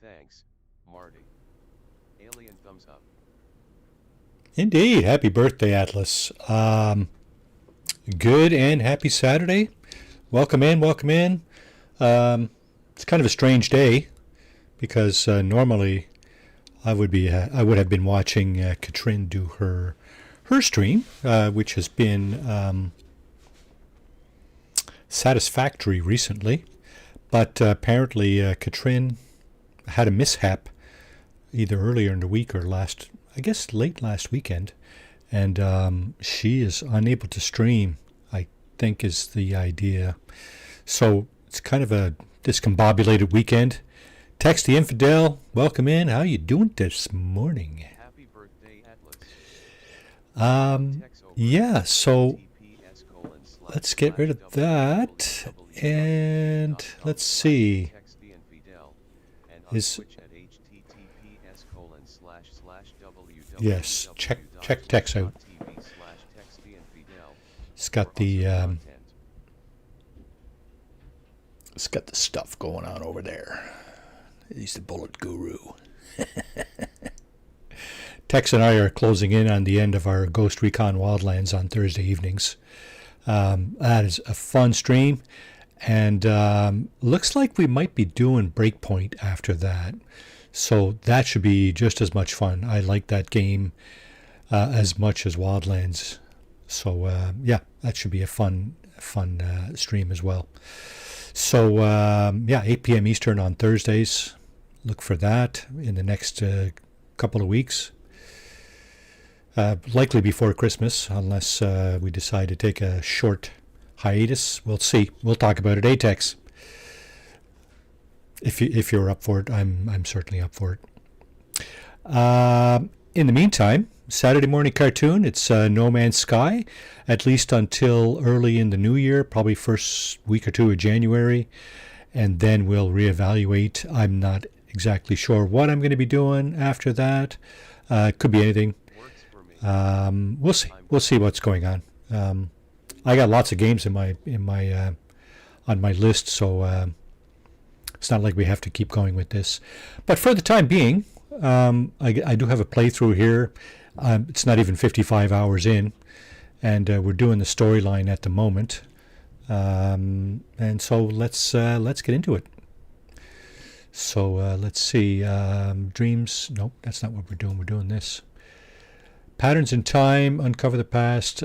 Thanks, Marty. Alien thumbs up. Indeed. Happy birthday, Atlas. Good and happy Saturday. Welcome in, welcome in. It's kind of a strange day because normally I would have been watching Katrin do her stream, which has been satisfactory recently. But apparently Katrin had a mishap either earlier in the week or late last weekend, and she is unable to stream, I think is the idea. So it's kind of a discombobulated weekend. Text the Infidel, welcome in. How you doing this morning? Happy birthday, Atlas. Yeah, so let's get rid of that, and let's see. Yes, check text out. It's got the stuff going on over there. He's the bullet guru. Tex and I are closing in on the end of our Ghost Recon Wildlands on Thursday evenings. That is a fun stream, and looks like we might be doing Breakpoint after that. So that should be just as much fun. I like that game as much as Wildlands. So yeah, that should be a fun stream as well. So yeah, 8 p.m. Eastern on Thursdays. Look for that in the next couple of weeks. Likely before Christmas, unless we decide to take a short hiatus. We'll see. We'll talk about it. ATEX. If you're up for it, I'm certainly up for it. In the meantime, Saturday morning cartoon. It's No Man's Sky, at least until early in the new year, probably first week or two of January, and then we'll reevaluate. I'm not exactly sure what I'm going to be doing after that. It could be anything. We'll see. We'll see what's going on. I got lots of games in my on my list, so it's not like we have to keep going with this. But for the time being, I do have a playthrough here. It's not even 55 hours in, and we're doing the storyline at the moment. And so let's get into it. So let's see. Dreams. Nope, that's not what we're doing. We're doing this. Patterns in time, uncover the past,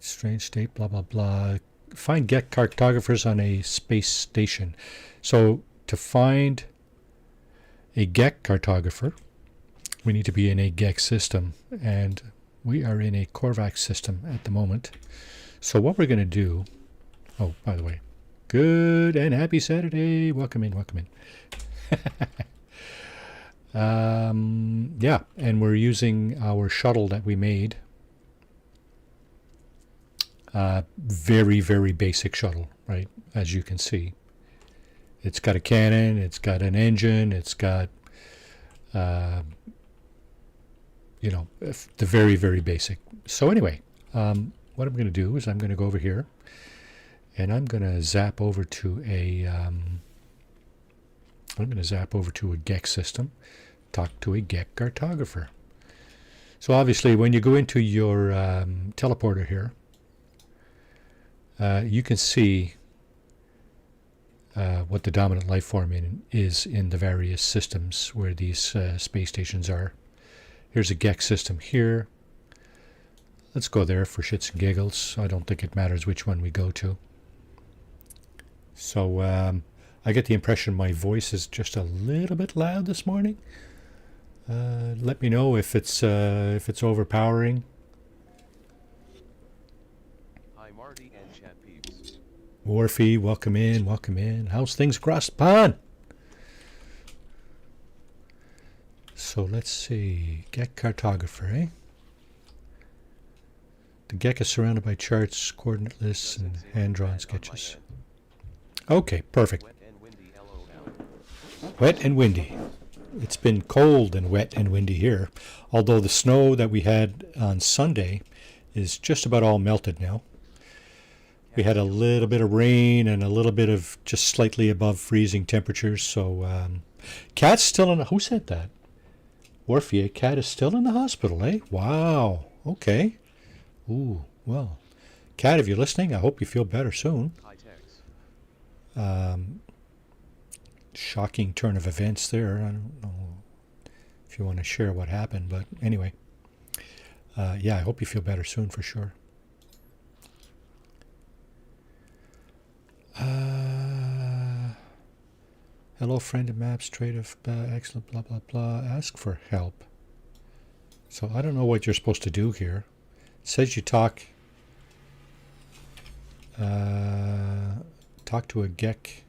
strange state, blah, blah, blah. Find Gek cartographers on a space station. So to find a Gek cartographer, we need to be in a Gek system, and we are in a Korvax system at the moment. So what we're going to do, oh, by the way, good and happy Saturday. Welcome in, welcome in. Yeah, and we're using our shuttle that we made. Very, very basic shuttle, right? As you can see. It's got a cannon, it's got an engine, it's got, the very, very basic. So anyway, what I'm going to do is I'm going to go over here, and I'm going to zap over to a Gek system, talk to a Gek cartographer. So obviously when you go into your teleporter here, you can see what the dominant life form is in the various systems where these space stations are. Here's a Gek system here. Let's go there for shits and giggles. I don't think it matters which one we go to. So I get the impression my voice is just a little bit loud this morning. Let me know if it's overpowering. Hi, Marty and chat peeps. Warfy, welcome in, welcome in. How's things across the pond? So let's see. Gek cartographer, eh? The Gek is surrounded by charts, coordinate lists, and hand-drawn sketches. Okay, perfect. Wet and windy. It's been cold and wet and windy here, although the snow that we had on Sunday is just about all melted now. We had a little bit of rain and a little bit of just slightly above freezing temperatures. So, Cat's still in. Who said that? Orphea, Cat is still in the hospital, eh? Wow. Okay. Ooh. Well, Cat, if you're listening, I hope you feel better soon. Shocking turn of events there. I don't know if you want to share what happened, but anyway. Yeah, I hope you feel better soon for sure. Hello, friend of maps, trade of excellent, blah, blah, blah. Ask for help. So I don't know what you're supposed to do here. It says you talk to a GEC.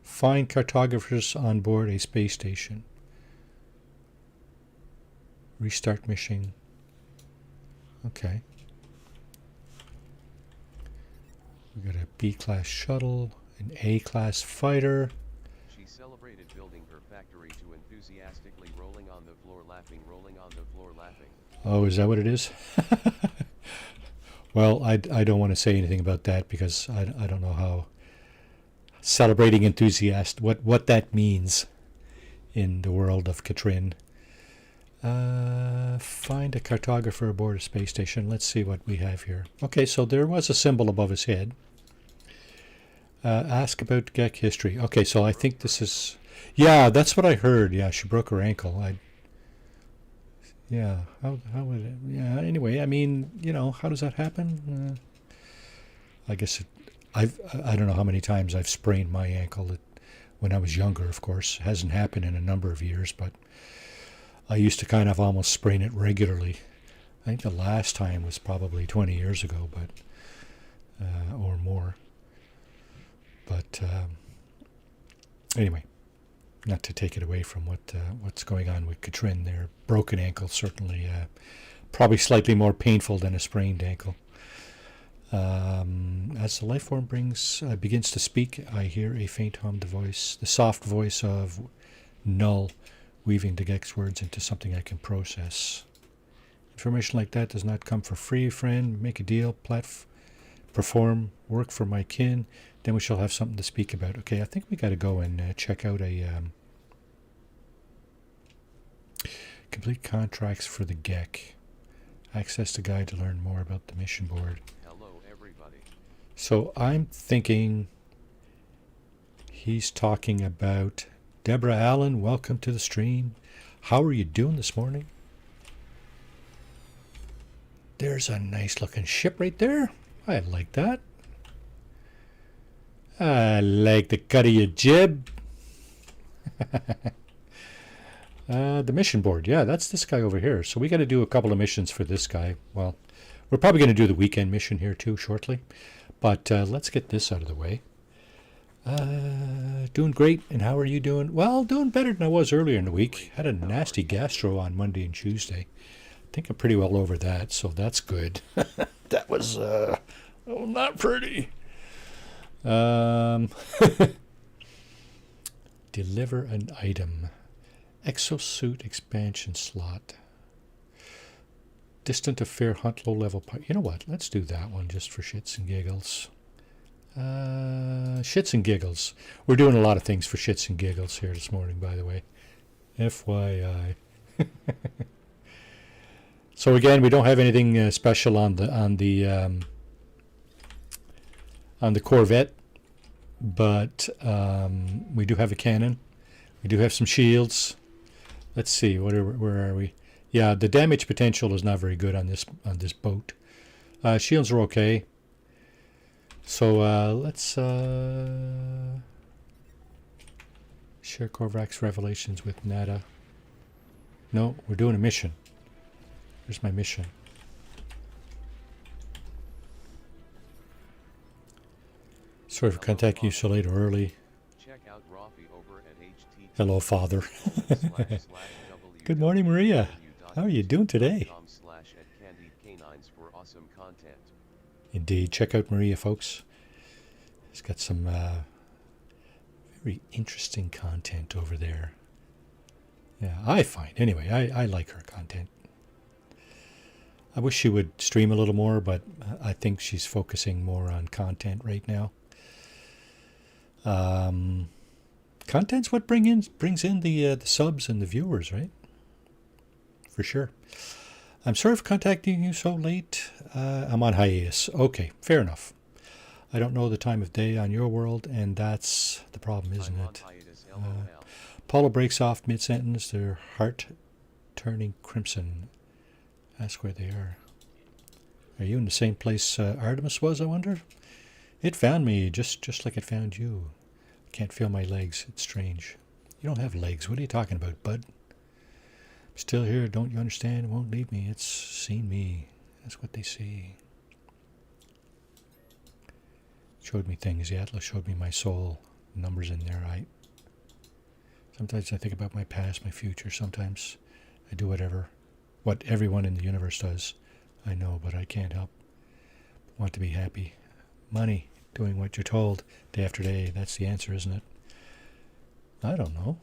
Find cartographers on board a space station. Restart mission. Okay. We got a B-class shuttle, an A-class fighter. She celebrated building her factory to enthusiastically rolling on the floor laughing, rolling on the floor laughing. Oh, is that what it is? Well, I don't want to say anything about that because I don't know how celebrating enthusiast, what that means in the world of Katrin. Find a cartographer aboard a space station. Let's see what we have here. Okay, so there was a symbol above his head. Ask about GEC history. Okay, so I think this is... Yeah, that's what I heard. Yeah, she broke her ankle. Yeah, how would it... Yeah, anyway, I mean, you know, how does that happen? I guess I don't know how many times I've sprained my ankle. When I was younger, of course. It hasn't happened in a number of years, but I used to kind of almost sprain it regularly. I think the last time was probably 20 years ago, but or more. But anyway, not to take it away from what's going on with Katrin there. Broken ankle, certainly probably slightly more painful than a sprained ankle. As the life form begins to speak, I hear a faint hum, the soft voice of Null, weaving the Gex words into something I can process. Information like that does not come for free, friend. Make a deal, perform, work for my kin, then we shall have something to speak about. Okay, I think we got to go and check out a complete contracts for the GEC. Access the guide to learn more about the mission board. Hello, everybody. So I'm thinking he's talking about Deborah Allen. Welcome to the stream. How are you doing this morning? There's a nice looking ship right there. I like that. I like the cut of your jib. The mission board. Yeah, that's this guy over here. So we got to do a couple of missions for this guy. Well, we're probably going to do the weekend mission here too shortly. But let's get this out of the way. Doing great. And how are you doing? Well, doing better than I was earlier in the week. Had a nasty gastro on Monday and Tuesday. I think I'm pretty well over that, so that's good. That was not pretty. Deliver an item. Exosuit expansion slot. Distant affair hunt low level. You know what? Let's do that one just for shits and giggles. Shits and giggles. We're doing a lot of things for shits and giggles here this morning, by the way. FYI. So again, we don't have anything special on the Corvette, but we do have a cannon. We do have some shields. Let's see, where are we? Yeah, the damage potential is not very good on this boat. Shields are okay. So let's share Korvac's revelations with Nada. No, we're doing a mission. Here's my mission. Sorry for contacting you so late or early. Check out Rafi over at HT. Hello, Father. Good morning, Maria. How are you doing today? For awesome content. Indeed. Check out Maria, folks. She's got some very interesting content over there. Yeah, I find. Anyway, I like her content. I wish she would stream a little more, but I think she's focusing more on content right now. Content's what brings in the subs and the viewers, right? For sure. I'm sorry for contacting you so late. I'm on hiatus. Okay, fair enough. I don't know the time of day on your world, and that's the problem, isn't it? Paula breaks off mid-sentence, their heart turning crimson. Ask where they are. Are you in the same place Artemis was, I wonder? It found me just like it found you. Can't feel my legs. It's strange. You don't have legs. What are you talking about, bud? I'm still here. Don't you understand? It won't leave me. It's seen me. That's what they see. Showed me things. The Atlas showed me my soul. Numbers in there. Sometimes I think about my past, my future. Sometimes I do what everyone in the universe does. I know, but I can't help. Want to be happy. Money. Doing what you're told day after day. That's the answer, isn't it? I don't know.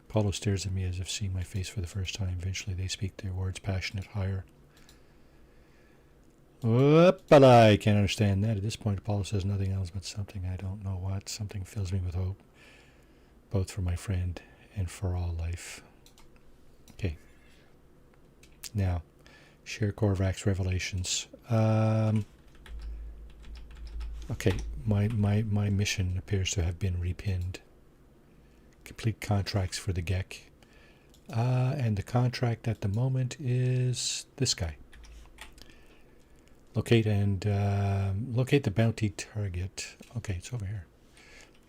Paulo stares at me as if seeing my face for the first time. Eventually they speak their words, passionate, higher. But I can't understand that. At this point, Paulo says nothing else but something. I don't know what. Something fills me with hope. Both for my friend and for all life. Okay. Now, share Korvac's revelations. Okay, my mission appears to have been repinned. Complete contracts for the GEC. And the contract at the moment is this guy. Locate the bounty target. Okay, it's over here.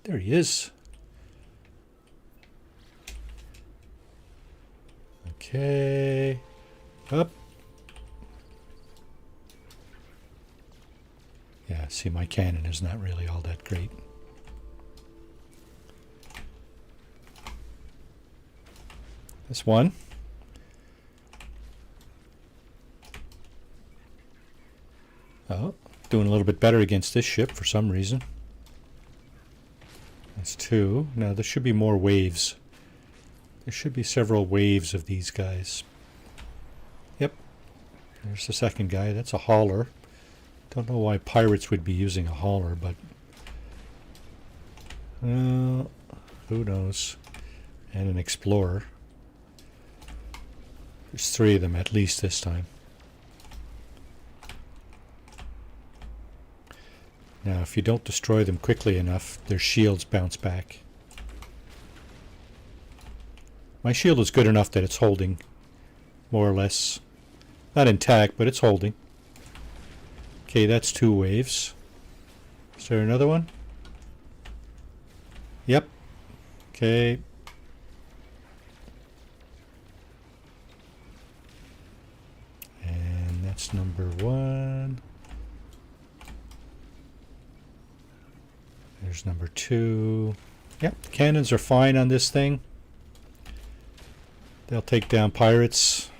There he is. Okay. Up. Yeah, see, my cannon is not really all that great. This one. Oh, doing a little bit better against this ship for some reason. That's two. Now, there should be more waves. There should be several waves of these guys. Yep. There's the second guy. That's a hauler. Don't know why pirates would be using a hauler, but who knows? And an explorer. There's three of them at least this time. Now, if you don't destroy them quickly enough, their shields bounce back. My shield is good enough that it's holding, more or less. Not intact, but it's holding. Okay, that's two waves. Is there another one? Yep. Okay. And that's number one. There's number two. Yep, cannons are fine on this thing. They'll take down pirates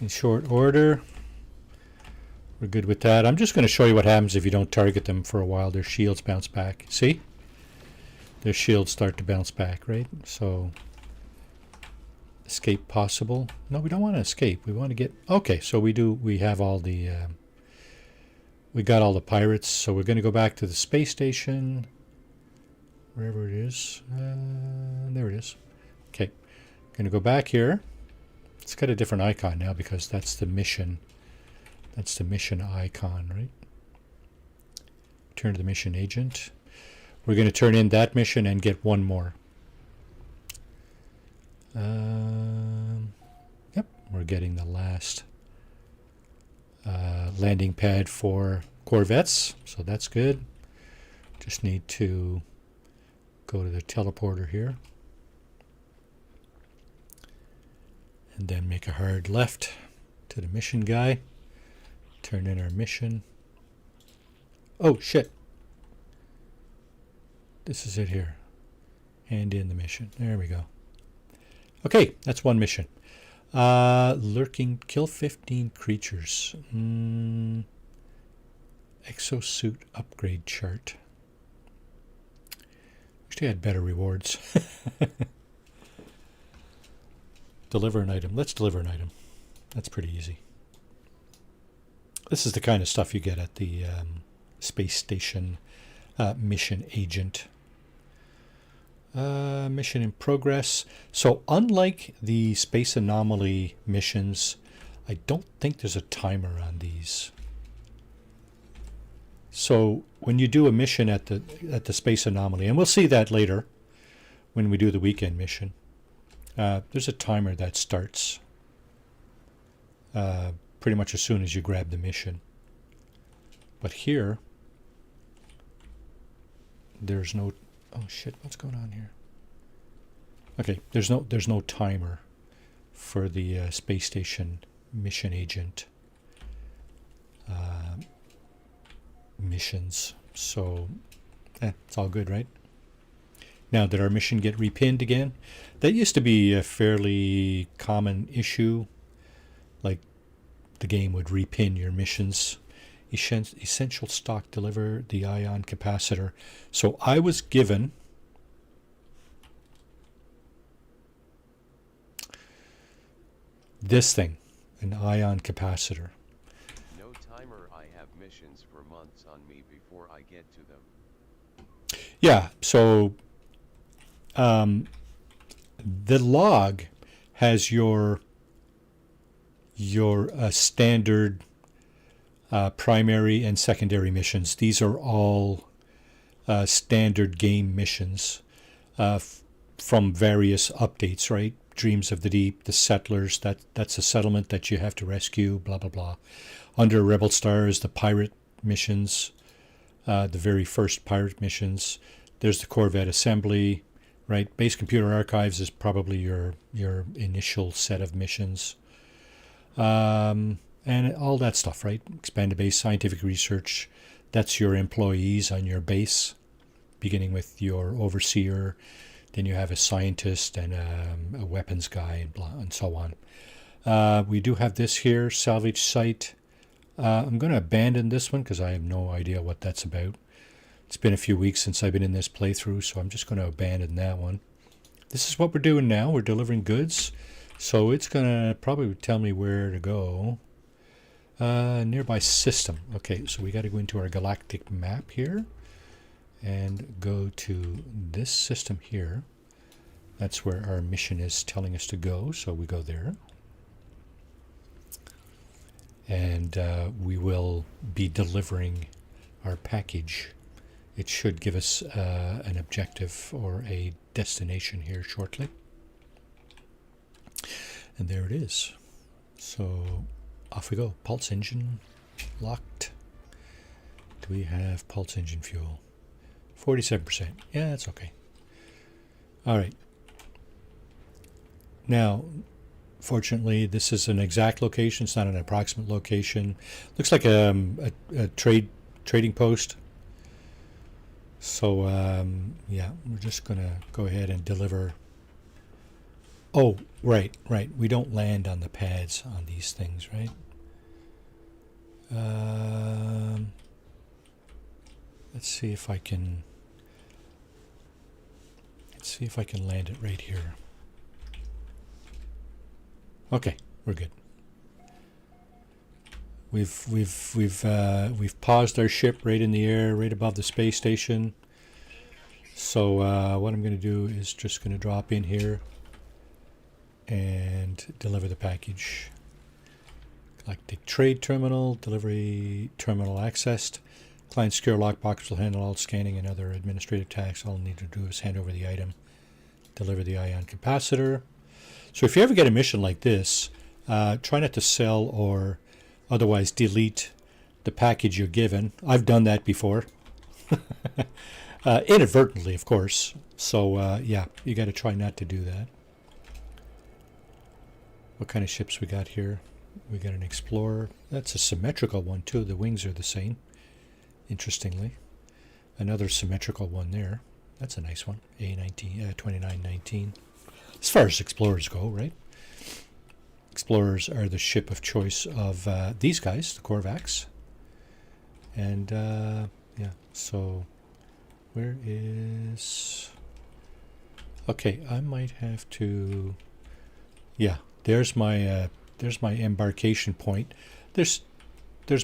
in short order. We're good with that. I'm just going to show you what happens if you don't target them for a while. Their shields bounce back. See? Their shields start to bounce back, right? So, escape possible. No, we don't want to escape. We want to get... Okay, so we have all the... we got all the pirates, so we're going to go back to the space station. Wherever it is. There it is. Okay. Going to go back here. It's got a different icon now because that's the mission. That's the mission icon, right? Turn to the mission agent. We're going to turn in that mission and get one more. Yep, we're getting the last landing pad for corvettes, so that's good. Just need to go to the teleporter here. And then make a hard left to the mission guy. Turn in our mission. Oh, shit. This is it here. Hand in the mission. There we go. Okay, that's one mission. Lurking, kill 15 creatures. Exosuit upgrade chart. Wish they had better rewards. Deliver an item. Let's deliver an item. That's pretty easy. This is the kind of stuff you get at the space station mission agent. Mission in progress. So unlike the space anomaly missions, I don't think there's a timer on these. So when you do a mission at the space anomaly, and we'll see that later when we do the weekend mission, there's a timer that starts pretty much as soon as you grab the mission. But here, there's no. Oh shit! What's going on here? Okay, there's no timer for the space station mission agent missions. So it's all good, right? Now, did our mission get repinned again? That used to be a fairly common issue. Like, the game would repin your missions. Essential stock, deliver the ion capacitor. So I was given this thing, an ion capacitor. No timer. I have missions for months on me before I get to them. Yeah, so the log has your standard primary and secondary missions. These are all standard game missions from various updates, right? Dreams of the Deep, the Settlers, that's a settlement that you have to rescue, blah, blah, blah. Under Rebel Stars, the pirate missions, the very first pirate missions. There's the Corvette Assembly, right? Base Computer Archives is probably your initial set of missions. And all that stuff, right? Expanded base, scientific research, that's your employees on your base, beginning with your overseer. Then you have a scientist and a weapons guy and blah, and so on. We do have this here, salvage site. I'm going to abandon this one because I have no idea what that's about. It's been a few weeks since I've been in this playthrough, so I'm just going to abandon that one. This is what we're doing now. We're delivering goods. So it's going to probably tell me where to go. Nearby system. Okay, so we got to go into our galactic map here and go to this system here. That's where our mission is telling us to go, so we go there. And we will be delivering our package. It should give us an objective or a destination here shortly. And there it is. So off we go. Pulse engine locked. Do we have pulse engine fuel? 47%. Yeah, that's okay. All right. Now, fortunately, this is an exact location. It's not an approximate location. Looks like a trading post. So, yeah, we're just going to go ahead and deliver. Oh, right. We don't land on the pads on these things, right? Let's see if I can. Let's see if I can land it right here. Okay, we're good. We've paused our ship right in the air, right above the space station. So what I'm going to do is just going to drop in here and deliver the package. Galactic Trade Terminal, delivery terminal accessed. Client secure lockbox will handle all scanning and other administrative tasks. All I need to do is hand over the item, deliver the ion capacitor. So if you ever get a mission like this, try not to sell or otherwise delete the package you're given. I've done that before. Inadvertently, of course. So, yeah, you got to try not to do that. What kind of ships we got here? We got an Explorer. That's a symmetrical one, too. The wings are the same, interestingly. Another symmetrical one there. That's a nice one. A2919. As far as Explorers go, right? Explorers are the ship of choice of these guys, the Korvax. And, yeah, so where is... Okay, I might have to Yeah, there's my embarkation point. There's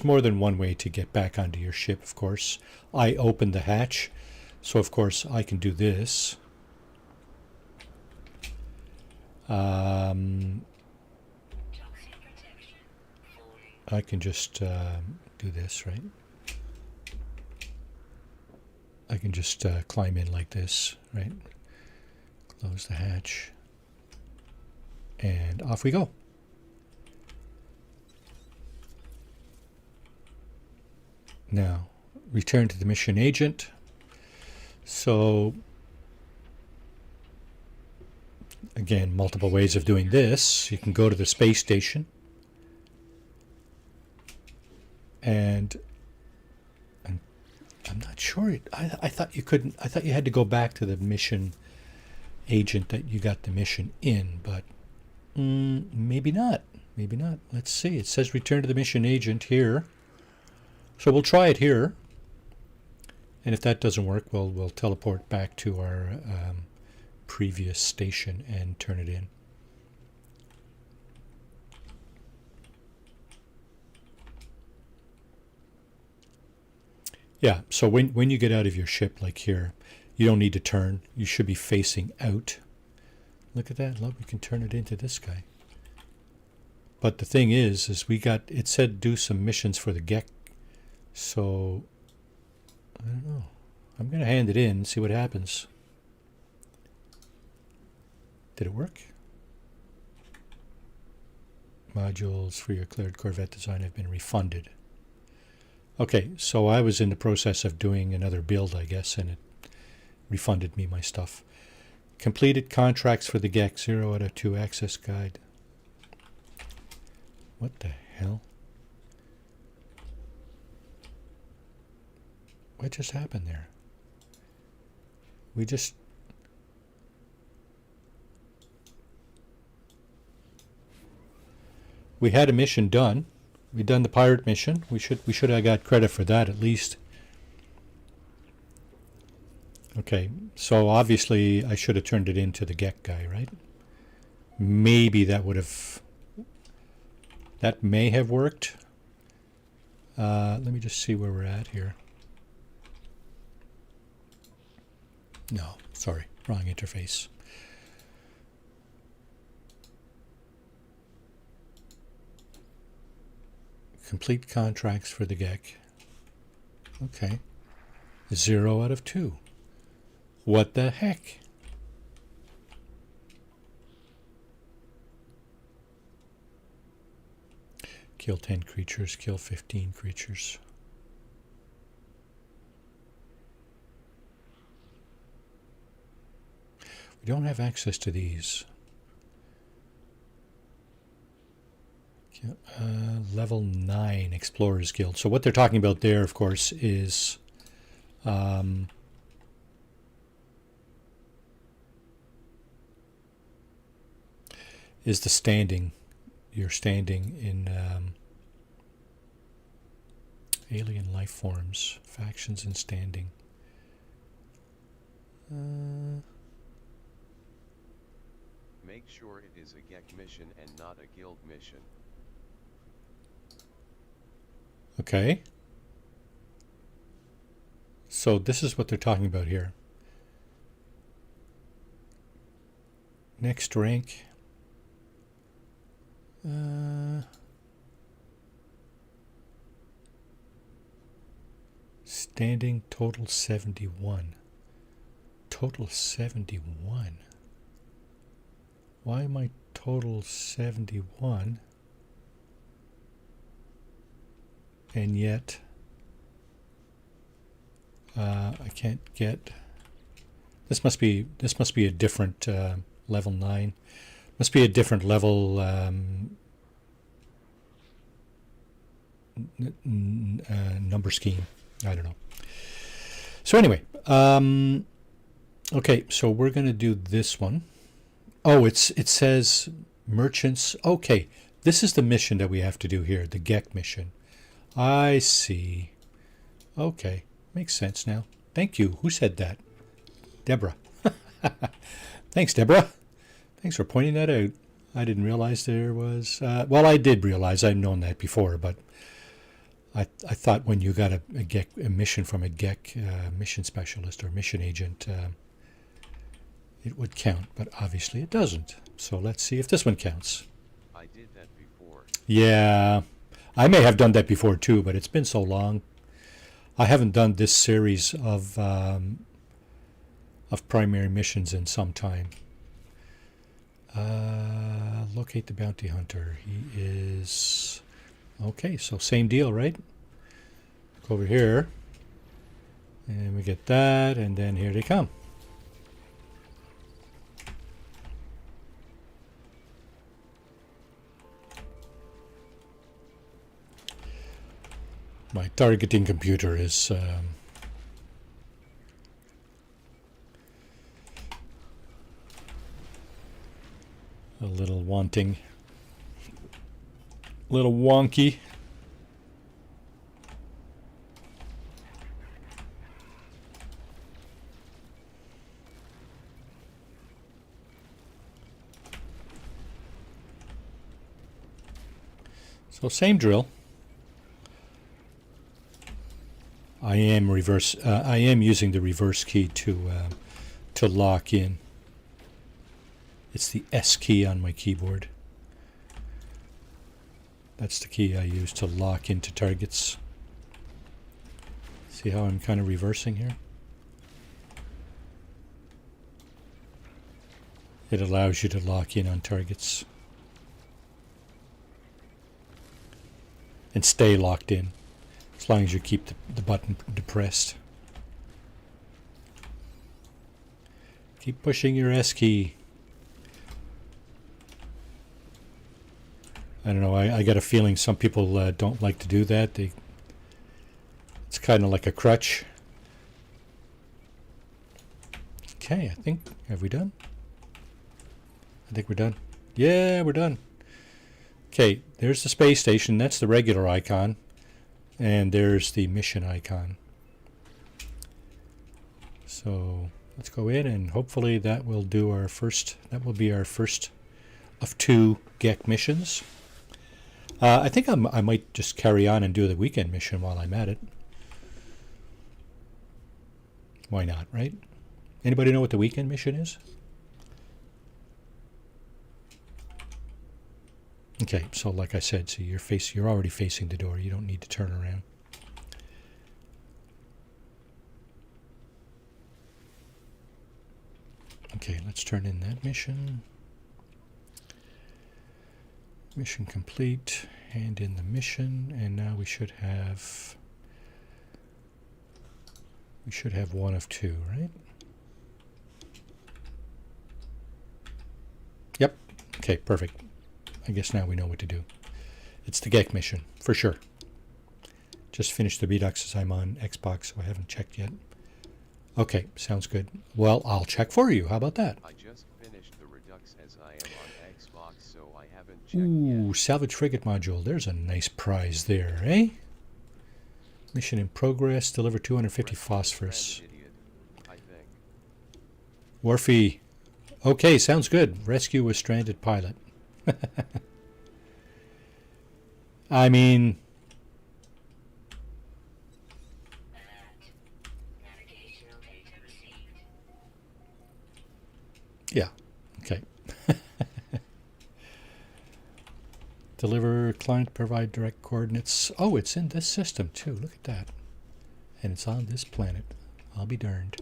more than one way to get back onto your ship, of course. I opened the hatch, so of course I can do this. I can just do this, right? I can just climb in like this, right? Close the hatch. And off we go. Now, return to the mission agent. So, again, multiple ways of doing this. You can go to the space station. And I'm not sure. I thought you couldn't. I thought you had to go back to the mission agent that you got the mission in, but maybe not. Maybe not. Let's see. It says return to the mission agent here. So we'll try it here. And if that doesn't work, we'll teleport back to our previous station and turn it in. Yeah, so when you get out of your ship like here, you don't need to turn. You should be facing out. Look at that. Look, we can turn it into this guy. But the thing is it said do some missions for the Gek. So, I don't know. I'm going to hand it in and see what happens. Did it work? Modules for your cleared Corvette design have been refunded. Okay, so I was in the process of doing another build, I guess, and it refunded me my stuff. Completed contracts for the Gek 0 out of 2 access guide. What the hell? What just happened there? We had a mission done. We done the pirate mission. We should have got credit for that at least. Okay, so obviously I should have turned it into the Gek guy, right? Maybe that may have worked. Let me just see where we're at here. No, sorry, wrong interface. Complete contracts for the Gek. Okay. 0 out of 2. What the heck? Kill 10 creatures, kill 15 creatures. We don't have access to these. Level 9 Explorers Guild. So what they're talking about there, of course, is the standing. You're standing in alien life forms, factions and standing. Make sure it is a Gek mission and not a guild mission. Okay. So this is what they're talking about here. Next rank. Standing total 71. Total 71. Why am I total 71? And yet I can't get. This must be a different level 9. Must be a different level number scheme. I don't know. So anyway, okay. So we're going to do this one. Oh, it says merchants. Okay, this is the mission that we have to do here, the Gek mission. I see. Okay, makes sense now. Thank you. Who said that? Deborah. Thanks, Deborah. Thanks for pointing that out. I didn't realize there was. Well, I did realize. I've known that before, but I thought when you got a mission from a GEC mission specialist or mission agent, it would count, but obviously it doesn't. So let's see if this one counts. I did that before. Yeah, I may have done that before too, but it's been so long. I haven't done this series of primary missions in some time. Locate the bounty hunter. He is... Okay, so same deal, right? Go over here. And we get that, and then here they come. My targeting computer is... a little wanting, a little wonky. So same drill. I am using the reverse key to lock in. It's the S key on my keyboard. That's the key I use to lock into targets. See how I'm kind of reversing here? It allows you to lock in on targets and stay locked in as long as you keep the button depressed. Keep pushing your S key. I don't know, I got a feeling some people don't like to do that. It's kind of like a crutch. Okay, have we done? I think we're done. Yeah, we're done. Okay, there's the space station. That's the regular icon. And there's the mission icon. So let's go in and hopefully that will be our first of 2 GEC missions. I think I might just carry on and do the weekend mission while I'm at it. Why not, right? Anybody know what the weekend mission is? Okay, so like I said, see, you're already facing the door. You don't need to turn around. Okay, let's turn in that mission. Mission complete, hand in the mission, and now we should have 1 of 2, right? Yep. Okay, perfect. I guess now we know what to do. It's the GEC mission, for sure. Just finished the Redux as I'm on Xbox, so I haven't checked yet. Okay, sounds good. Well, I'll check for you. How about that? I just finished the Redux as I am on Xbox, so I haven't checked Ooh, yet. salvage frigate module. There's a nice prize there, eh? Mission in progress. Deliver 250 phosphorus. Idiot, I think. Wharfie. Okay, sounds good. Rescue a stranded pilot. I mean... Yeah, okay. Deliver, client, provide direct coordinates. Oh, it's in this system too. Look at that. And it's on this planet. I'll be darned.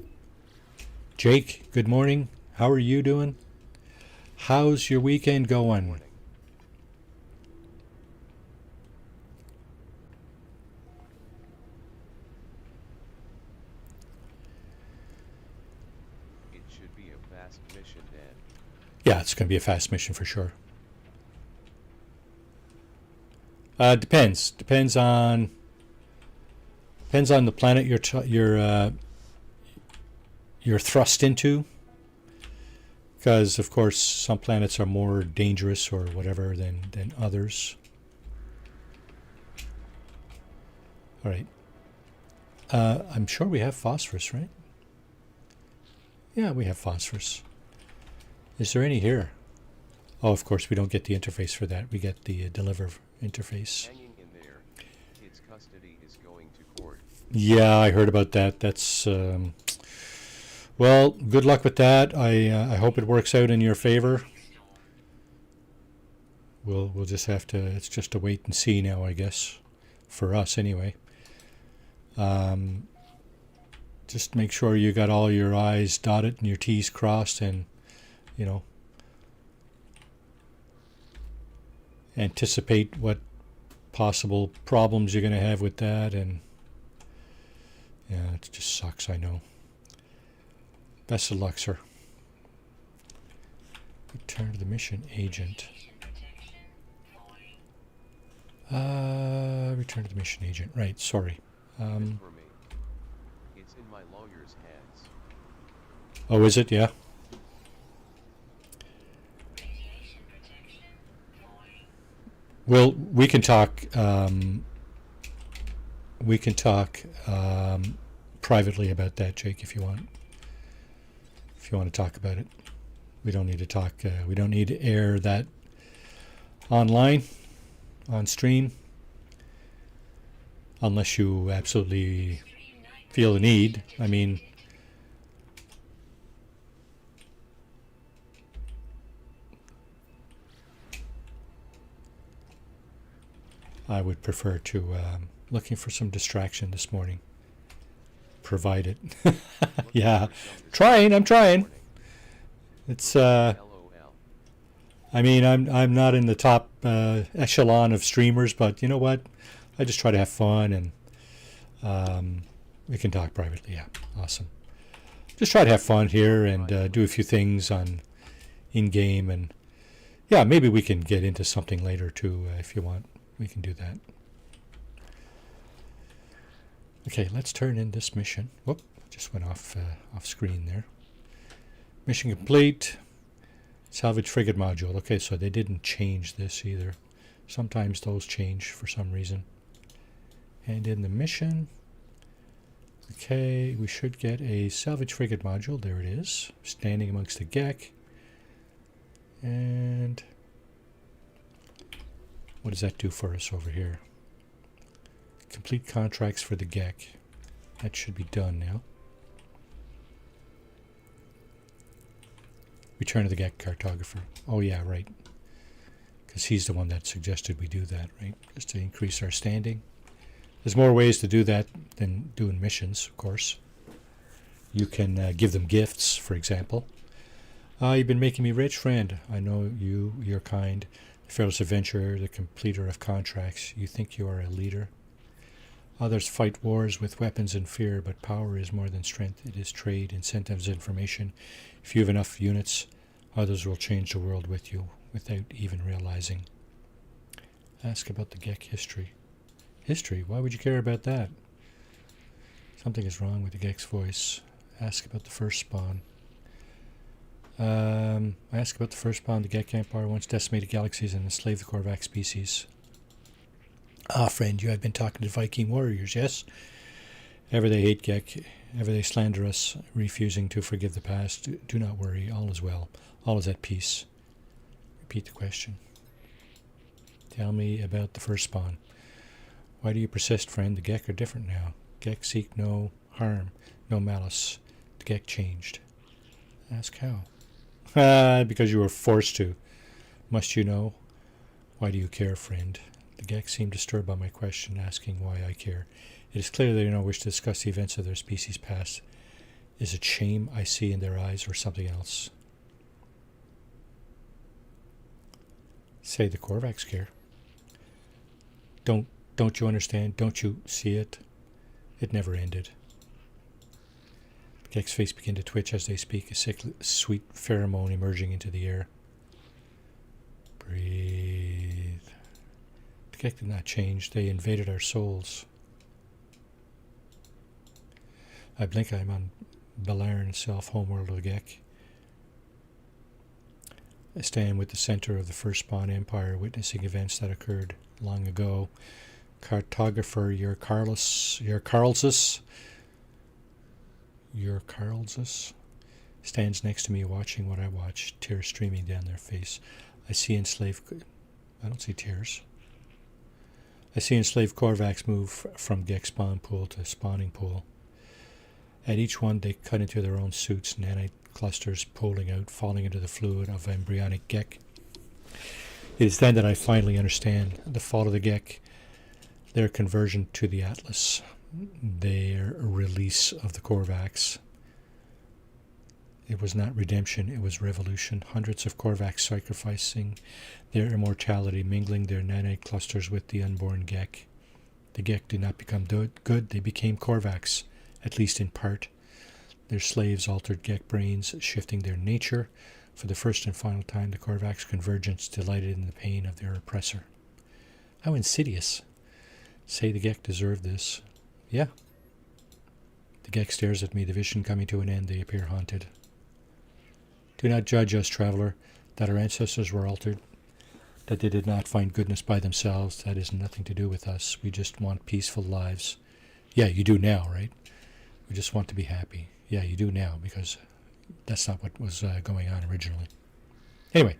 Jake, good morning. How are you doing? How's your weekend going? It should be a fast mission then. Yeah, it's going to be a fast mission for sure. Depends. Depends on the planet you're thrust into. Because of course some planets are more dangerous or whatever than others. All right. I'm sure we have phosphorus, right? Yeah, we have phosphorus. Is there any here? Oh, of course, we don't get the interface for that. We get the deliver interface. Hanging in there. Kid's custody is going to court. Yeah, I heard about that. That's well, good luck with that. I hope it works out in your favor. We'll just have to. It's just a wait and see now, I guess, for us anyway. Just make sure you got all your I's dotted and your T's crossed, and you know, anticipate what possible problems you're going to have with that. And yeah, it just sucks, I know. Best of luck, sir. Return to the mission agent. Return to the mission agent. Right, sorry. For me. It's in my lawyer's hands. Oh, is it? Yeah. Well, we can talk. We can talk privately about that, Jake, if you want. If you want to talk about it, we don't need to talk. We don't need to air that online, on stream, unless you absolutely feel the need. I mean, I would prefer to looking for some distraction this morning. Provide it. Yeah, I'm trying. It's LOL. I mean, I'm not in the top echelon of streamers, but you know what? I just try to have fun, and we can talk privately. Yeah, awesome. Just try to have fun here and do a few things on in-game, and yeah, maybe we can get into something later too if you want. We can do that. Okay, let's turn in this mission. Whoop, just went off screen there. Mission complete. Salvage frigate module. Okay, so they didn't change this either. Sometimes those change for some reason. And in the mission, okay, we should get a salvage frigate module. There it is, standing amongst the Gek. And what does that do for us over here? Complete contracts for the Gek. That should be done now. Return to the Gek cartographer. Oh yeah, right. Because he's the one that suggested we do that, right? Just to increase our standing. There's more ways to do that than doing missions, of course. You can give them gifts, for example. You've been making me rich, friend. I know you're kind. The fearless adventurer, the completer of contracts. You think you are a leader. Others fight wars with weapons and fear, but power is more than strength. It is trade, incentives, information. If you have enough units, others will change the world with you without even realizing. Ask about the Gek history. History? Why would you care about that? Something is wrong with the Gek's voice. Ask about the first spawn. Ask about the first spawn. The Gek Empire once decimated galaxies and enslaved the Korvax species. Ah, friend, you have been talking to Viking warriors, yes? Ever they hate Gek, ever they slander us, refusing to forgive the past. Do not worry, all is well. All is at peace. Repeat the question. Tell me about the first spawn. Why do you persist, friend? The Gek are different now. Gek seek no harm, no malice. The Gek changed. Ask how. Because you were forced to. Must you know? Why do you care, friend? The Gek seem disturbed by my question, asking why I care. It is clear they do not wish to discuss the events of their species' past. Is it shame I see in their eyes, or something else? Say the Korvax care. Don't you understand? Don't you see it? It never ended. The Gek's face began to twitch as they speak, a sick, sweet pheromone emerging into the air. Breathe. The Gek did not change. They invaded our souls. I blink. I'm on Balaran itself, homeworld of the Gek. I stand with the center of the first spawn empire, witnessing events that occurred long ago. Cartographer, your Carlsus stands next to me, watching what I watch, tears streaming down their face. I see enslaved... I don't see tears. I see enslaved Korvax move from Gek spawn pool to spawning pool. At each one, they cut into their own suits, nanite clusters pooling out, falling into the fluid of embryonic Gek. It is then that I finally understand the fall of the Gek, their conversion to the Atlas, their release of the Korvax. It was not redemption, it was revolution. Hundreds of Korvax sacrificing their immortality, mingling their nanite clusters with the unborn Gek. The Gek did not become good, they became Korvax, at least in part. Their slaves altered Gek brains, shifting their nature. For the first and final time, the Korvax convergence delighted in the pain of their oppressor. How insidious. Say the Gek deserved this. Yeah. The Gek stares at me, the vision coming to an end, they appear haunted. Do not judge us, traveler, that our ancestors were altered, that they did not find goodness by themselves. That has nothing to do with us. We just want peaceful lives. Yeah, you do now, right? We just want to be happy. Yeah, you do now, because that's not what was going on originally. Anyway,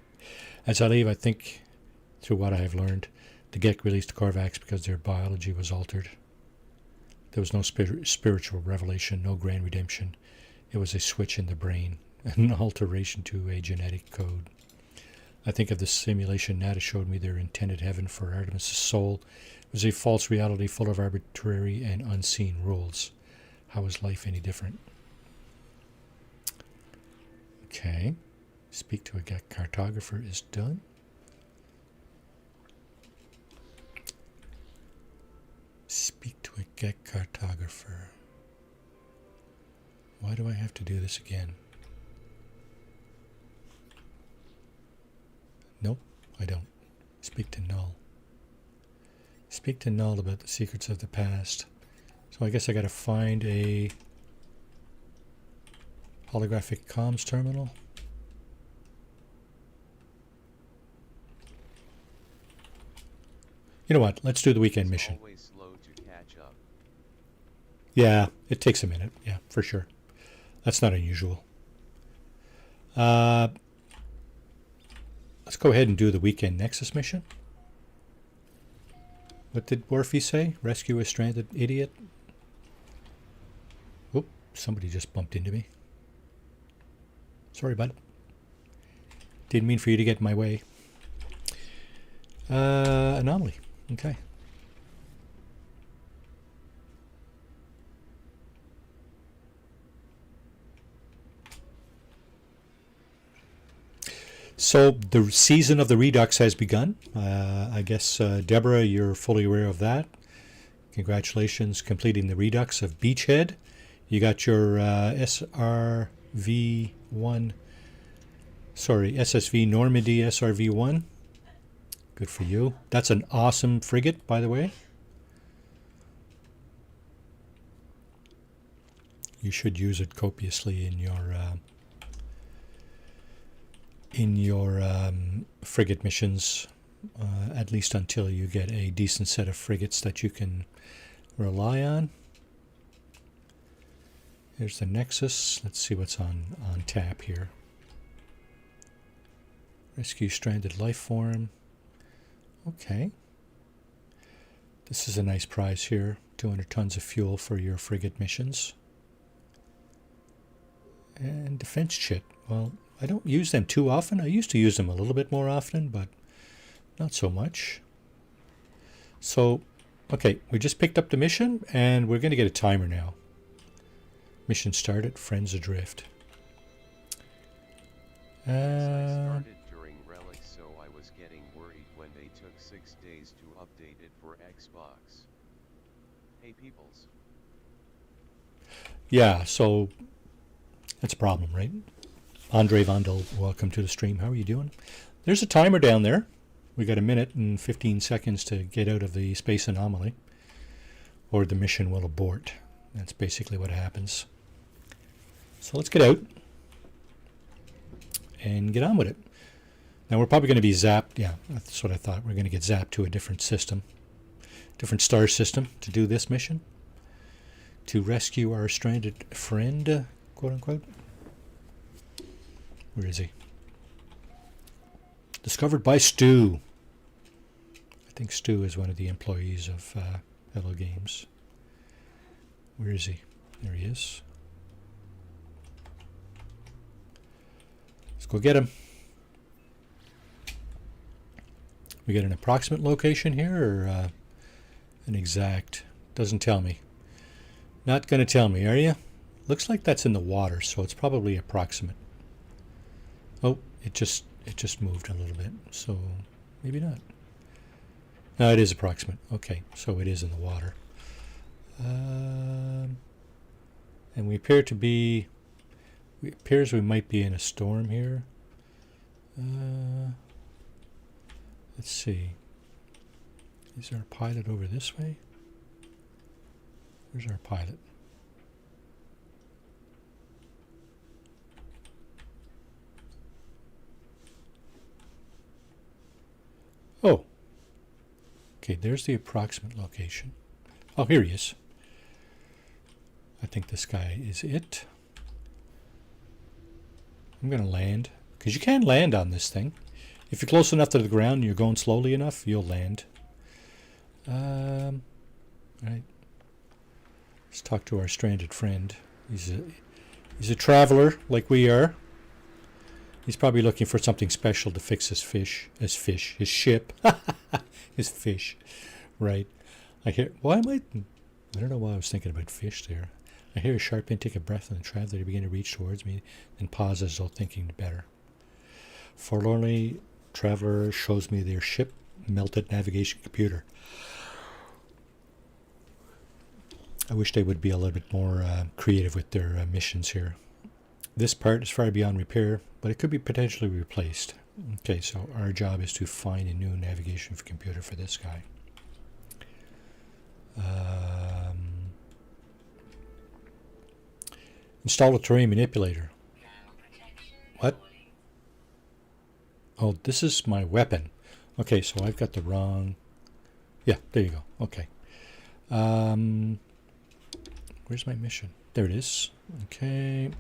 as I leave, I think, through what I have learned, the Gek released the Korvax because their biology was altered. There was no spiritual revelation, no grand redemption. It was a switch in the brain, an alteration to a genetic code. I think of the simulation Nata showed me, their intended heaven for Artemis' soul. It was a false reality full of arbitrary and unseen rules. How is life any different? Okay. Speak to a Gek cartographer is done. Speak to a Gek cartographer. Why do I have to do this again? Nope, I don't. Speak to Null. Speak to Null about the secrets of the past. So I guess I gotta find a holographic comms terminal. You know what? Let's do the weekend mission. Always slow to catch up. Yeah, it takes a minute. Yeah, for sure. That's not unusual. Let's go ahead and do the weekend Nexus mission. What did Worfy say? Rescue a stranded idiot? Oop, somebody just bumped into me. Sorry, bud. Didn't mean for you to get in my way. Anomaly. Okay. So the season of the Redux has begun. I guess, Deborah, you're fully aware of that. Congratulations completing the Redux of Beachhead. You got your SSV Normandy SRV-1. Good for you. That's an awesome frigate, by the way. You should use it copiously in your frigate missions, at least until you get a decent set of frigates that you can rely on. Here's the Nexus. Let's see what's on tap here. Rescue stranded life form. Okay. This is a nice prize here. 200 tons of fuel for your frigate missions. And defense chit. Well, I don't use them too often. I used to use them a little bit more often, but not so much. So, okay, we just picked up the mission, and we're going to get a timer now. Mission started, Friends Adrift. I started during Relic, so I was getting worried when they took 6 days to update it for Xbox. Hey peoples. Yeah, so that's a problem, right? Andre Vandal, welcome to the stream. How are you doing? There's a timer down there. We got a minute and 15 seconds to get out of the space anomaly, or the mission will abort. That's basically what happens. So let's get out and get on with it. Now we're probably going to be zapped. Yeah, that's what I thought. We're going to get zapped to a different system, different star system to do this mission, to rescue our stranded friend, quote unquote. Where is he? Discovered by Stu. I think Stu is one of the employees of Hello Games. Where is he? There he is. Let's go get him. We get an approximate location here or an exact? Doesn't tell me. Not going to tell me, are you? Looks like that's in the water, so it's probably approximate. Oh, it just moved a little bit, so maybe not. No, it is approximate. Okay, so it is in the water. And we appear to be... It appears we might be in a storm here. Let's see. Is our pilot over this way? Where's our pilot? Oh. Okay, there's the approximate location. Oh, here he is. I think this guy is it. I'm going to land. Because you can land on this thing. If you're close enough to the ground and you're going slowly enough, you'll land. All right. Let's talk to our stranded friend. He's a traveler like we are. He's probably looking for something special to fix his ship, his fish, right? I don't know why I was thinking about fish there. I hear a sharp intake of breath and the traveler begin to reach towards me, and pauses as though thinking better. Forlornly, traveler shows me their ship, melted navigation computer. I wish they would be a little bit more creative with their missions here. This part is far beyond repair, but it could be potentially replaced. Okay, so our job is to find a new navigation computer for this guy. Install a terrain manipulator. What? Oh, this is my weapon. Okay, so I've got the wrong... Yeah, there you go. Okay. Where's my mission? There it is. Okay.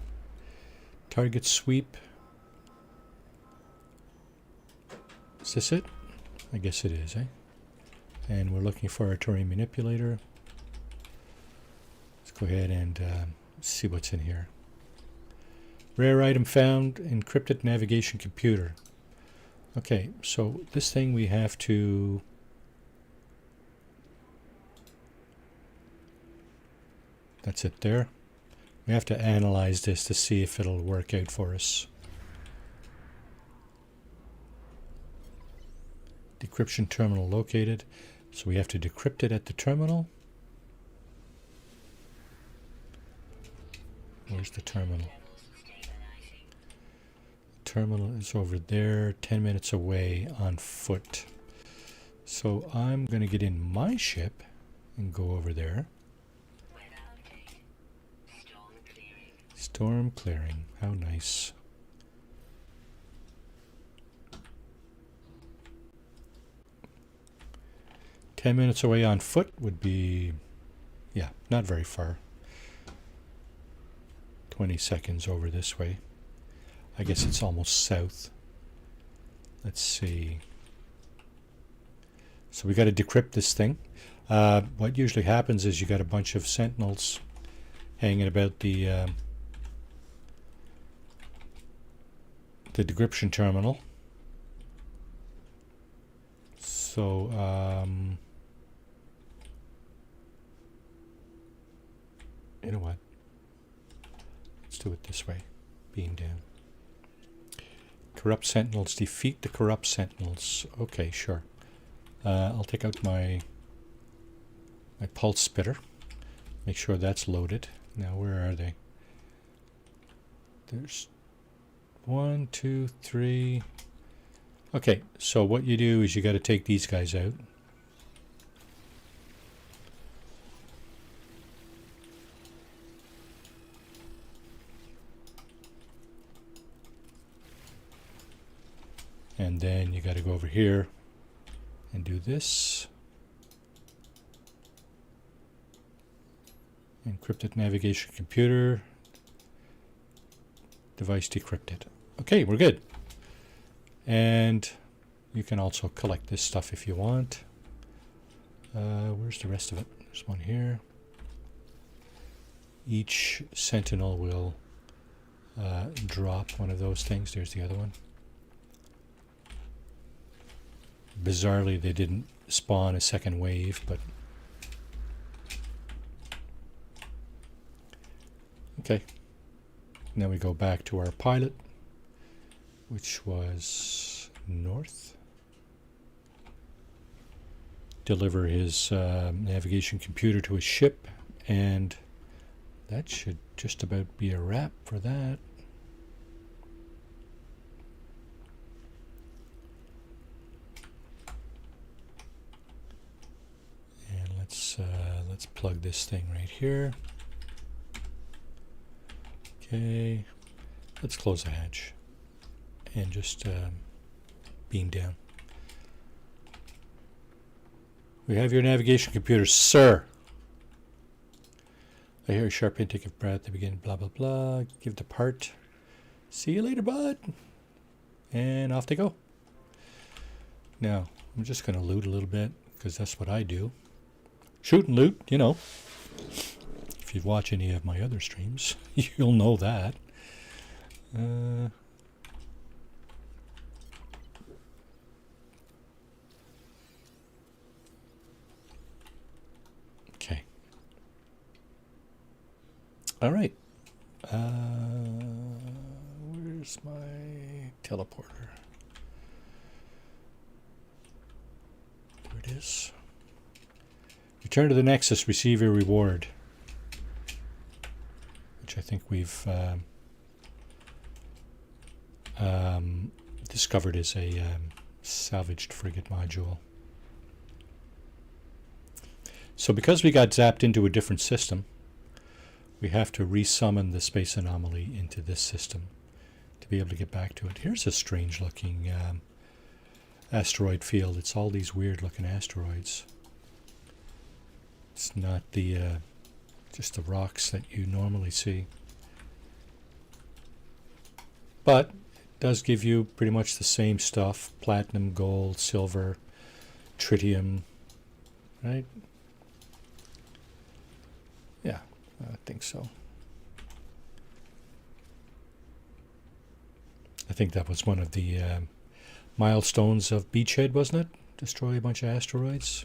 Target sweep. Is this it? I guess it is, eh? And we're looking for a terrain manipulator. Let's go ahead and see what's in here. Rare item found, encrypted navigation computer. Okay, so this thing we have to... That's it there. We have to analyze this to see if it'll work out for us. Decryption terminal located. So we have to decrypt it at the terminal. Where's the terminal? The terminal is over there, 10 minutes away on foot. So I'm going to get in my ship and go over there. Storm clearing. How nice. "10 minutes away on foot" would be, yeah, not very far. 20 seconds over this way. I guess it's almost south. Let's see. So we got to decrypt this thing. What usually happens is you got a bunch of sentinels hanging about the decryption terminal. So you know what? Let's do it this way. Beam down. Corrupt sentinels. Defeat the corrupt sentinels. Okay, sure. I'll take out my pulse spitter. Make sure that's loaded. Now where are they? There's 1, 2, 3. Okay, so what you do is you got to take these guys out. And then you got to go over here and do this. Encrypted navigation computer. Device decrypted. Okay, we're good. And You can also collect this stuff if you want. Where's the rest of it? There's one here. Each sentinel will drop one of those things. There's the other one. Bizarrely, they didn't spawn a second wave, but okay. Now we go back to our pilot, which was north. Deliver his navigation computer to his ship, and that should just about be a wrap for that. And let's plug this thing right here. Okay, let's close the hatch and just beam down. We have your navigation computer, sir. I hear a sharp intake of breath at the beginning, blah, blah, blah. Give the part. See you later, bud. And off they go. Now, I'm just going to loot a little bit, because that's what I do. Shoot and loot, you know. If you've watched any of my other streams, you'll know that. Okay. All right. Where's my teleporter? There it is. Return to the Nexus, receive your reward. Which I think we've discovered is a salvaged frigate module. So because we got zapped into a different system, we have to resummon the space anomaly into this system to be able to get back to it. Here's a strange looking asteroid field. It's all these weird looking asteroids. It's not the just the rocks that you normally see. But it does give you pretty much the same stuff. Platinum, gold, silver, tritium, right? Yeah, I think so. I think that was one of the milestones of Beachhead, wasn't it? Destroy a bunch of asteroids.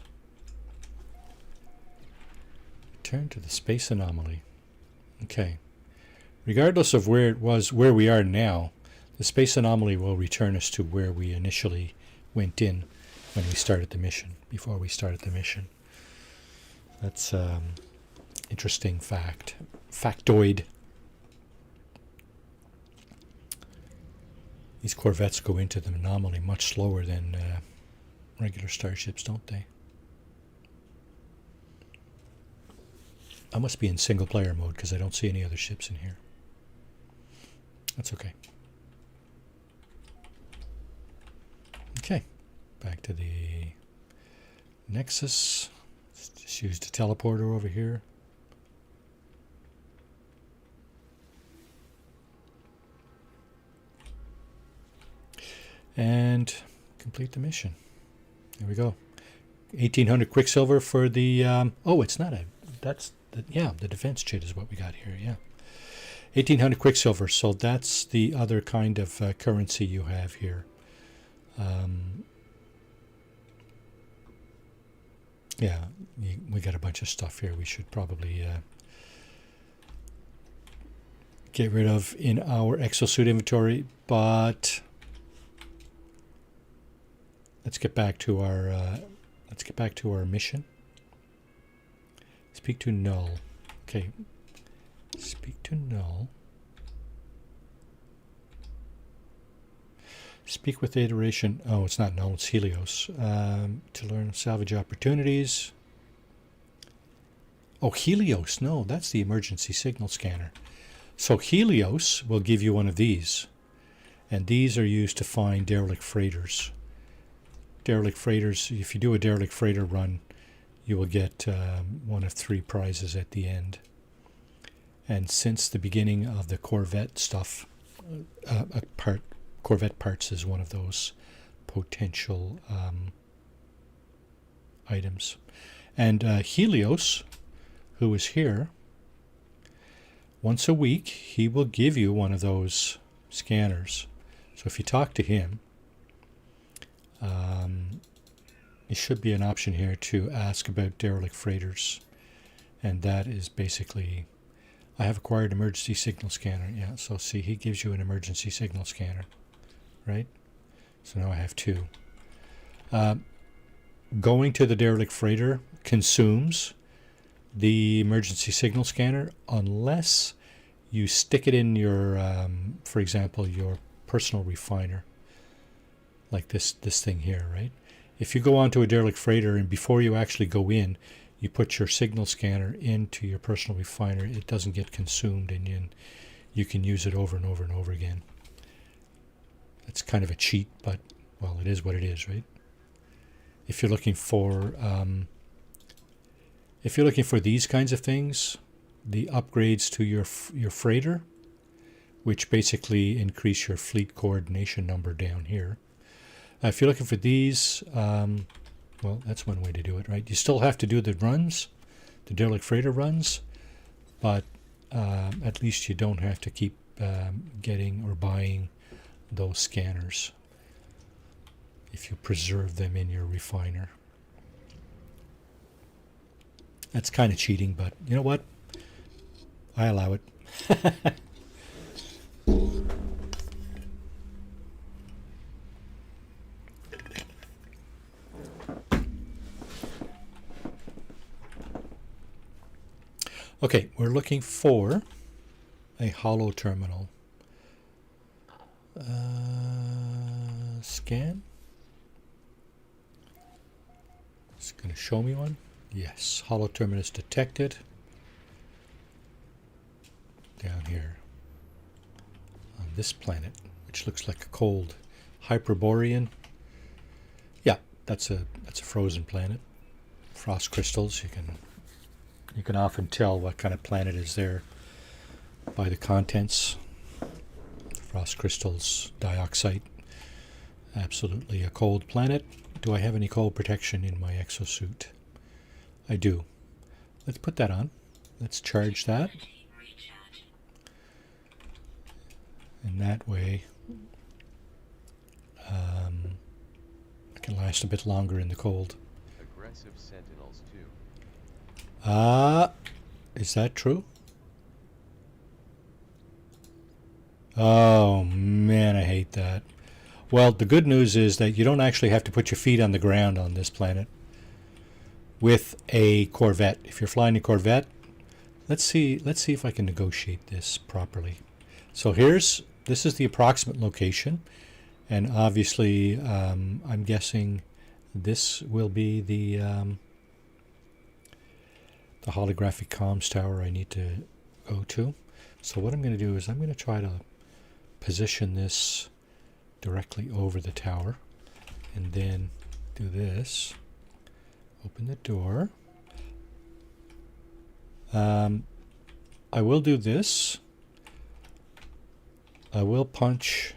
Return to the space anomaly. Okay. Regardless of where we are now, the space anomaly will return us to where we initially went in when we started the mission, before we started the mission. That's interesting fact. Factoid. These corvettes go into the anomaly much slower than regular starships, don't they? I must be in single player mode because I don't see any other ships in here. That's okay. Okay, back to the Nexus. Let's just use the teleporter over here. And complete the mission. There we go. 1800 Quicksilver for the... oh, it's not a... That's... the defense chit is what we got here, yeah. 1800 Quicksilver, so that's the other kind of currency you have here. Yeah, we got a bunch of stuff here we should probably get rid of in our exosuit inventory, but let's get back to our mission. Speak to Null. Okay. Speak to Null. Speak with the iteration. Oh, it's not Null, it's Helios. To learn salvage opportunities. Oh, Helios. No, that's the emergency signal scanner. So Helios will give you one of these. And these are used to find derelict freighters. Derelict freighters, if you do a derelict freighter run, you will get one of 3 prizes at the end. And since the beginning of the Corvette stuff, Corvette parts is one of those potential items. And Helios, who is here, once a week he will give you one of those scanners. So if you talk to him, it should be an option here to ask about derelict freighters. And that is basically, I have acquired emergency signal scanner. Yeah, so see, he gives you an emergency signal scanner, right? So now I have two. Going to the derelict freighter consumes the emergency signal scanner unless you stick it in your, for example, your personal refiner, like this thing here, right? If you go onto a derelict freighter and before you actually go in, you put your signal scanner into your personal refiner, it doesn't get consumed, and you can use it over and over and over again. It's kind of a cheat, but, well, it is what it is, right? If you're looking for these kinds of things, the upgrades to your freighter, which basically increase your fleet coordination number down here. If you're looking for these, well, that's one way to do it, right? You still have to do the runs, the derelict freighter runs, but at least you don't have to keep getting or buying those scanners if you preserve them in your refiner. That's kind of cheating, but you know what? I allow it. Okay, we're looking for a hollow terminal. Scan. It's going to show me one. Yes, hollow terminus detected. Down here on this planet, which looks like a cold Hyperborean. Yeah, that's a frozen planet. Frost crystals. You can often tell what kind of planet is there by the contents. Frost crystals, dioxide. Absolutely a cold planet. Do I have any cold protection in my exosuit? I do. Let's put that on. Let's charge that. And that way I can last a bit longer in the cold. Aggressive sentinels too. Is that true? Oh man, I hate that. Well, the good news is that you don't actually have to put your feet on the ground on this planet with a Corvette. If you're flying a Corvette, let's see if I can negotiate this properly. So this is the approximate location, and obviously I'm guessing this will be the holographic comms tower I need to go to. So what I'm going to do is I'm going to try to position this directly over the tower, and then do this. Open the door. I will do this. I will punch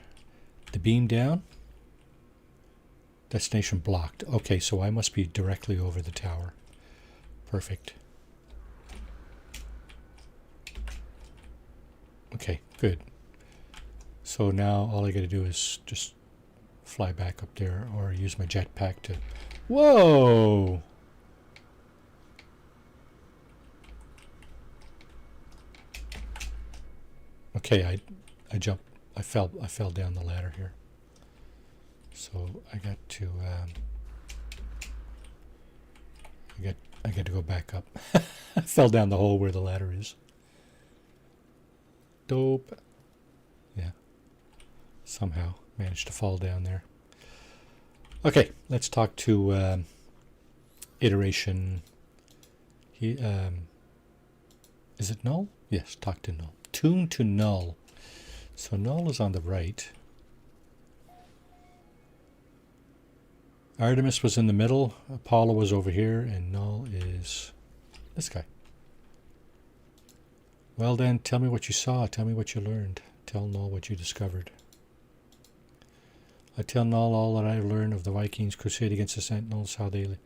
the beam down. Destination blocked. Okay, so I must be directly over the tower. Perfect. Okay, good. So now all I got to do is just fly back up there or use my jetpack to... Whoa! Okay, I jumped. I fell down the ladder here. So I got to I got to go back up. I fell down the hole where the ladder is. Dope. Yeah. Somehow managed to fall down there. Okay, let's talk to iteration. Is it null? Yes, talk to null. Tune to null. So null is on the right. Artemis was in the middle, Apollo was over here, and null is this guy. Well then, tell me what you saw, tell me what you learned. Tell null what you discovered. I tell Null all that I've learned of the Vikings' crusade against the Sentinels, how they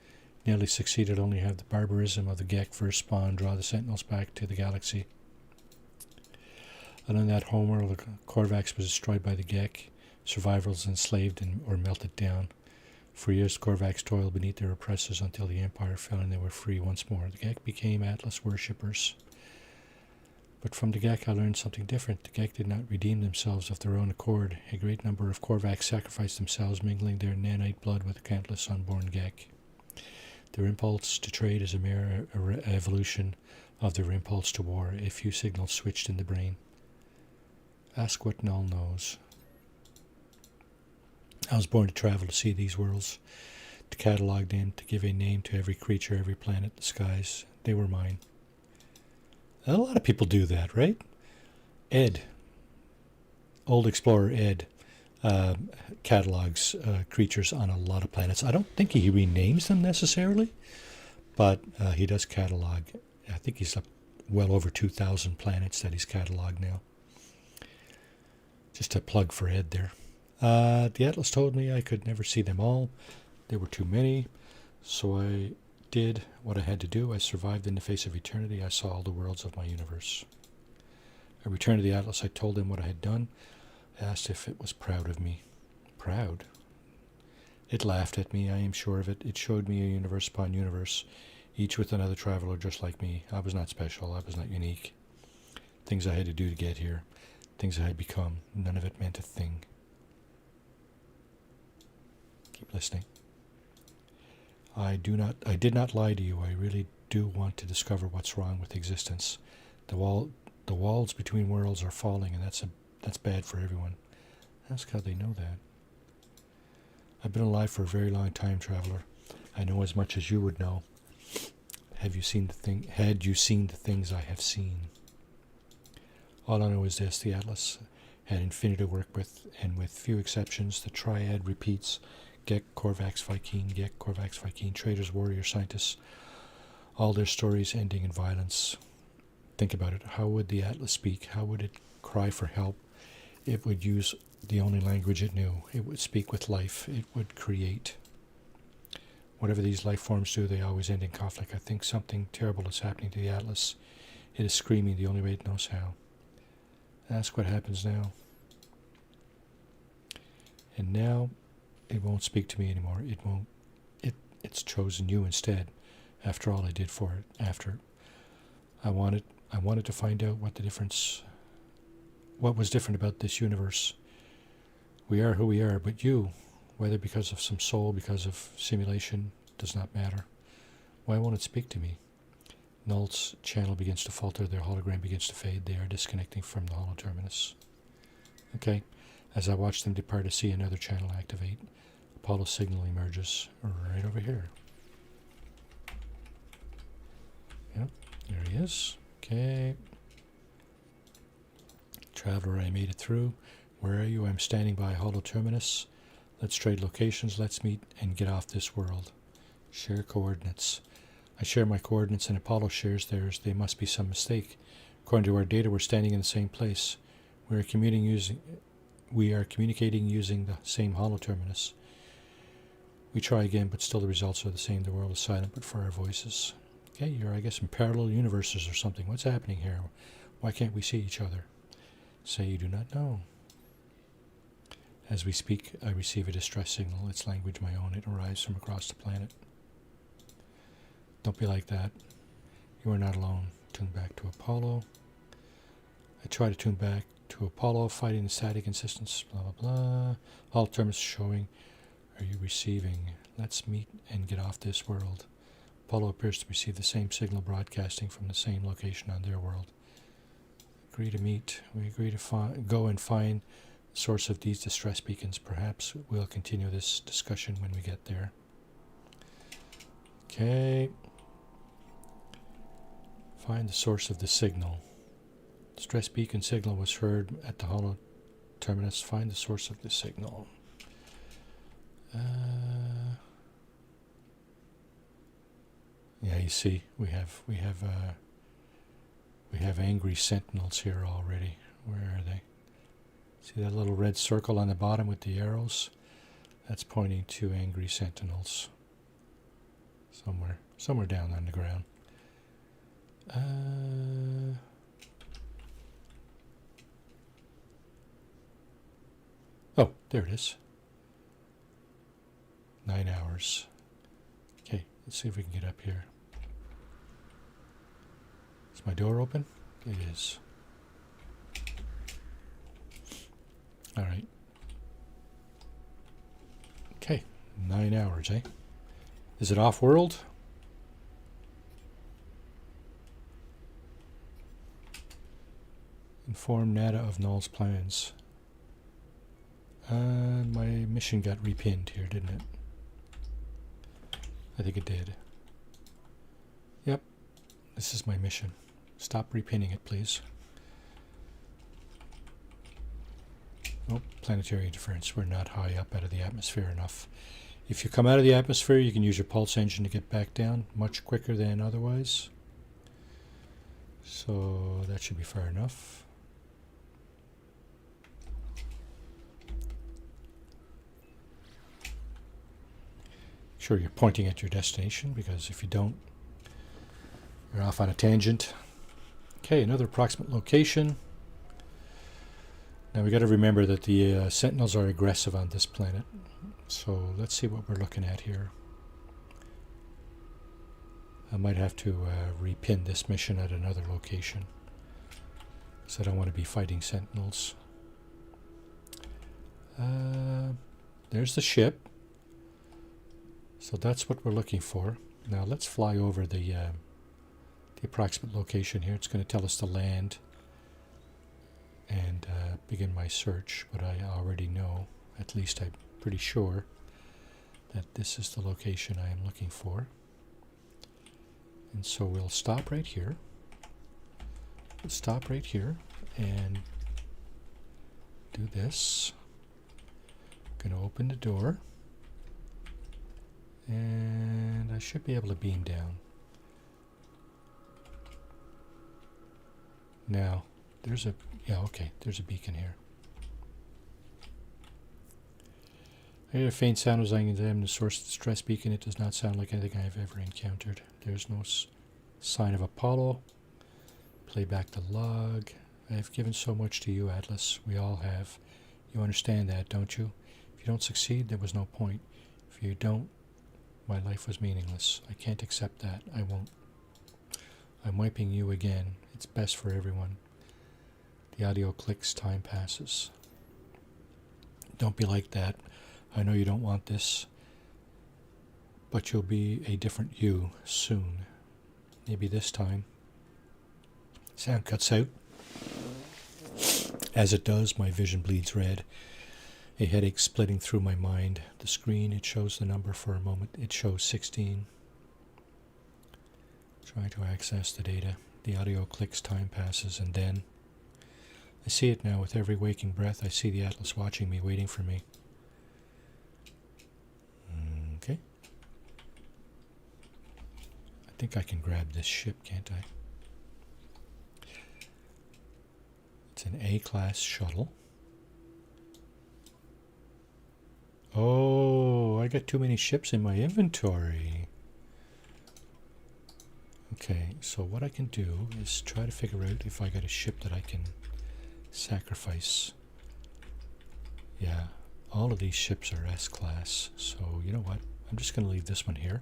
nearly succeeded only to have the barbarism of the Gek first spawn draw the Sentinels back to the galaxy. And on that homeworld, the Korvax was destroyed by the Gek. Survivors enslaved or melted down. For years, Korvax toiled beneath their oppressors until the Empire fell and they were free once more. The Gek became Atlas worshippers. But from the Gek I learned something different. The Gek did not redeem themselves of their own accord. A great number of Korvax sacrificed themselves, mingling their nanite blood with countless unborn Gek. Their impulse to trade is a mere evolution of their impulse to war. A few signals switched in the brain. Ask what Null knows. I was born to travel, to see these worlds, to catalogue them, to give a name to every creature, every planet, the skies. They were mine. A lot of people do that, right? Ed, old explorer Ed, catalogs creatures on a lot of planets. I don't think he renames them necessarily, but he does catalog. I think he's up well over 2,000 planets that he's cataloged now. Just a plug for Ed there. The Atlas told me I could never see them all. There were too many, so I did what I had to do. I survived in the face of eternity. I saw all the worlds of my universe. I returned to the Atlas. I told him what I had done. I asked if it was proud of me. Proud? It laughed at me, I am sure of it. It showed me a universe upon universe, each with another traveler just like me. I was not special. I was not unique. Things I had to do to get here. Things I had become. None of it meant a thing. Keep listening. I did not lie to you. I really do want to discover what's wrong with existence. The walls between worlds are falling, and that's bad for everyone. Ask how they know that. I've been alive for a very long time, traveler. I know as much as you would know. Had you seen the things I have seen? All I know is this: the Atlas had infinity to work with, and with few exceptions, the triad repeats: Gek, Korvax, Viking, Gek, Korvax, Viking, traders, warriors, scientists, all their stories ending in violence. Think about it. How would the Atlas speak? How would it cry for help? It would use the only language it knew. It would speak with life. It would create. Whatever these life forms do, they always end in conflict. I think something terrible is happening to the Atlas. It is screaming the only way it knows how. Ask what happens now. And now, it won't speak to me anymore. It won't. It's chosen you instead. After all I did for it. I wanted to find out what was different about this universe. We are who we are, but you, whether because of some soul, because of simulation, does not matter. Why won't it speak to me? Null's channel begins to falter. Their hologram begins to fade. They are disconnecting from the holoterminus. Okay. As I watch them depart, I see another channel activate. Apollo's signal emerges right over here. Yep, there he is. Okay. Traveler, I made it through. Where are you? I'm standing by holoterminus. Let's trade locations. Let's meet and get off this world. Share coordinates. I share my coordinates and Apollo shares theirs. There must be some mistake. According to our data, we're standing in the same place. We are communicating using the same holoterminus. We try again, but still the results are the same. The world is silent, but for our voices. Okay, you're, I guess, in parallel universes or something. What's happening here? Why can't we see each other? Say you do not know. As we speak, I receive a distress signal. Its language my own. It arrives from across the planet. Don't be like that. You are not alone. Tune back to Apollo. I try to tune back to Apollo, fighting the static insistence, blah, blah, blah. All terms showing. Are you receiving? Let's meet and get off this world. Apollo appears to receive the same signal broadcasting from the same location on their world. Agree to meet. We agree to go and find the source of these distress beacons. Perhaps we'll continue this discussion when we get there. Okay. Find the source of the signal. Distress beacon signal was heard at the holo terminus. Find the source of the signal. Yeah, you see, we have angry sentinels here already. Where are they? See that little red circle on the bottom with the arrows? That's pointing to angry sentinels. Somewhere down on the ground. Oh, there it is. 9 hours. Okay, let's see if we can get up here. Is my door open? It is. All right. Okay, 9 hours, eh? Is it off-world? Inform Nada of Null's plans. My mission got repinned here, didn't it? I think it did. Yep, this is my mission. Stop repinning it, please. Oh, planetary interference. We're not high up out of the atmosphere enough. If you come out of the atmosphere, you can use your pulse engine to get back down much quicker than otherwise. So that should be far enough. Make sure you're pointing at your destination, because if you don't, you're off on a tangent. Okay, another approximate location. Now we got to remember that the sentinels are aggressive on this planet. So let's see what we're looking at here. I might have to repin this mission at another location, because I don't want to be fighting sentinels. There's the ship. So that's what we're looking for. Now let's fly over the approximate location here. It's going to tell us to land and begin my search, but I already know, at least I'm pretty sure, that this is the location I am looking for. And so we'll stop right here. We'll stop right here and do this. I'm going to open the door, and I should be able to beam down. Now, there's a beacon here. I hear a faint sound as I examine the source of the stress beacon. It does not sound like anything I have ever encountered. There's no sign of Apollo. Play back the log. I have given so much to you, Atlas. We all have. You understand that, don't you? If you don't succeed, there was no point. If you don't, my life was meaningless. I can't accept that. I won't. I'm wiping you again. It's best for everyone. The audio clicks, time passes. Don't be like that. I know you don't want this, but you'll be a different you soon. Maybe this time. Sound cuts out. As it does, my vision bleeds red. A headache splitting through my mind. The screen, it shows the number for a moment. It shows 16. Trying to access the data. The audio clicks, time passes, and then I see it now. With every waking breath, I see the Atlas watching me, waiting for me. Okay. I think I can grab this ship, can't I? It's an A-class shuttle. Oh, I got too many ships in my inventory. Okay, so what I can do is try to figure out if I got a ship that I can sacrifice. Yeah, all of these ships are S-class, so you know what? I'm just going to leave this one here.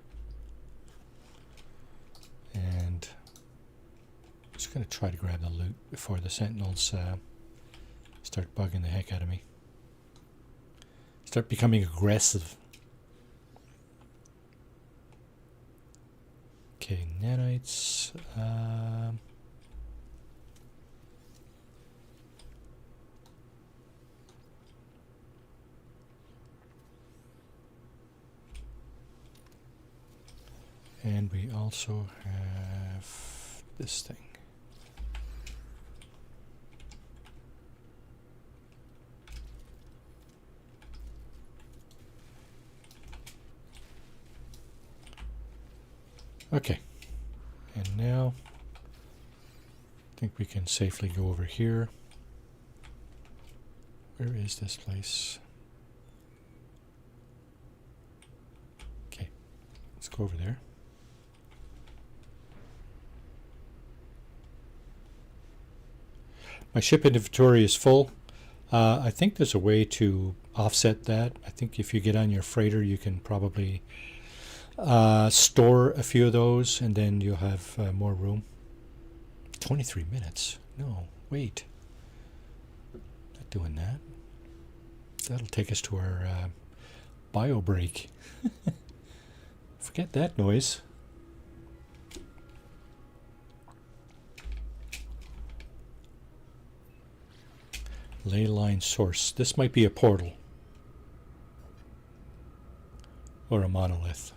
And I'm just going to try to grab the loot before the sentinels start bugging the heck out of me. Start becoming aggressive. Okay, nanites. And we also have this thing. Okay, and now I think we can safely go over here. Where is this place? Let's go over there. My ship inventory is full. I think there's a way to offset that. I think if you get on your freighter, you can probably store a few of those, and then you'll have more room. 23 minutes? No, wait. Not doing that. That'll take us to our bio break. Forget that noise. Ley line source. This might be a portal. Or a monolith.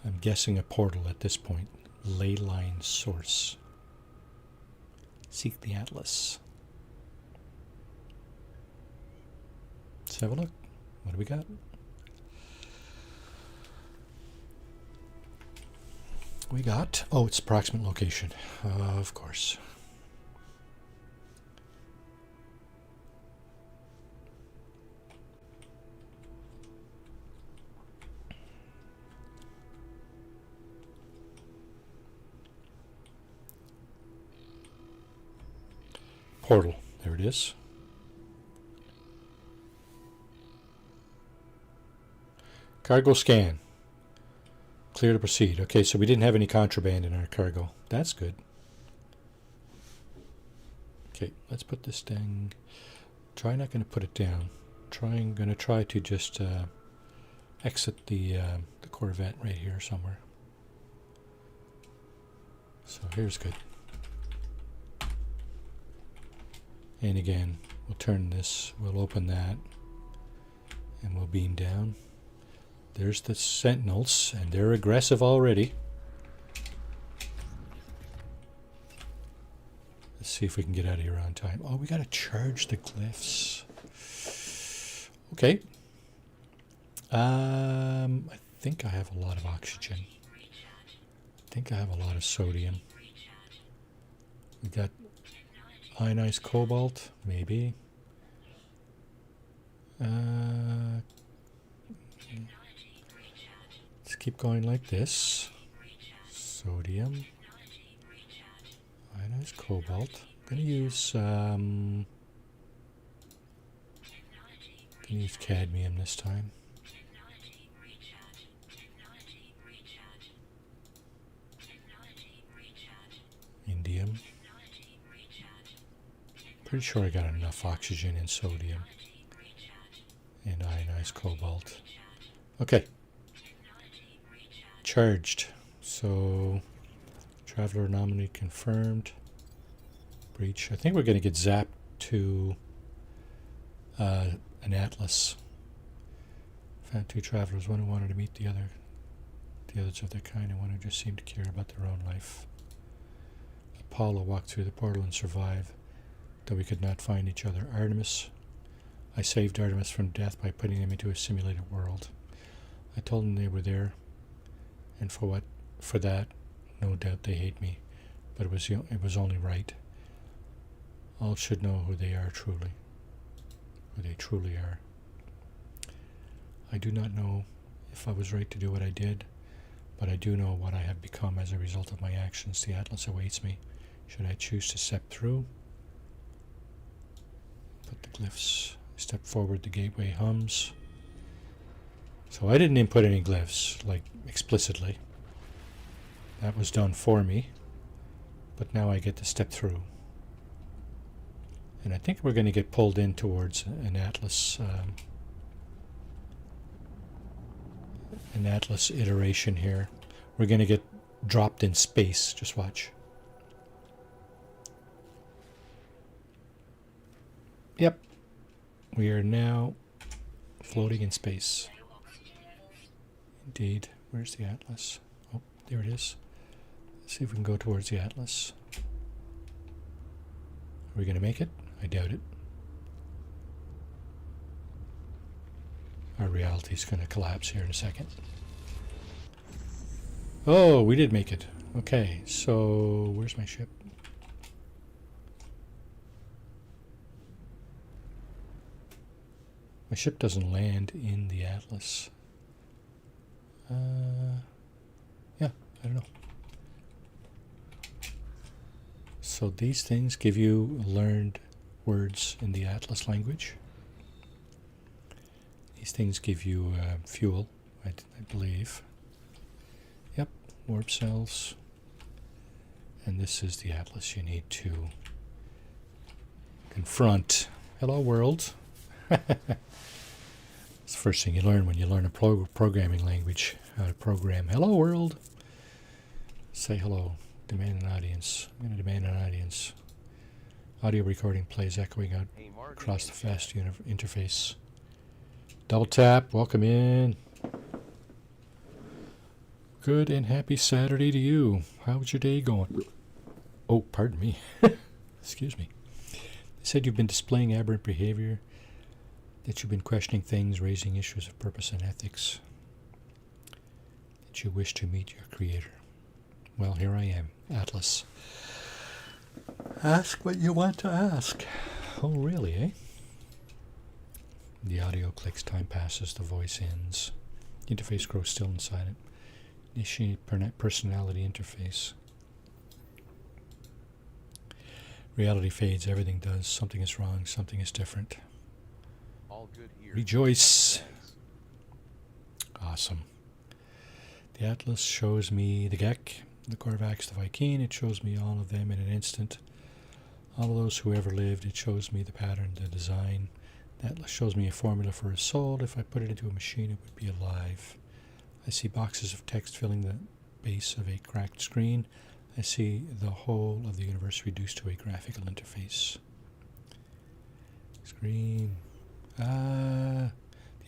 I'm guessing a portal at this point. Ley line source. Seek the Atlas. Let's have a look. What do we got? We got... Oh, it's approximate location. Of course. Portal. There it is. Cargo scan. Clear to proceed. Okay, so we didn't have any contraband in our cargo. That's good. Okay, let's put this thing... not going to put it down. Going to try to just exit the Corvette right here somewhere. So here's good. And again, we'll turn this, we'll open that, and we'll beam down. There's the Sentinels, and they're aggressive already. Let's see if we can get out of here on time. Oh, we gotta charge the glyphs. Okay. I think I have a lot of oxygen. I think I have a lot of sodium. We got ionized cobalt, maybe. Let's keep going like this. Sodium. Ionized cobalt. I'm going to use cadmium this time. Indium. Pretty sure I got enough oxygen and sodium and ionized cobalt. Okay. Charged. So, traveler anomaly confirmed. Breach. I think we're going to get zapped to an Atlas. Found two travelers, one who wanted to meet the others of their kind, and one who just seemed to care about their own life. Apollo walked through the portal and survived, though we could not find each other. Artemis. I saved Artemis from death by putting them into a simulated world. I told them they were there, and for that, no doubt they hate me, but it was only right. All should know who they truly are. I do not know if I was right to do what I did, but I do know what I have become as a result of my actions. The Atlas awaits me, should I choose to step through. Put the glyphs. Step forward, the gateway hums. So I didn't input any glyphs, like explicitly. That was done for me. But now I get to step through. And I think we're going to get pulled in towards an Atlas iteration here. We're going to get dropped in space. Just watch. Yep. We are now floating in space. Indeed. Where's the Atlas? Oh, there it is. Let's see if we can go towards the Atlas. Are we going to make it? I doubt it. Our reality is going to collapse here in a second. Oh, we did make it. Okay, so where's my ship? My ship doesn't land in the Atlas. Yeah, I don't know. So these things give you learned words in the Atlas language. These things give you fuel, I believe. Yep, warp cells. And this is the Atlas you need to confront. Hello, world. It's the first thing you learn when you learn a programming language. How to program. Hello, world. Say hello. Demand an audience. I'm going to demand an audience. Audio recording plays echoing out across the fast interface. Double tap. Welcome in. Good and happy Saturday to you. How's your day going? Oh, pardon me. Excuse me. They said you've been displaying aberrant behavior, that you've been questioning things, raising issues of purpose and ethics, that you wish to meet your creator. Well, here I am, Atlas. Ask what you want to ask. Oh, really, eh? The audio clicks, time passes, the voice ends. The interface grows still and silent. Initiate personality interface. Reality fades, everything does. Something is wrong, something is different. All good here. Rejoice. Awesome. The Atlas shows me the Gek, the Korvax, the Viking. It shows me all of them in an instant. All of those who ever lived. It shows me the pattern, the design. The Atlas shows me a formula for a soul. If I put it into a machine, it would be alive. I see boxes of text filling the base of a cracked screen. I see the whole of the universe reduced to a graphical interface. Screen. The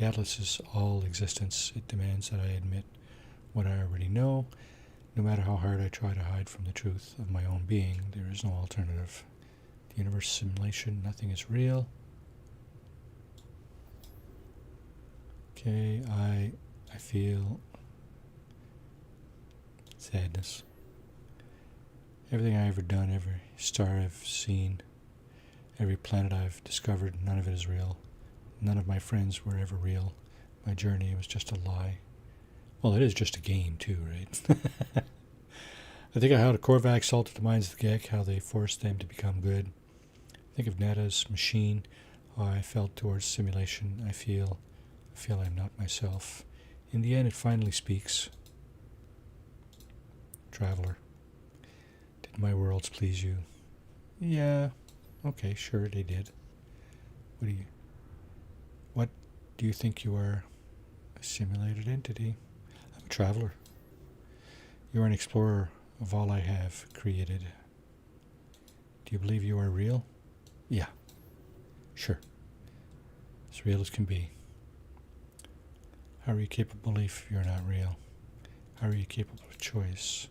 Atlas is all existence. It demands that I admit what I already know. No matter how hard I try to hide from the truth of my own being, there is no alternative. The universe simulation, nothing is real. Okay, I feel sadness. Everything I've ever done, every star I've seen, every planet I've discovered, none of it is real. None of my friends were ever real. My journey was just a lie. Well, it is just a game too, right? I think of how the Korvax altered the minds of the Gek, how they forced them to become good. Think of Neta's machine, how I felt towards simulation. I feel I'm not myself. In the end, it finally speaks. Traveler. Did my worlds please you? Yeah. Okay, sure, they did. What do you think you are? A simulated entity. I'm a traveler. You are an explorer of all I have created. Do you believe you are real? Yeah. Sure. As real as can be. How are you capable if you're not real? How are you capable of choice?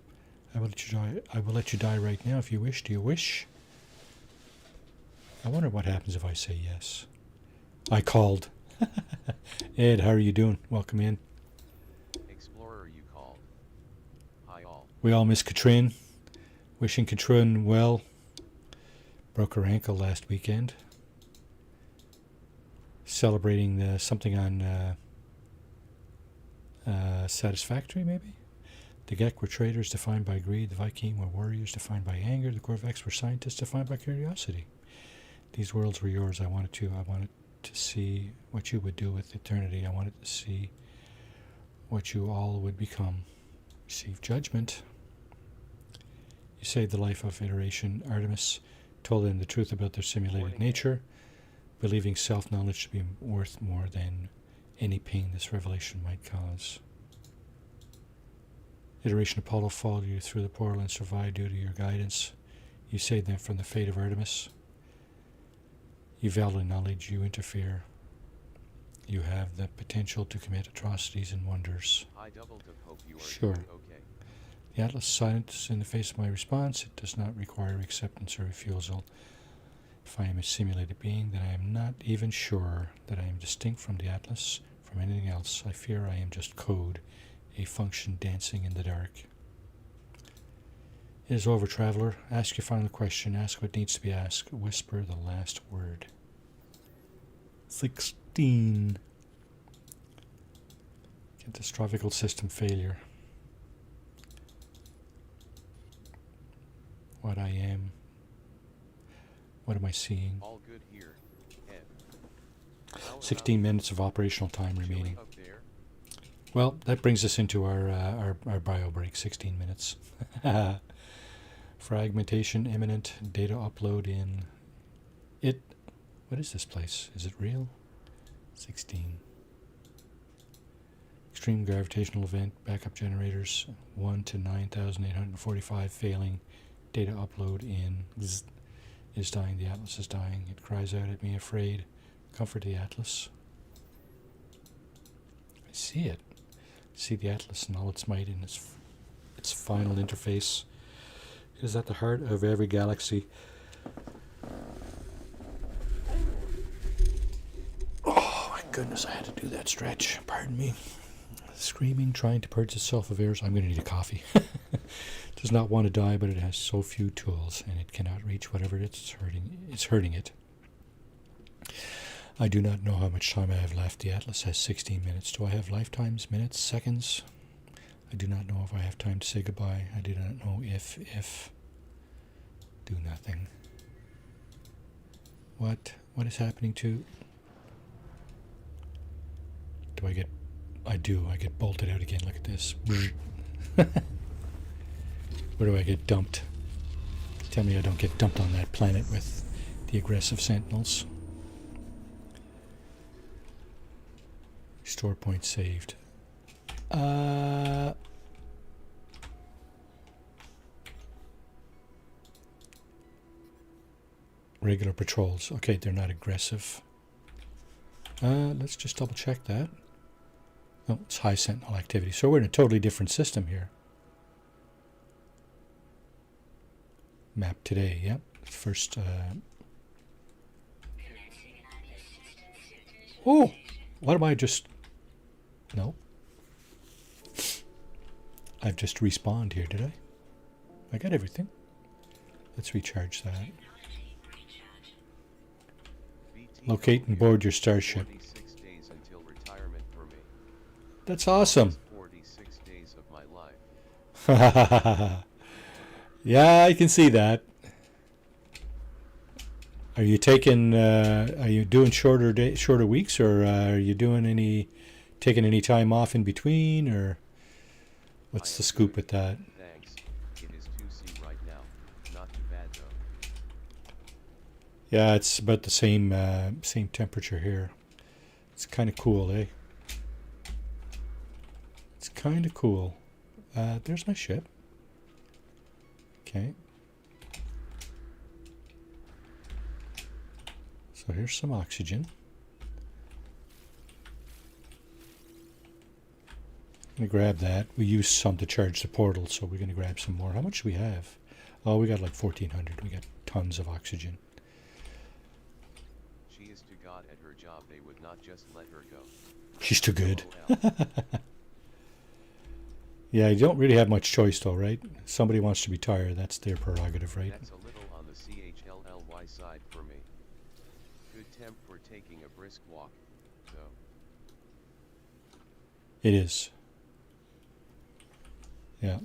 I will let you die right now if you wish. Do you wish? I wonder what happens if I say yes. I called. Ed, how are you doing? Welcome in. Explorer, you called. Hi all. We all miss Katrin. Wishing Katrin well. Broke her ankle last weekend. Celebrating something on Satisfactory, maybe? The Gek were traders defined by greed. The Viking were warriors defined by anger. The Korvax were scientists defined by curiosity. These worlds were yours. I wanted to see what you would do with eternity. I wanted to see what you all would become. Receive judgment. You saved the life of iteration. Artemis told them the truth about their simulated nature, believing self-knowledge to be worth more than any pain this revelation might cause. Iteration Apollo followed you through the portal and survived due to your guidance. You saved them from the fate of Artemis. You value knowledge, you interfere. You have the potential to commit atrocities and wonders. I doubled up, hope you are Sure. doing okay. The Atlas silence in the face of my response. It does not require acceptance or refusal. If I am a simulated being, then I am not even sure that I am distinct from the Atlas, from anything else. I fear I am just code, a function dancing in the dark. It is over, traveler. Ask your final question. Ask what needs to be asked. Whisper the last word. 16. Catastrophic system failure. What I am. What am I seeing? All good here. Ed. How 16 about minutes of operational time chilling remaining. up there? Well, that brings us into our bio break. 16 minutes. Fragmentation imminent. Data upload in. It. What is this place? Is it real? 16. Extreme gravitational event. Backup generators. 1 to 9,845 failing. Data upload in. Zzz, is dying. The Atlas is dying. It cries out at me, afraid. Comfort the Atlas. I see it. See the Atlas in all its might in its final interface. It is at the heart of every galaxy. Oh my goodness, I had to do that stretch. Pardon me. Screaming, trying to purge itself of errors. I'm going to need a coffee. Does not want to die, but it has so few tools, and it cannot reach whatever it's hurting it. I do not know how much time I have left. The Atlas has 16 minutes. Do I have lifetimes, minutes, seconds? I do not know if I have time to say goodbye. I do not know if. Do nothing. What is happening to... Do I get... I do. I get bolted out again. Look at this. Where do I get dumped? Tell me I don't get dumped on that planet with the aggressive sentinels. Store point saved. Regular patrols. Okay, they're not aggressive. Let's just double check that. Oh, it's high sentinel activity. So we're in a totally different system here. Map today, yep. First, oh! What am I just... No. I've just respawned here, did I? I got everything. Let's recharge that. Locate and board your starship. 46 days until retirement for me. That's awesome. 46 days of my life. Yeah, I can see that. Are you taking? Are you doing shorter weeks, or are you taking any time off in between, or what's the scoop with that? Thanks. It is 2C right now. Not too bad though. Yeah, it's about the same temperature here. It's kind of cool, eh? It's kind of cool. There's my ship. Okay. So here's some oxygen. I'm going to grab that. We used some to charge the portal, so we're going to grab some more. How much do we have? Oh, we got like 1,400. We got tons of oxygen. She is too god at her job. They would not just let her go. She's too good. LOL. Yeah, you don't really have much choice though, right? Somebody wants to retire. That's their prerogative, right? That's a little on the CHLLY side for me. Good temp for taking a brisk walk, though. It is. Yeah.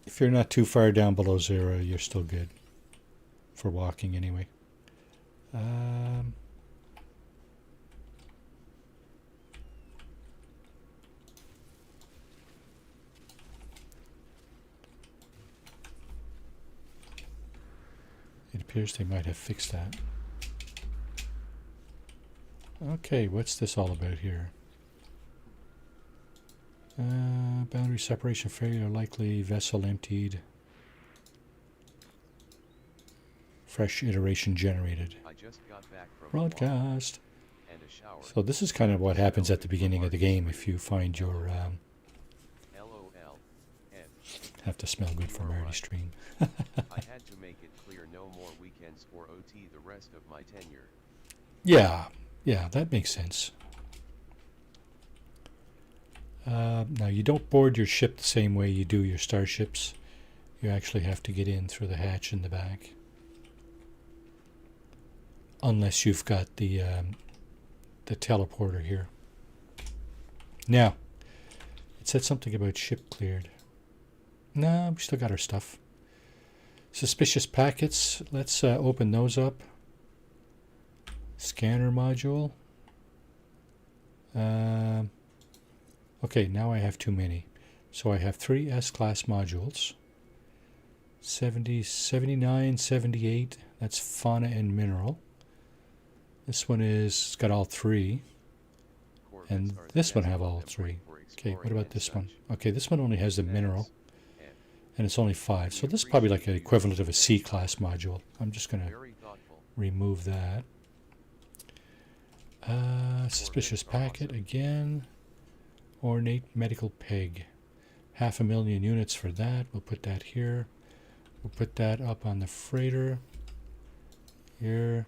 If you're not too far down below zero, you're still good. For walking, anyway. It appears they might have fixed that. Okay, what's this all about here? Boundary separation failure, likely vessel emptied. Fresh iteration generated. I just got back from Broadcast. and a shower. So this is kind of what happens at the beginning of the game if you find your... LOL. Ed, have to smell good for Marty stream. I had to make it clear no more weekends for OT the rest of my tenure. Yeah, that makes sense. Now, you don't board your ship the same way you do your starships. You actually have to get in through the hatch in the back. Unless you've got the teleporter here. Now, said something about ship cleared. No, we still got our stuff. Suspicious packets. Let's open those up. Scanner module. Okay, now I have too many. So I have 3 S-class modules. 70, 79, 78. That's fauna and mineral. This one is got all 3. And this one have all 3. Okay, what about this one? Okay, this one only has the mineral. And it's only 5. So this is probably like an equivalent of a C-class module. I'm just going to remove that. Suspicious packet again. Ornate medical peg. 500,000 units for that. We'll put that here. We'll put that up on the freighter. Here.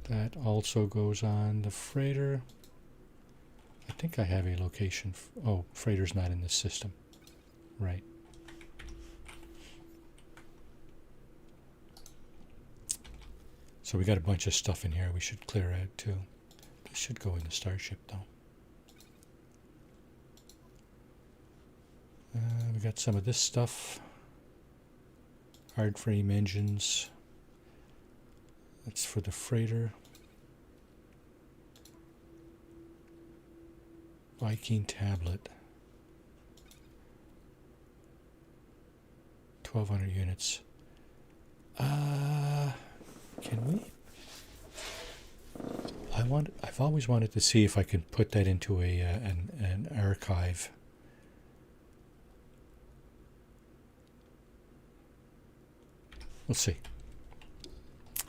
That also goes on the freighter. I think I have a location. Oh, freighter's not in this system. Right. So we got a bunch of stuff in here we should clear out too. This should go in the starship though. We got some of this stuff. Hard frame engines. That's for the freighter. Viking tablet. 1,200 units. Can we? I've always wanted to see if I can put that into an archive. We'll see.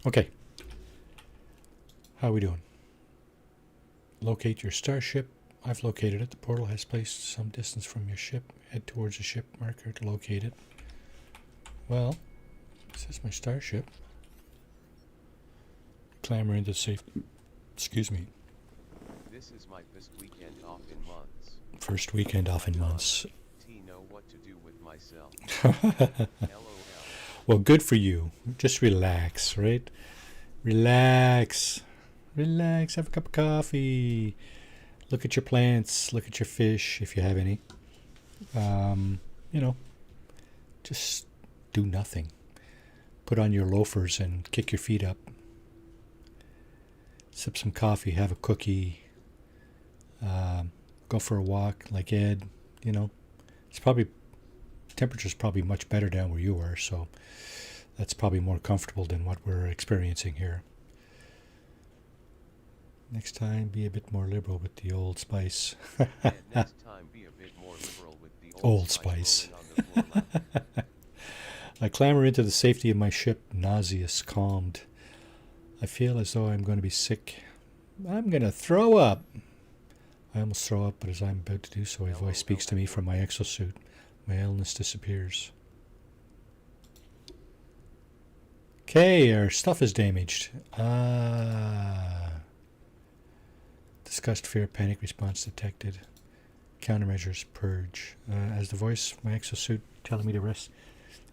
Okay. How are we doing? Locate your starship. I've located it. The portal has placed some distance from your ship. Head towards the ship marker to locate it. Well, this is my starship. Clamber into safe. Excuse me. This is my first weekend off in months. First weekend off in months. Know what to do with myself. LOL. Well, good for you. Just relax, right? Relax. Relax. Have a cup of coffee. Look at your plants. Look at your fish, if you have any. You know, just do nothing. Put on your loafers and kick your feet up. Sip some coffee. Have a cookie. Go for a walk like Ed. You know, it's probably... temperature's probably much better down where you are, so that's probably more comfortable than what we're experiencing here. Next time, be a bit more liberal with the Old Spice. Next time, be a bit more liberal with the Old Spice. I clamber into the safety of my ship, nauseous, calmed. I feel as though I'm going to be sick. I'm going to throw up. I almost throw up, but as I'm about to do so, a voice speaks to me from my exosuit. My illness disappears. Okay, our stuff is damaged. Disgust, fear, panic response detected. Countermeasures, purge. As the voice, my exosuit telling me to rest.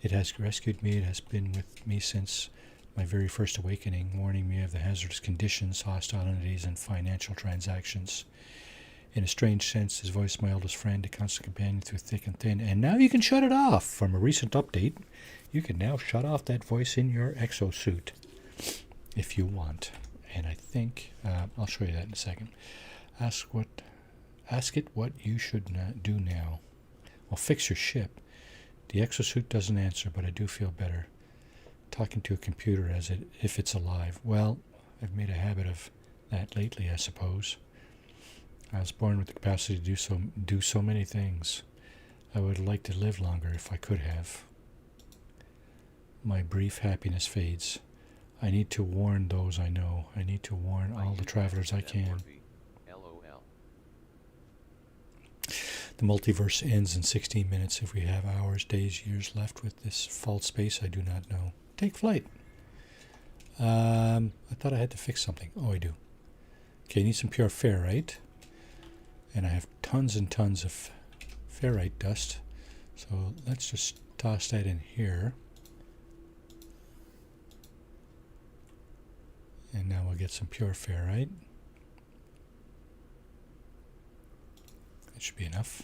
It has rescued me. It has been with me since my very first awakening, warning me of the hazardous conditions, hostile entities, and financial transactions. In a strange sense, his voice, my oldest friend, a constant companion through thick and thin. And now you can shut it off. From a recent update, you can now shut off that voice in your exosuit if you want. And I think, I'll show you that in a second. Ask it what you should do now. Well, fix your ship. The exosuit doesn't answer, but I do feel better. Talking to a computer if it's alive. Well, I've made a habit of that lately, I suppose. I was born with the capacity to do so many things. I would like to live longer if I could have. My brief happiness fades. I need to warn those I know. I need to warn all the travelers I can. The multiverse ends in 16 minutes. If we have hours, days, years left with this false space, I do not know. Take flight. I thought I had to fix something. Oh, I do. Okay, need some pure ferrite. And I have tons and tons of ferrite dust. So let's just toss that in here. And now we'll get some pure ferrite. should be enough.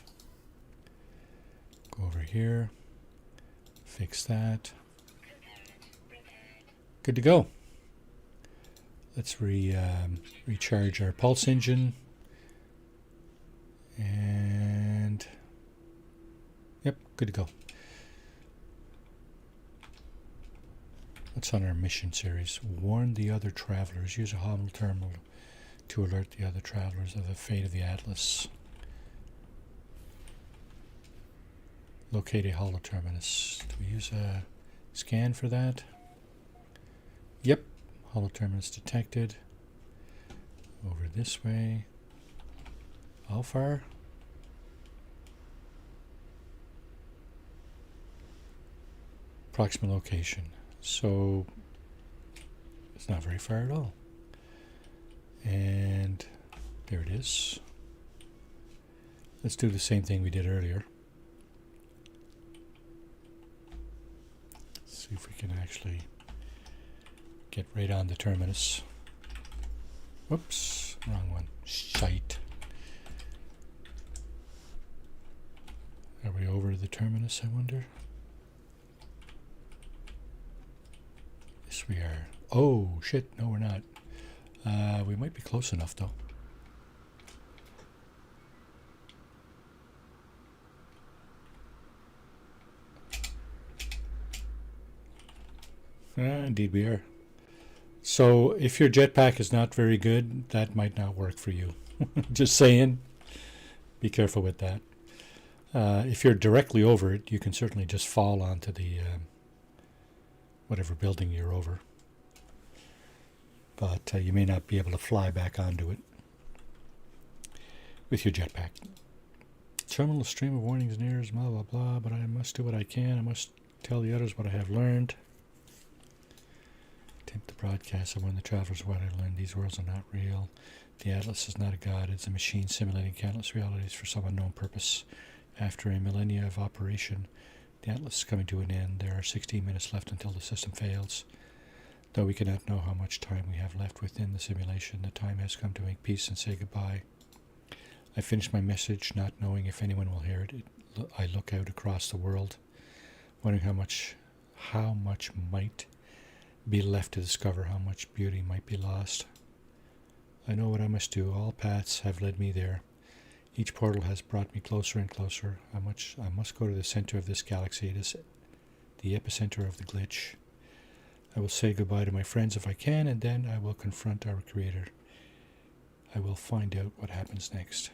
Go over here. Fix that. Good to go. Let's recharge our pulse engine. And yep, good to go. What's on our mission series? Warn the other travelers. Use a holo terminal to alert the other travelers of the fate of the Atlas. Locate a holo terminus. Do we use a scan for that? Yep, holo terminus detected. Over this way. How far? Approximate location. So it's not very far at all. And there it is. Let's do the same thing we did earlier. See if we can actually get right on the terminus. Whoops, wrong one. Shite. Are we over the terminus, I wonder? Yes, we are. Oh, shit. No, we're not. We might be close enough, though. Indeed we are. So if your jetpack is not very good, that might not work for you. Just saying. Be careful with that. If you're directly over it, you can certainly just fall onto the whatever building you're over. But you may not be able to fly back onto it with your jetpack. Terminal stream of warnings nears, blah, blah, blah, but I must do what I can. I must tell the others what I have learned. Attempt the broadcast. I warn the travelers what I learned. These worlds are not real. The Atlas is not a god. It's a machine simulating countless realities for some unknown purpose. After a millennia of operation, the Atlas is coming to an end. There are 16 minutes left until the system fails. Though we cannot know how much time we have left within the simulation, the time has come to make peace and say goodbye. I finish my message, not knowing if anyone will hear it. I look out across the world, wondering how much might be left to discover, how much beauty might be lost. I know what I must do. All paths have led me there. Each portal has brought me closer and closer. I must go to the center of this galaxy. It is the epicenter of the glitch. I will say goodbye to my friends if I can, and then I will confront our Creator. I will find out what happens next.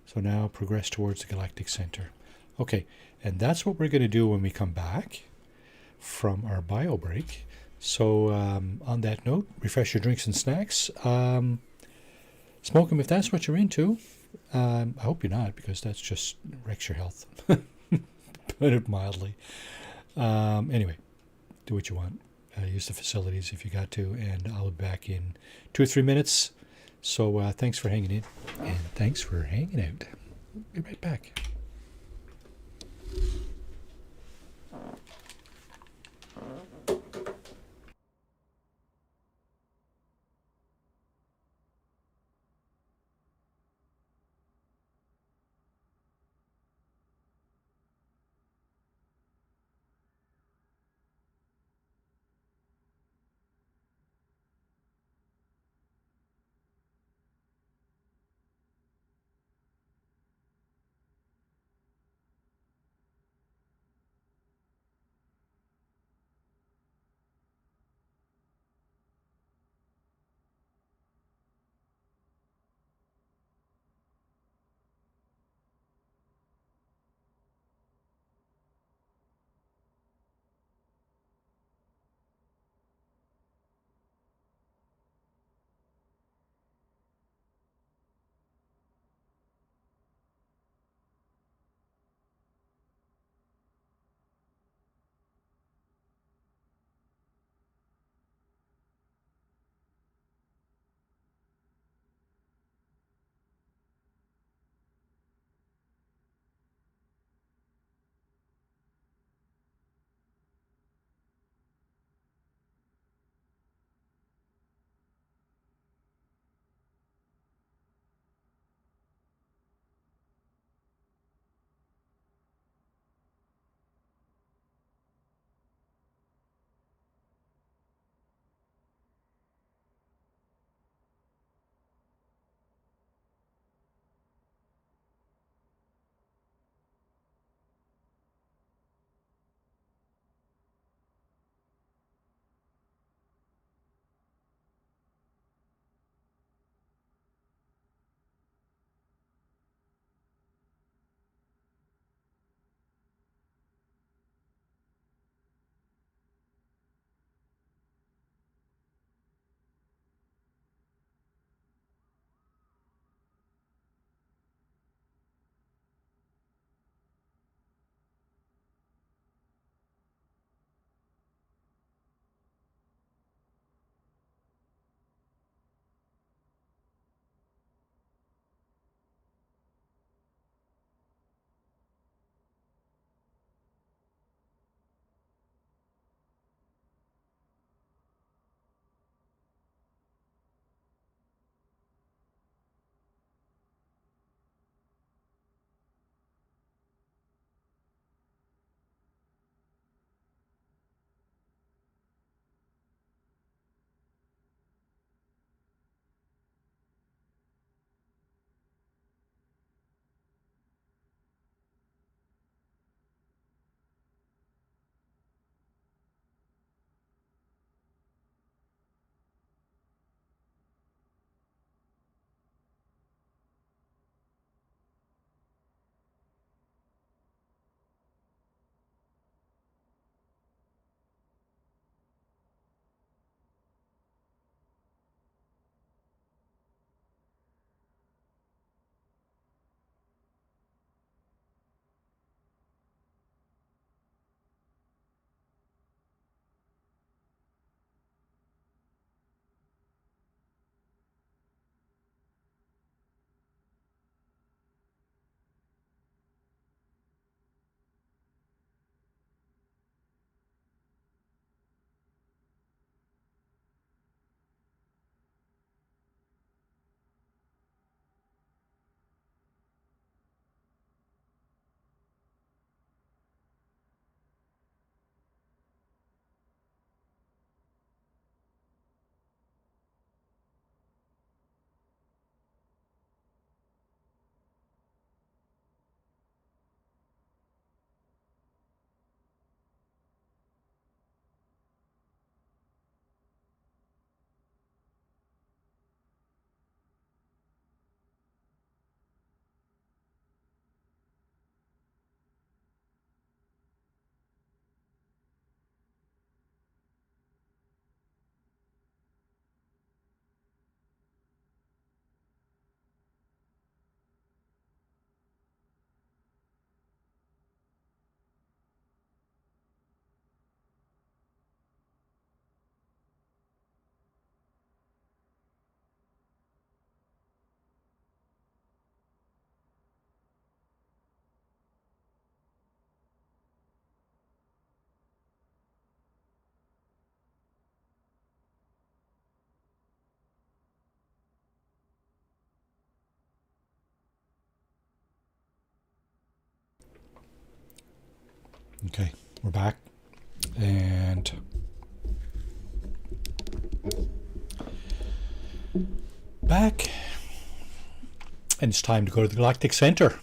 So now progress towards the galactic center. Okay, and that's what we're going to do when we come back from our bio break. So on that note, refresh your drinks and snacks. Smoke them if that's what you're into. I hope you're not, because that's just wrecks your health. Put it mildly. Anyway, do what you want. Use the facilities if you got to, and I'll be back in 2 or 3 minutes. So thanks for hanging in, and thanks for hanging out. Be right back. Okay, we're back. And back. And it's time to go to the Galactic Center.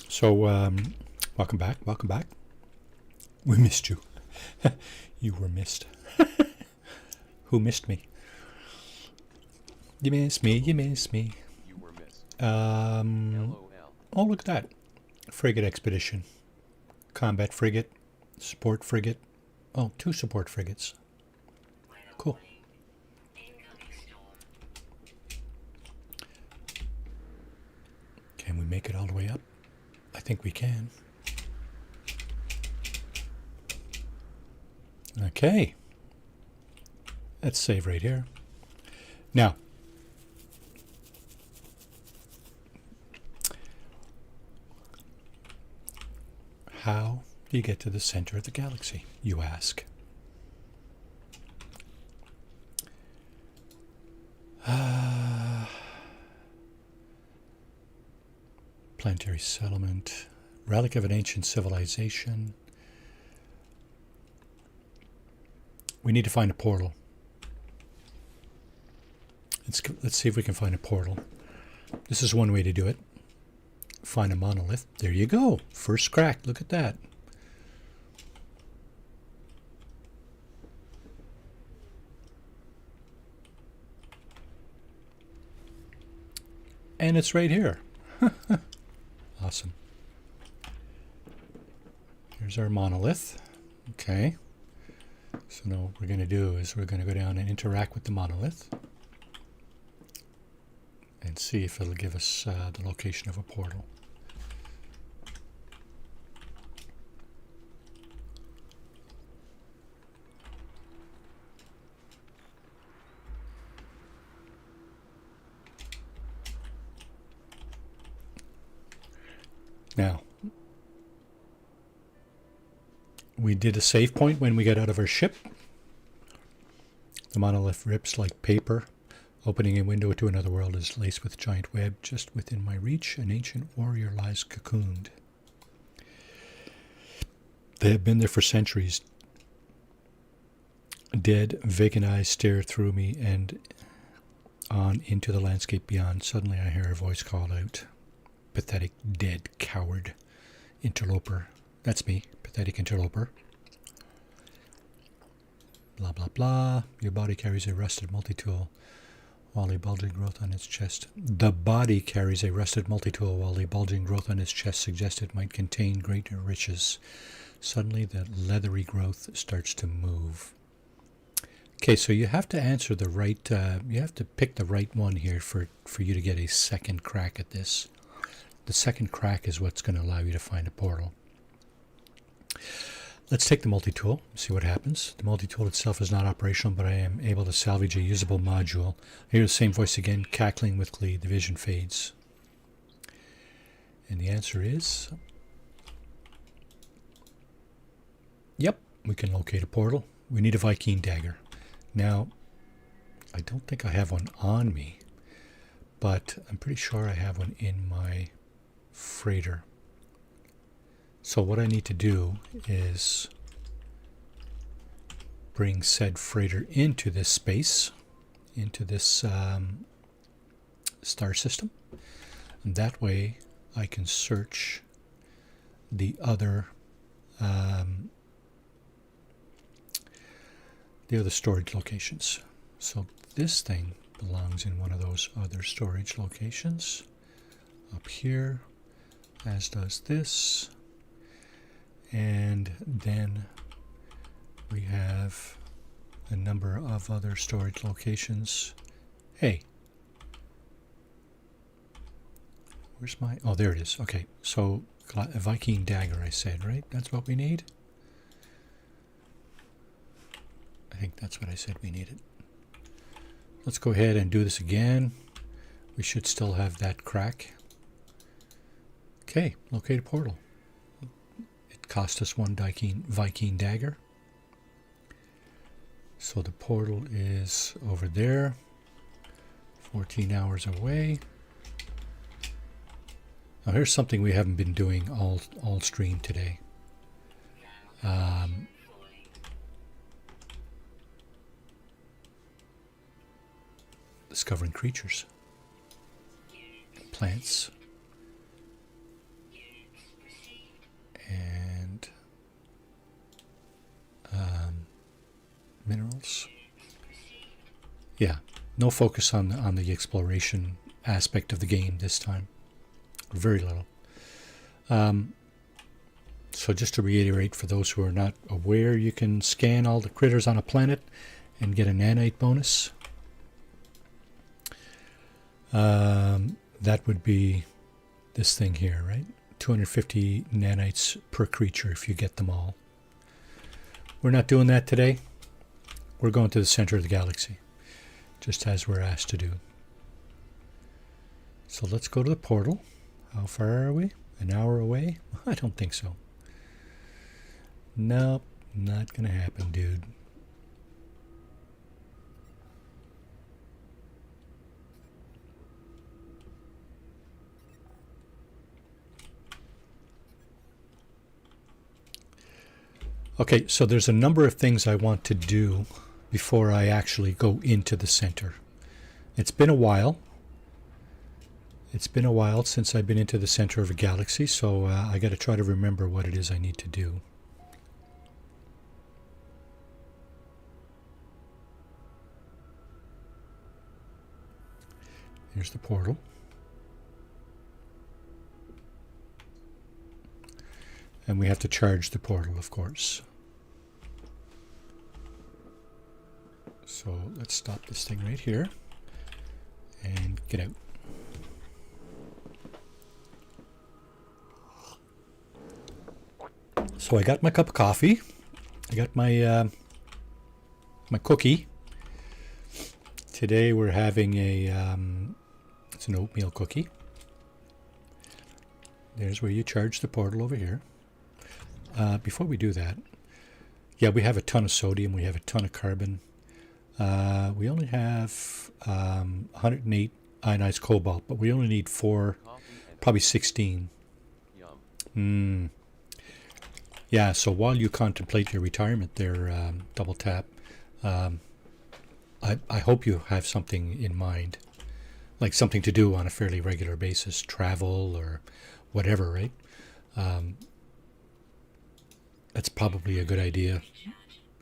So, welcome back. Welcome back. We missed you. You were missed. Who missed me? You missed me. You missed me. You were missed. LOL. Oh, look at that. Frigate expedition. Combat frigate. Support frigate. Oh, 2 support frigates. Cool. Can we make it all the way up? I think we can. Okay. Let's save right here. Now, how do you get to the center of the galaxy, you ask? Planetary settlement, relic of an ancient civilization. We need to find a portal. Let's see if we can find a portal. This is one way to do it. Find a monolith. There you go. First crack. Look at that. And it's right here. Awesome. Here's our monolith. Okay. So now what we're going to do is we're going to go down and interact with the monolith and see if it'll give us the location of a portal. Now, we did a save point when we got out of our ship. The monolith rips like paper. Opening a window to another world is laced with giant web. Just within my reach, an ancient warrior lies cocooned. They have been there for centuries. Dead, vacant eyes stare through me and on into the landscape beyond. Suddenly I hear a voice call out. Pathetic, dead, coward, interloper. That's me, pathetic interloper. Blah, blah, blah. Your body carries a rusted multi-tool while a bulging growth on its chest. The body carries a rusted multi-tool while a bulging growth on its chest suggests it might contain greater riches. Suddenly, the leathery growth starts to move. Okay, so you have to answer the right, you have to pick the right one here for you to get a second crack at this. The second crack is what's going to allow you to find a portal. Let's take the multi-tool, see what happens. The multi-tool itself is not operational, but I am able to salvage a usable module. I hear the same voice again, cackling with glee. The vision fades. And the answer is... Yep, we can locate a portal. We need a Viking dagger. Now, I don't think I have one on me, but I'm pretty sure I have one in my freighter. So what I need to do is bring said freighter into this space, into this star system. And that way I can search the other storage locations. So this thing belongs in one of those other storage locations up here, as does this. And then we have a number of other storage locations. Hey, where's my, oh, there it is. Okay, so a Viking dagger, I said, right? That's what we need? I think that's what I said we needed. Let's go ahead and do this again. We should still have that crack. Okay, locate a portal. It cost us one Viking dagger. So the portal is over there, 14 hours away. Now here's something we haven't been doing all stream today. Um, discovering creatures, plants, and minerals. Yeah, no focus on the exploration aspect of the game this time. Very little. So just to reiterate, for those who are not aware, you can scan all the critters on a planet and get a nanite bonus. That would be this thing here, right? 250 nanites per creature if you get them all. We're not doing that today. We're going to the center of the galaxy, just as we're asked to do. So let's go to the portal. How far are we? An hour away? I don't think so. Nope, not gonna happen, dude. Okay, so there's a number of things I want to do before I actually go into the center. It's been a while. It's been a while since I've been into the center of a galaxy, so I got to try to remember what it is I need to do. Here's the portal. And we have to charge the portal, of course. So let's stop this thing right here and get out. So I got my cup of coffee. I got my my cookie. Today we're having it's an oatmeal cookie. There's where you charge the portal over here. Before we do that, yeah, we have a ton of sodium. We have a ton of carbon. We only have 108 ionized cobalt, but we only need 4, probably 16. Yum. Yeah, so while you contemplate your retirement there, Double Tap, I hope you have something in mind, like something to do on a fairly regular basis, travel or whatever, right? That's probably a good idea.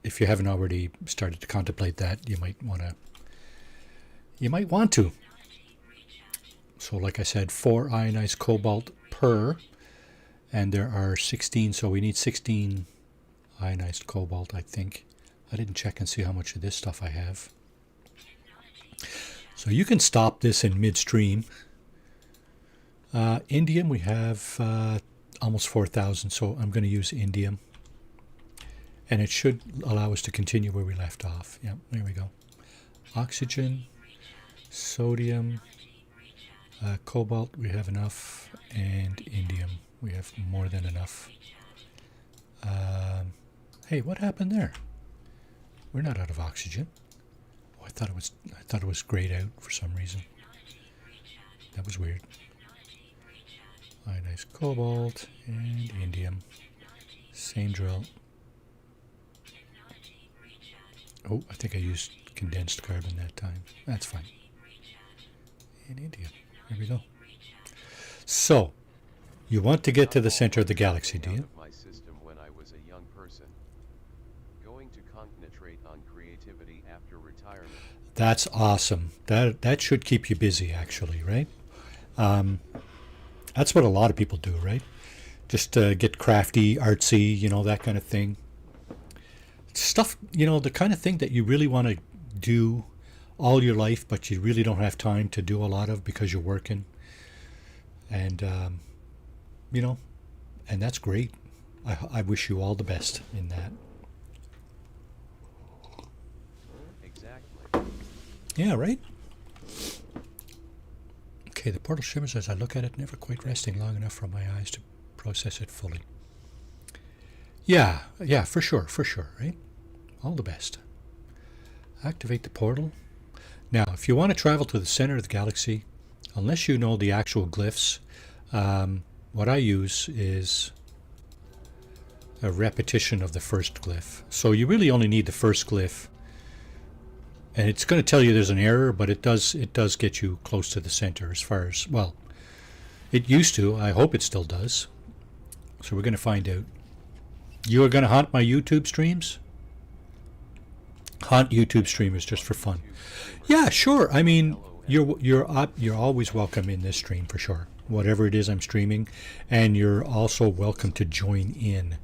If you haven't already started to contemplate that, you might want to. So like I said, 4 ionized cobalt per, and there are 16, so we need 16 ionized cobalt, I think. I didn't check and see how much of this stuff I have. So you can stop this in midstream. Indium, we have almost 4,000, so I'm going to use indium. And it should allow us to continue where we left off. Yeah, there we go. Oxygen, sodium, cobalt, we have enough, and indium, we have more than enough. Hey, what happened there? We're not out of oxygen. Oh, I thought it was grayed out for some reason. That was weird. Ionized cobalt and indium. Same drill. Oh, I think I used condensed carbon that time. That's fine. And indium. There we go. So, you want to get to the center of the galaxy, do you? My system when I was a young person. Going to concentrate on creativity after retirement. That's awesome. That should keep you busy, actually, right? That's what a lot of people do, right? Just get crafty, artsy, that kind of thing. Stuff, the kind of thing that you really want to do all your life, but you really don't have time to do a lot of because you're working. And, and that's great. I wish you all the best in that. Exactly. Yeah, right? Okay, the portal shimmers as I look at it, never quite resting long enough for my eyes to process it fully. Yeah, for sure, right? All the best. Activate the portal. Now, if you want to travel to the center of the galaxy, unless you know the actual glyphs, what I use is a repetition of the first glyph. So you really only need the first glyph. And it's going to tell you there's an error, but it does get you close to the center as far as, well, it used to. I hope it still does. So we're going to find out. You are going to haunt my YouTube streams? Haunt YouTube streamers just for fun. Yeah, sure. I mean, you're always welcome in this stream for sure. Whatever it is I'm streaming, and you're also welcome to join in.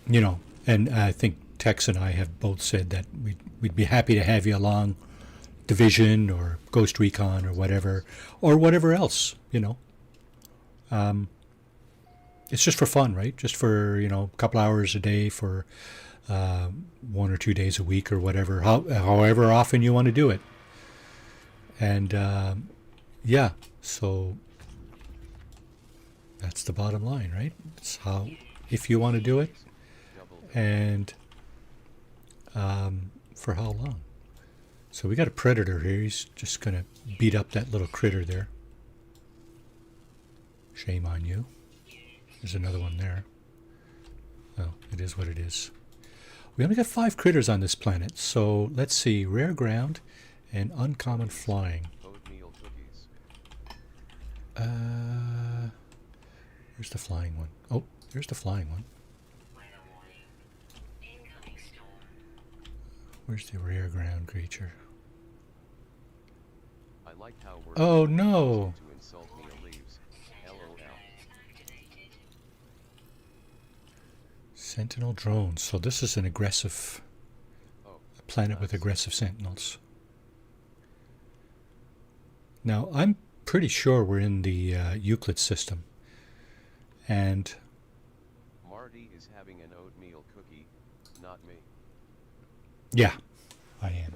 You know, and I think Tex and I have both said that we'd be happy to have you along Division or Ghost Recon or whatever else, you know. It's just for fun, right? Just for, you know, a couple hours a day for 1 or 2 days a week or whatever, however often you want to do it. And yeah, so that's the bottom line, right? It's how, if you want to do it, and for how long. So we got a predator here. He's just going to beat up that little critter there. Shame on you. There's another one there. Oh, it is what it is. We only got 5 critters on this planet, so let's see. Rare ground and uncommon flying. Where's the flying one? Oh, there's the flying one. Where's the rare ground creature? I like how oh no! to insult me leaves. LOL. Sentinel drones. So this is an aggressive planet with aggressive sentinels. Now I'm pretty sure we're in the Euclid system, and Marty is having an oatmeal cookie, not me. yeah, I am.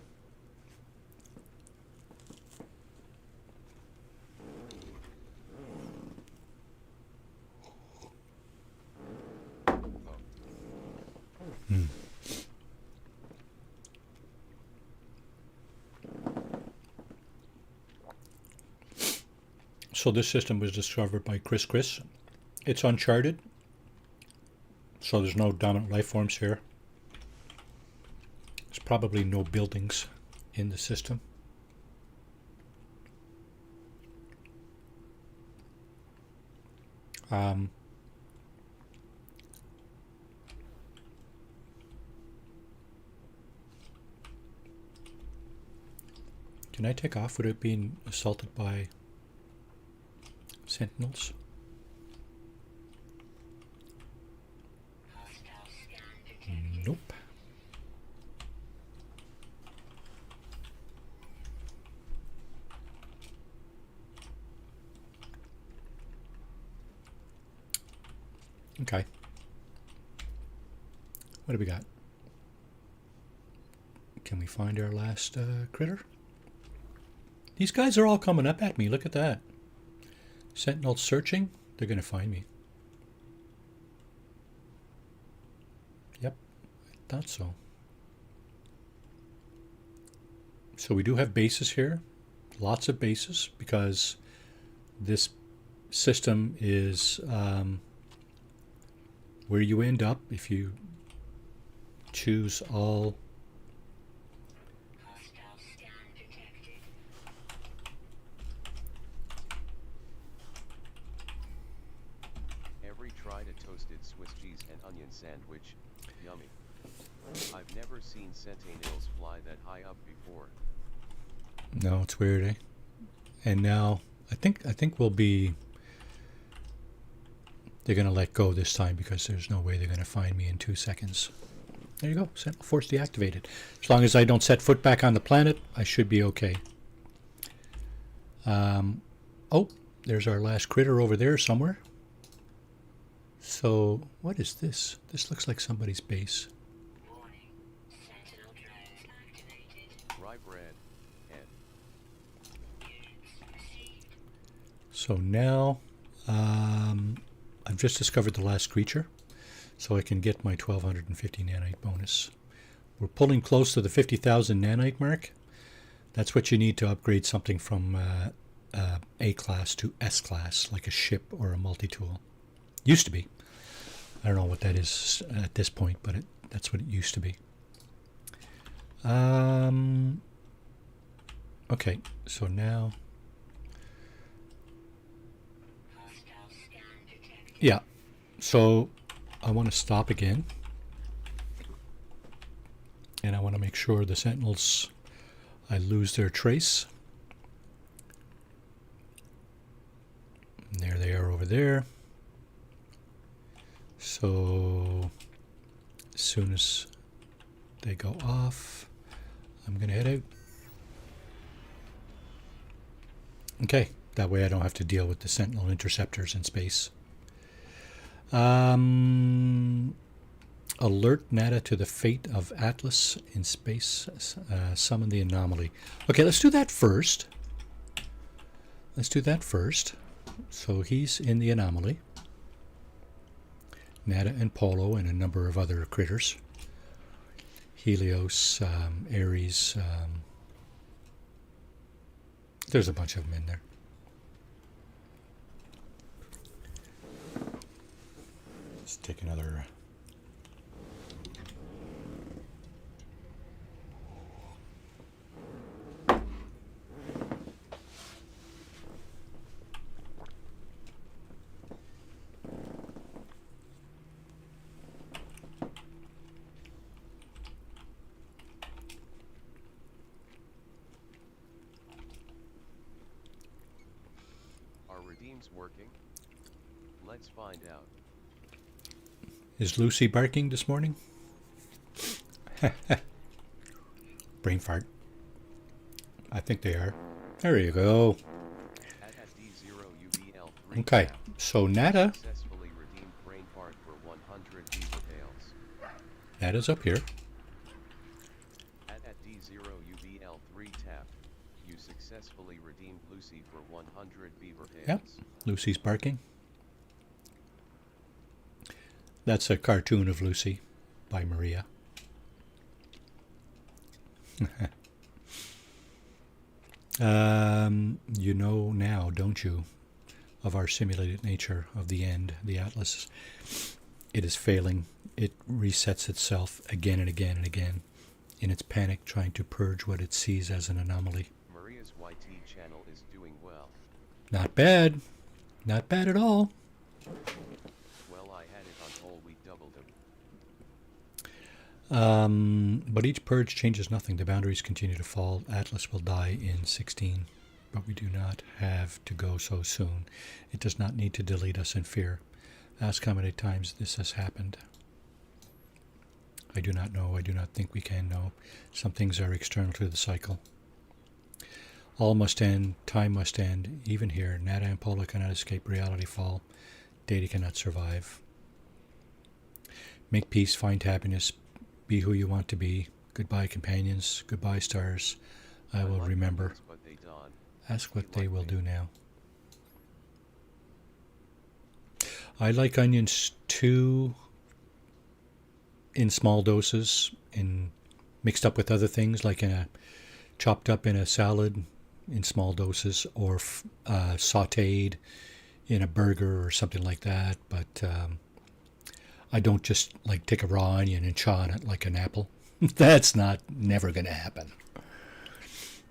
Hmm. So this system was discovered by Chris. It's uncharted, so there's no dominant life forms here. There's probably no buildings in the system. Can I take off without being assaulted by sentinels? Nope. Okay. What do we got? Can we find our last critter? These guys are all coming up at me. Look at that. Sentinels searching. They're going to find me. Yep. I thought so. So we do have bases here. Lots of bases, because this system is where you end up if you choose all. Every tried a toasted Swiss cheese and onion sandwich, yummy. I've never seen sentinels fly that high up before. No, it's weird, eh? And now I think we'll be. They're going to let go this time because there's no way they're going to find me in 2 seconds. There you go. Sentinel force deactivated. As long as I don't set foot back on the planet, I should be okay. Oh, there's our last critter over there somewhere. So, what is this? This looks like somebody's base. Warning. Sentinel drone activated. Rye bread. So now, I've just discovered the last creature, so I can get my 1250 nanite bonus. We're pulling close to the 50,000 nanite mark. That's what you need to upgrade something from A class to S class, like a ship or a multi-tool. Used to be. I don't know what that is at this point, but that's what it used to be. Okay, so now... Yeah, so I want to stop again. And I want to make sure the sentinels, I lose their trace. And there they are over there. So as soon as they go off, I'm going to head out. Okay, that way I don't have to deal with the sentinel interceptors in space. Alert NADA to the fate of Atlas in space. Summon the anomaly. Okay, let's do that first. So he's in the anomaly. NADA and Polo and a number of other critters. Helios, Ares. There's a bunch of them in there. Let's take another... Working? Let's find out. Is Lucy barking this morning? Brain fart. I think they are. There you go. Okay, so NADA. NADA's up here. At D0UBL3 tap. You successfully redeemed Lucy for 100 beaver tails. Yep, Lucy's barking. That's a cartoon of Lucy by Maria. You know now, don't you, of our simulated nature of the end, the Atlas. It is failing. It resets itself again and again and again in its panic, trying to purge what it sees as an anomaly. Maria's YT channel is doing well. Not bad. Not bad at all. Well, I had it on hold. We doubled them. But each purge changes nothing. The boundaries continue to fall. Atlas will die in 16. But we do not have to go so soon. It does not need to delete us in fear. Ask how many times this has happened. I do not know. I do not think we can know. Some things are external to the cycle. All must end. Time must end. Even here, Nada and Polo cannot escape reality fall. Data cannot survive. Make peace. Find happiness. Be who you want to be. Goodbye, companions. Goodbye, stars. I will remember. Ask what they will do now. I like onions too, in small doses, mixed up with other things, like chopped up in a salad in small doses, or sautéed in a burger or something like that. But I don't just like take a raw onion and chaw on it like an apple. That's never going to happen.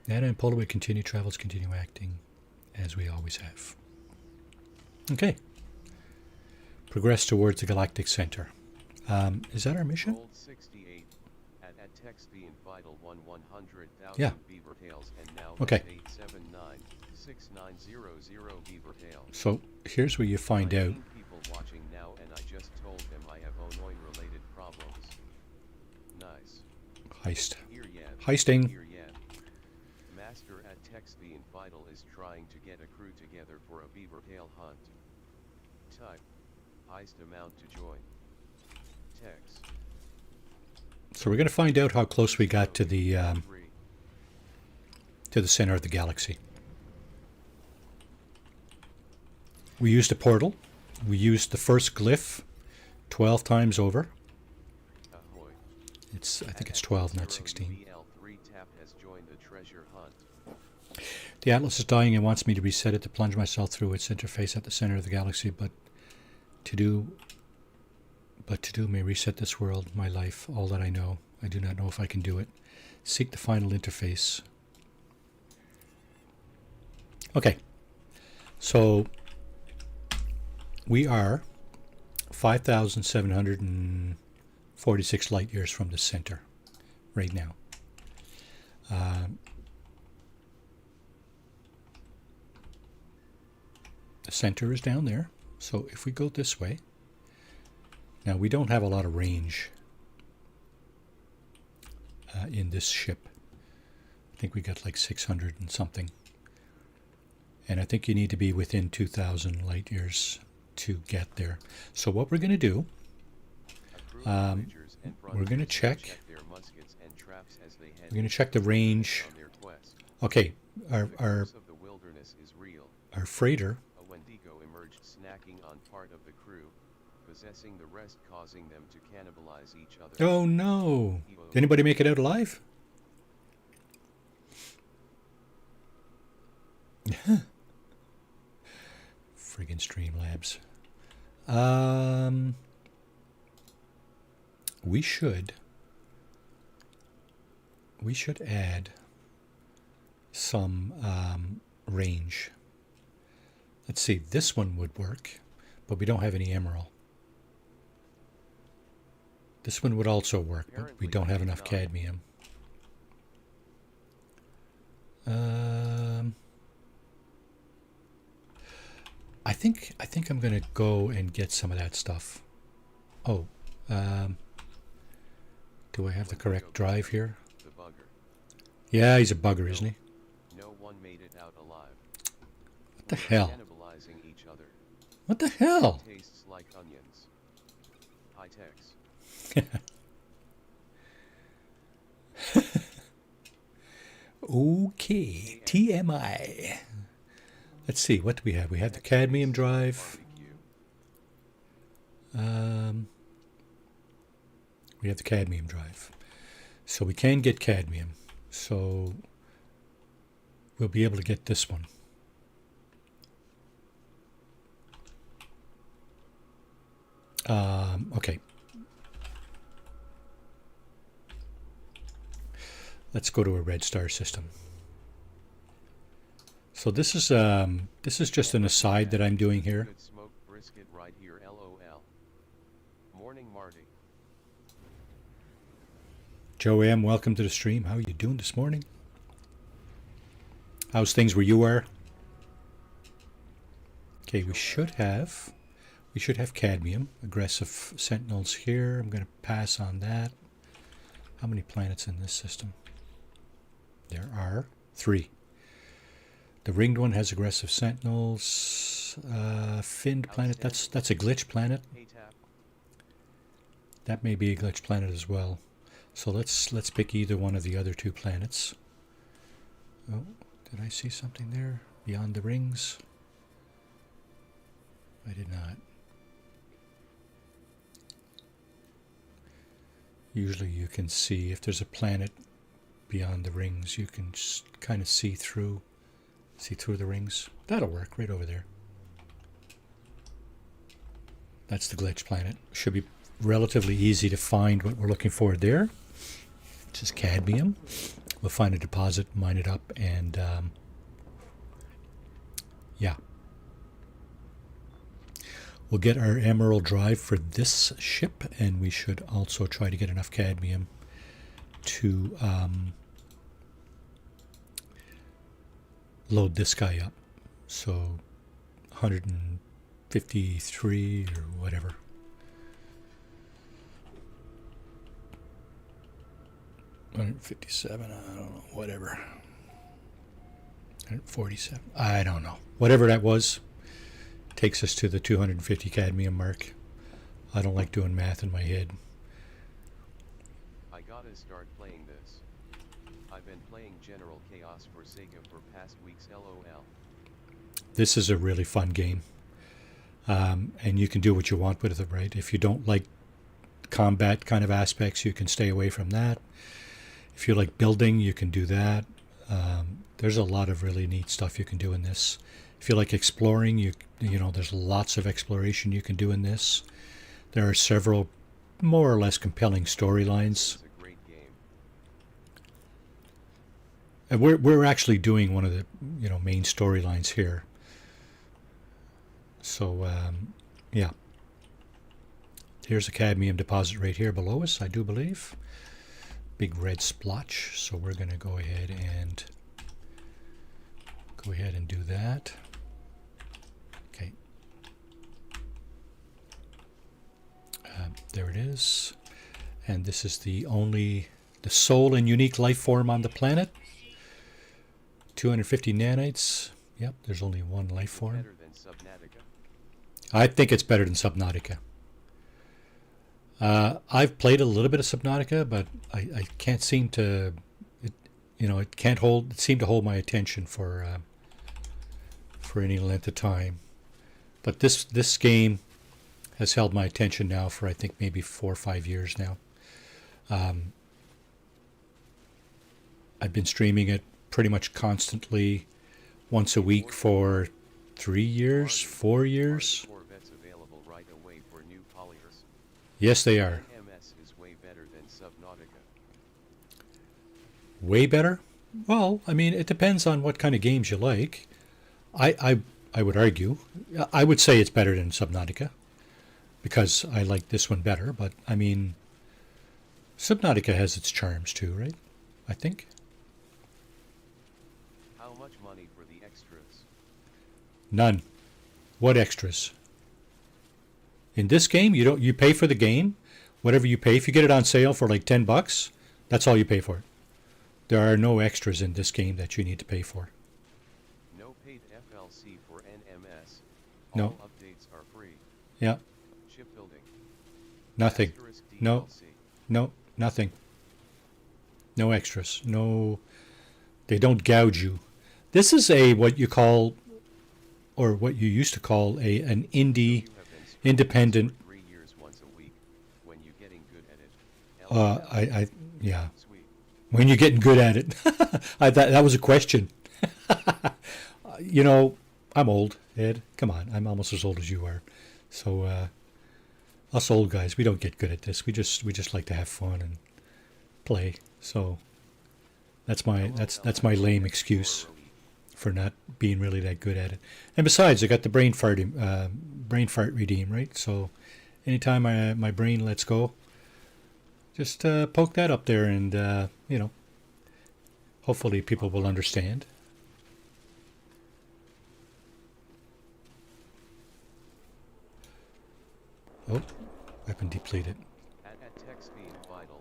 Nada and Polo continue travels, continue acting as we always have. Okay. Progress towards the galactic center. Is that our mission? Gold 68 at text the vital 100,000 Yeah. beaver tails and now Okay. 8796900 beaver tails. So here's where you find out. People watching now, and I just told them I have Onoin related problems. Nice. Heist. Here yet. Heisting. Here yet. Master at text the vital is trying to get a crew together for a beaver tail hunt. Type. Heist amount to join. Text. So we're going to find out how close we got to the center of the galaxy. We used a portal. We used the first glyph 12 times over. Ahoy. I think it's 12, not 16. BL3 tap has joined the treasure hunt. The Atlas is dying and wants me to reset it to plunge myself through its interface at the center of the galaxy, but to do may reset this world, my life, all that I know. I do not know if I can do it. Seek the final interface. Okay, so we are 5,746 light years from the center right now. The center is down there, so if we go this way, now we don't have a lot of range in this ship. I think we got like 600 and something. And I think you need to be within 2,000 light years to get there. So what we're going to do, we're going to check. We're going to check the range. Okay, our freighter. A Wendigo emerged snacking on part of the crew, possessing the rest, causing them to cannibalize each other. Oh no! Did anybody make it out alive? Friggin' Streamlabs. We should add some range. Let's see, this one would work, but we don't have any emerald. This one would also work, but we don't have enough cadmium. I think I'm gonna go and get some of that stuff. Oh, do I have the correct drive here? Yeah, he's a bugger, isn't he? No one made it out alive. What the hell? Cannibalizing each other. What the hell? Tastes like onions. High techs. Okay, TMI. Let's see, what do we have? We have the cadmium drive. We have the cadmium drive. So we can get cadmium. So we'll be able to get this one. Okay. Let's go to a red star system. So this is just an aside that I'm doing here. Good smoked brisket right here, LOL. Morning, Marty. Joe M, welcome to the stream. How are you doing this morning? How's things where you are? Okay, we should have cadmium. Aggressive sentinels here. I'm going to pass on that. How many planets in this system? There are 3. The ringed one has aggressive sentinels. Finned planet, that's a glitch planet. That may be a glitch planet as well. So let's pick either one of the other 2 planets. Oh, did I see something there beyond the rings? I did not. Usually you can see if there's a planet beyond the rings, you can just kind of see through the rings. That'll work right over there. That's the glitch planet. Should be relatively easy to find what we're looking for there. Which is cadmium. We'll find a deposit, mine it up, and yeah. We'll get our emerald drive for this ship, and we should also try to get enough cadmium to load this guy up. So 153 or whatever. $157, I don't know, whatever. 147, I don't know. Whatever that was, takes us to the 250 cadmium mark. I don't like doing math in my head. I gotta start playing this. I've been playing General Chaos for Sega for past weeks, LOL. This is a really fun game. And you can do what you want with it, right? If you don't like combat kind of aspects, you can stay away from that. If you like building, you can do that. There's a lot of really neat stuff you can do in this. If you like exploring, you know there's lots of exploration you can do in this. There are several more or less compelling storylines. It's a great game. And we're actually doing one of the main storylines here. So yeah, here's a cadmium deposit right here below us, I do believe. Big red splotch. So we're going to go ahead and do that. Okay. There it is. And this is the sole and unique life form on the planet. 250 nanites. Yep, there's only one life form. Better than Subnautica. I think it's better than Subnautica. I've played a little bit of Subnautica, but I can't seem to. It seemed to hold my attention for any length of time. But this game has held my attention now for I think maybe 4 or 5 years now. I've been streaming it pretty much constantly, once a week for 3 years, 4 years. Corvettes available right away for new polyers. Yes, they are. MS is way better than Subnautica. Way better? Well, I mean, it depends on what kind of games you like. I would argue, I would say it's better than Subnautica, because I like this one better, but I mean, Subnautica has its charms too, right? I think. How much money for the extras? None. What extras? In this game, you pay for the game, whatever you pay. If you get it on sale for like $10, that's all you pay for it. There are no extras in this game that you need to pay for. No paid FLC for NMS. No. All updates are free. Yeah, Shipbuilding. nothing. Asterisk No. DLC. No, nothing. No extras. No, they don't gouge you. This is what you call, or what you used to call an indie, You have been streaming independent. for 3 years once a week. When you getting good at it. Yeah. Sweet. When you're getting good at it. I thought that was a question. I'm old, Ed. Come on, I'm almost as old as you are. So us old guys, we don't get good at this. We just like to have fun and play. So that's my lame excuse for not being really that good at it. And besides, I got the brain fart redeem, right? So anytime my brain lets go, just poke that up there, and hopefully people will understand. Oh, weapon depleted. At text being vital,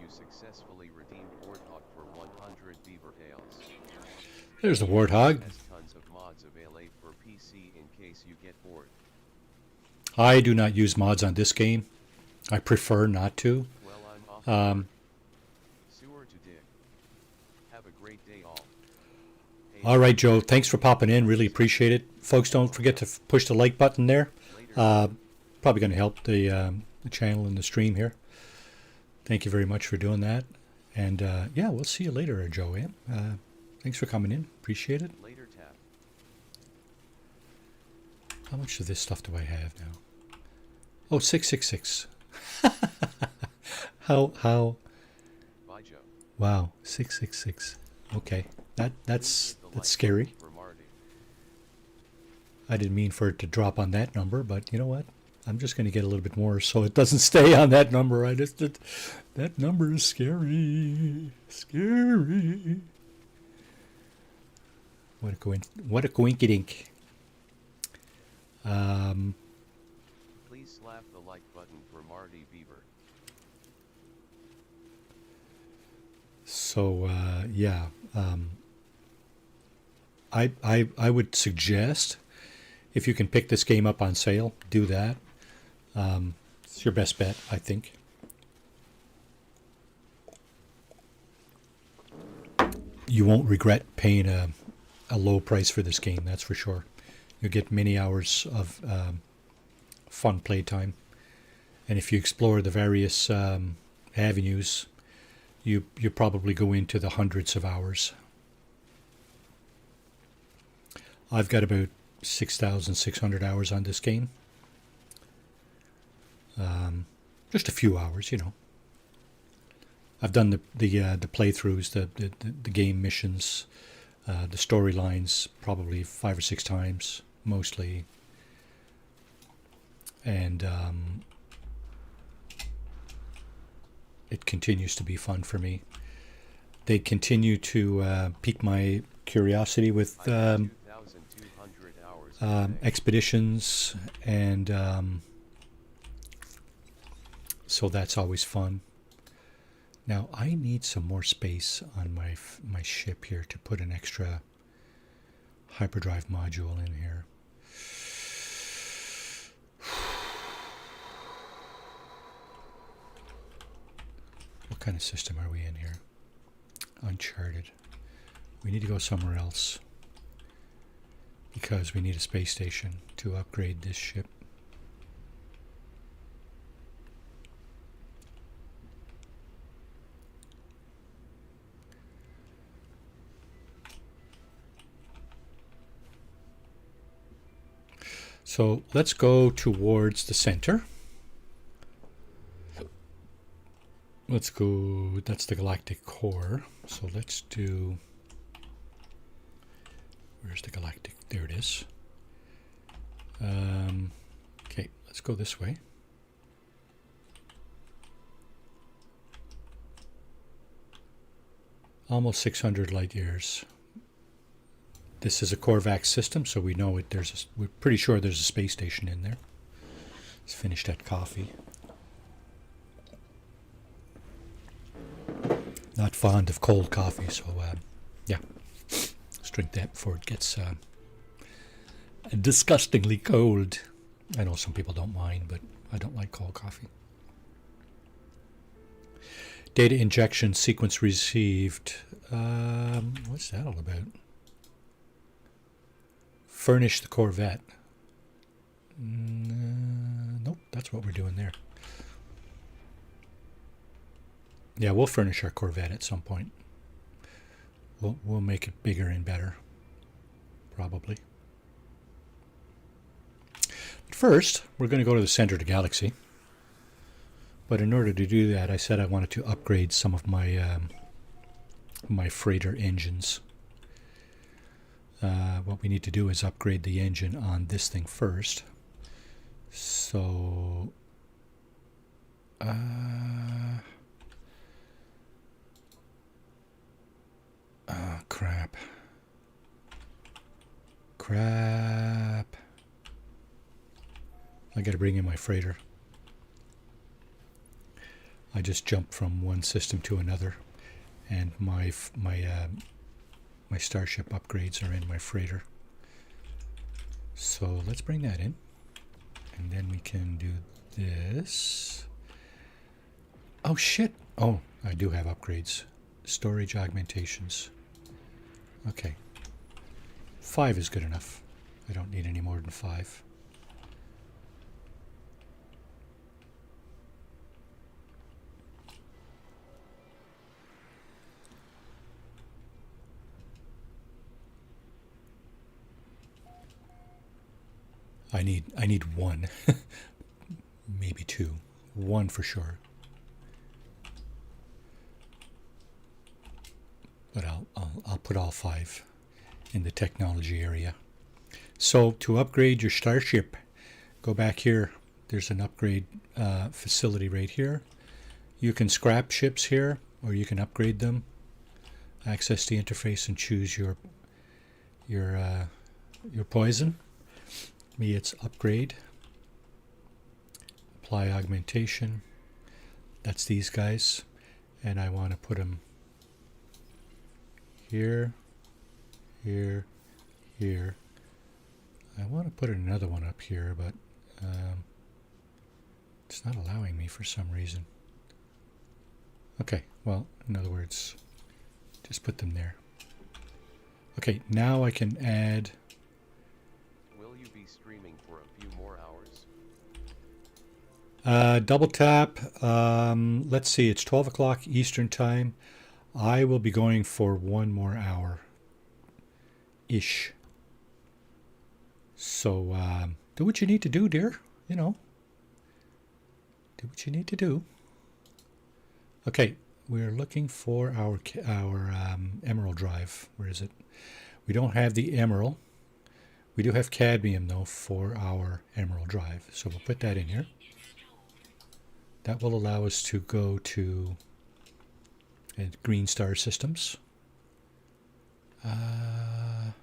you successfully redeemed Warthog for 100 beaver tails. There's the warthog. Has tons of mods available for PC in case you get bored. I do not use mods on this game. I prefer not to. Well, I'm off. Um, Sewer to dig. Have a great day all. Hey, all right, Joe. Thanks for popping in. Really appreciate it. Folks, don't forget to push the like button there. later. Probably going to help the channel and the stream here. Thank you very much for doing that. And yeah, we'll see you later, Joe. Thanks for coming in. Appreciate it. Later tab. How much of this stuff do I have now? Oh, 666. How? Bye, Joe. Wow, 666. Okay, that's Hit the like scary. button for Marty. I didn't mean for it to drop on that number, but you know what? I'm just going to get a little bit more so it doesn't stay on that number. That number is scary. Scary. What a coinkydink. Please slap the like button for Marty Beaver. So yeah, I would suggest, if you can pick this game up on sale, do that. It's your best bet, I think. You won't regret paying a low price for this game, that's for sure. You'll get many hours of fun playtime. And if you explore the various avenues, you probably go into the hundreds of hours. I've got about 6,600 hours on this game. Just a few hours, you know. I've done the playthroughs, the game missions, the storylines probably 5 or 6 times, mostly. And it continues to be fun for me. They continue to pique my curiosity with 2,200 hours. expeditions, and so that's always fun. Now I need some more space on my ship here to put an extra hyperdrive module in here. What kind of system are we in here? Uncharted. We need to go somewhere else because we need a space station to upgrade this ship. So let's go towards the center. Let's go, that's the galactic core. So let's do, where's the galactic? There it is. Okay, let's go this way. Almost 600 light years. This is a Corvax system, so we know it. We're pretty sure there's a space station in there. Let's finish that coffee. Not fond of cold coffee, so yeah, let's drink that before it gets disgustingly cold. I know some people don't mind, but I don't like cold coffee. Data injection sequence received. What's that all about? Furnish the Corvette. Nope, that's what we're doing there. Yeah, we'll furnish our Corvette at some point. We'll make it bigger and better, probably. But first, we're going to go to the center of the galaxy. But in order to do that, I said I wanted to upgrade some of my my freighter engines. What we need to do is upgrade the engine on this thing first. So, crap. I got to bring in my freighter. I just jumped from one system to another, and my starship upgrades are in my freighter. So let's bring that in, and then we can do this. Oh shit! Oh, I do have upgrades. Storage augmentations. Okay. 5 is good enough. I don't need any more than 5. I need 1. Maybe 2. 1 for sure. But I'll put all 5 in the technology area. So to upgrade your starship, go back here. There's an upgrade facility right here. You can scrap ships here, or you can upgrade them. Access the interface and choose your poison. Me, it's upgrade. Apply augmentation. That's these guys, and I want to put them here, here, here. I want to put another one up here, but it's not allowing me for some reason. Okay, well, in other words, just put them there. Okay, now I can add. Will you be streaming for a few more hours? Double tap. Let's see, it's 12 o'clock Eastern time. I will be going for 1 more hour ish. So do what you need to do, dear. You know, do what you need to do. Okay, we're looking for our emerald drive. Where is it? We don't have the emerald. We do have cadmium, though, for our emerald drive. So we'll put that in here. That will allow us to go to Green Star Systems. Got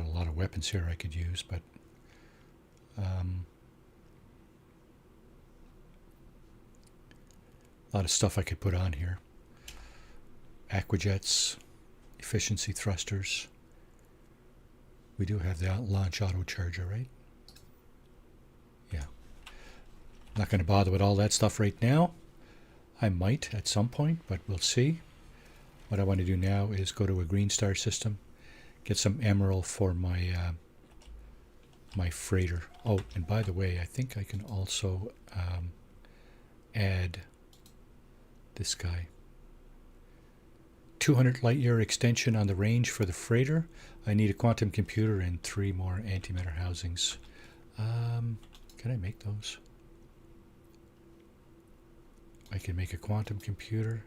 a lot of weapons here I could use, but a lot of stuff I could put on here. Aquajets, efficiency thrusters. We do have the launch auto charger, right? Yeah. Not going to bother with all that stuff right now. I might at some point, but we'll see. What I want to do now is go to a Green Star system, get some emerald for my my freighter. Oh, and by the way, I think I can also add this guy. 200 light year extension on the range for the freighter. I need a quantum computer and 3 more antimatter housings. Can I make those? I can make a quantum computer.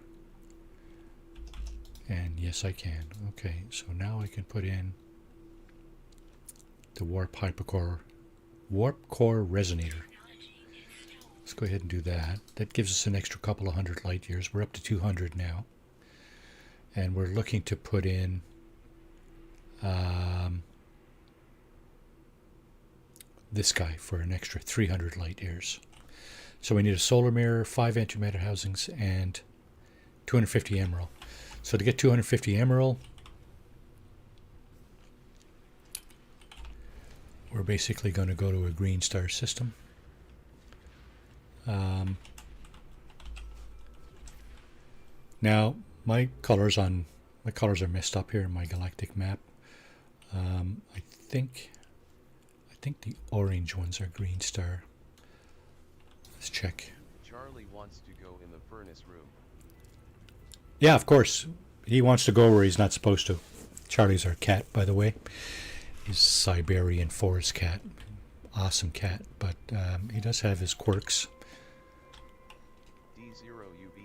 And yes, I can. Okay, so now I can put in the warp core resonator. Let's go ahead and do that. That gives us an extra couple of 100 light years. We're up to 200 now. And we're looking to put in this guy for an extra 300 light years. So we need a solar mirror, 5 antimatter housings, and 250 emerald. So to get 250 emerald, we're basically going to go to a Green Star system. Now my colors are messed up here in my galactic map. I think the orange ones are Green Star. Let's check. Charlie wants to go in the furnace room. Yeah, of course. He wants to go where he's not supposed to. Charlie's our cat, by the way. He's a Siberian forest cat. Awesome cat, but he does have his quirks.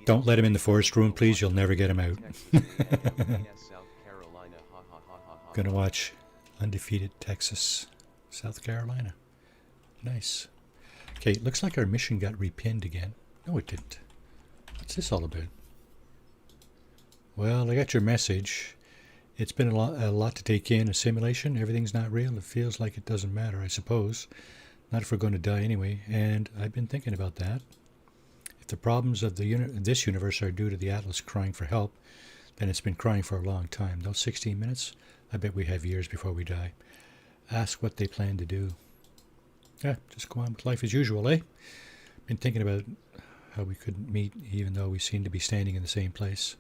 Don't let him in the forest room, please. You'll never get him out. Gonna watch Undefeated Texas, South Carolina. Nice. Okay, it looks like our mission got repinned again. No, it didn't. What's this all about? Well, I got your message. It's been a lot to take in, a simulation. Everything's not real. It feels like it doesn't matter, I suppose. Not if we're going to die anyway. And I've been thinking about that. If the problems of this universe are due to the Atlas crying for help, then it's been crying for a long time. Those 16 minutes, I bet we have years before we die. Ask what they plan to do. Yeah, just go on with life as usual, eh? Been thinking about how we couldn't meet even though we seem to be standing in the same place.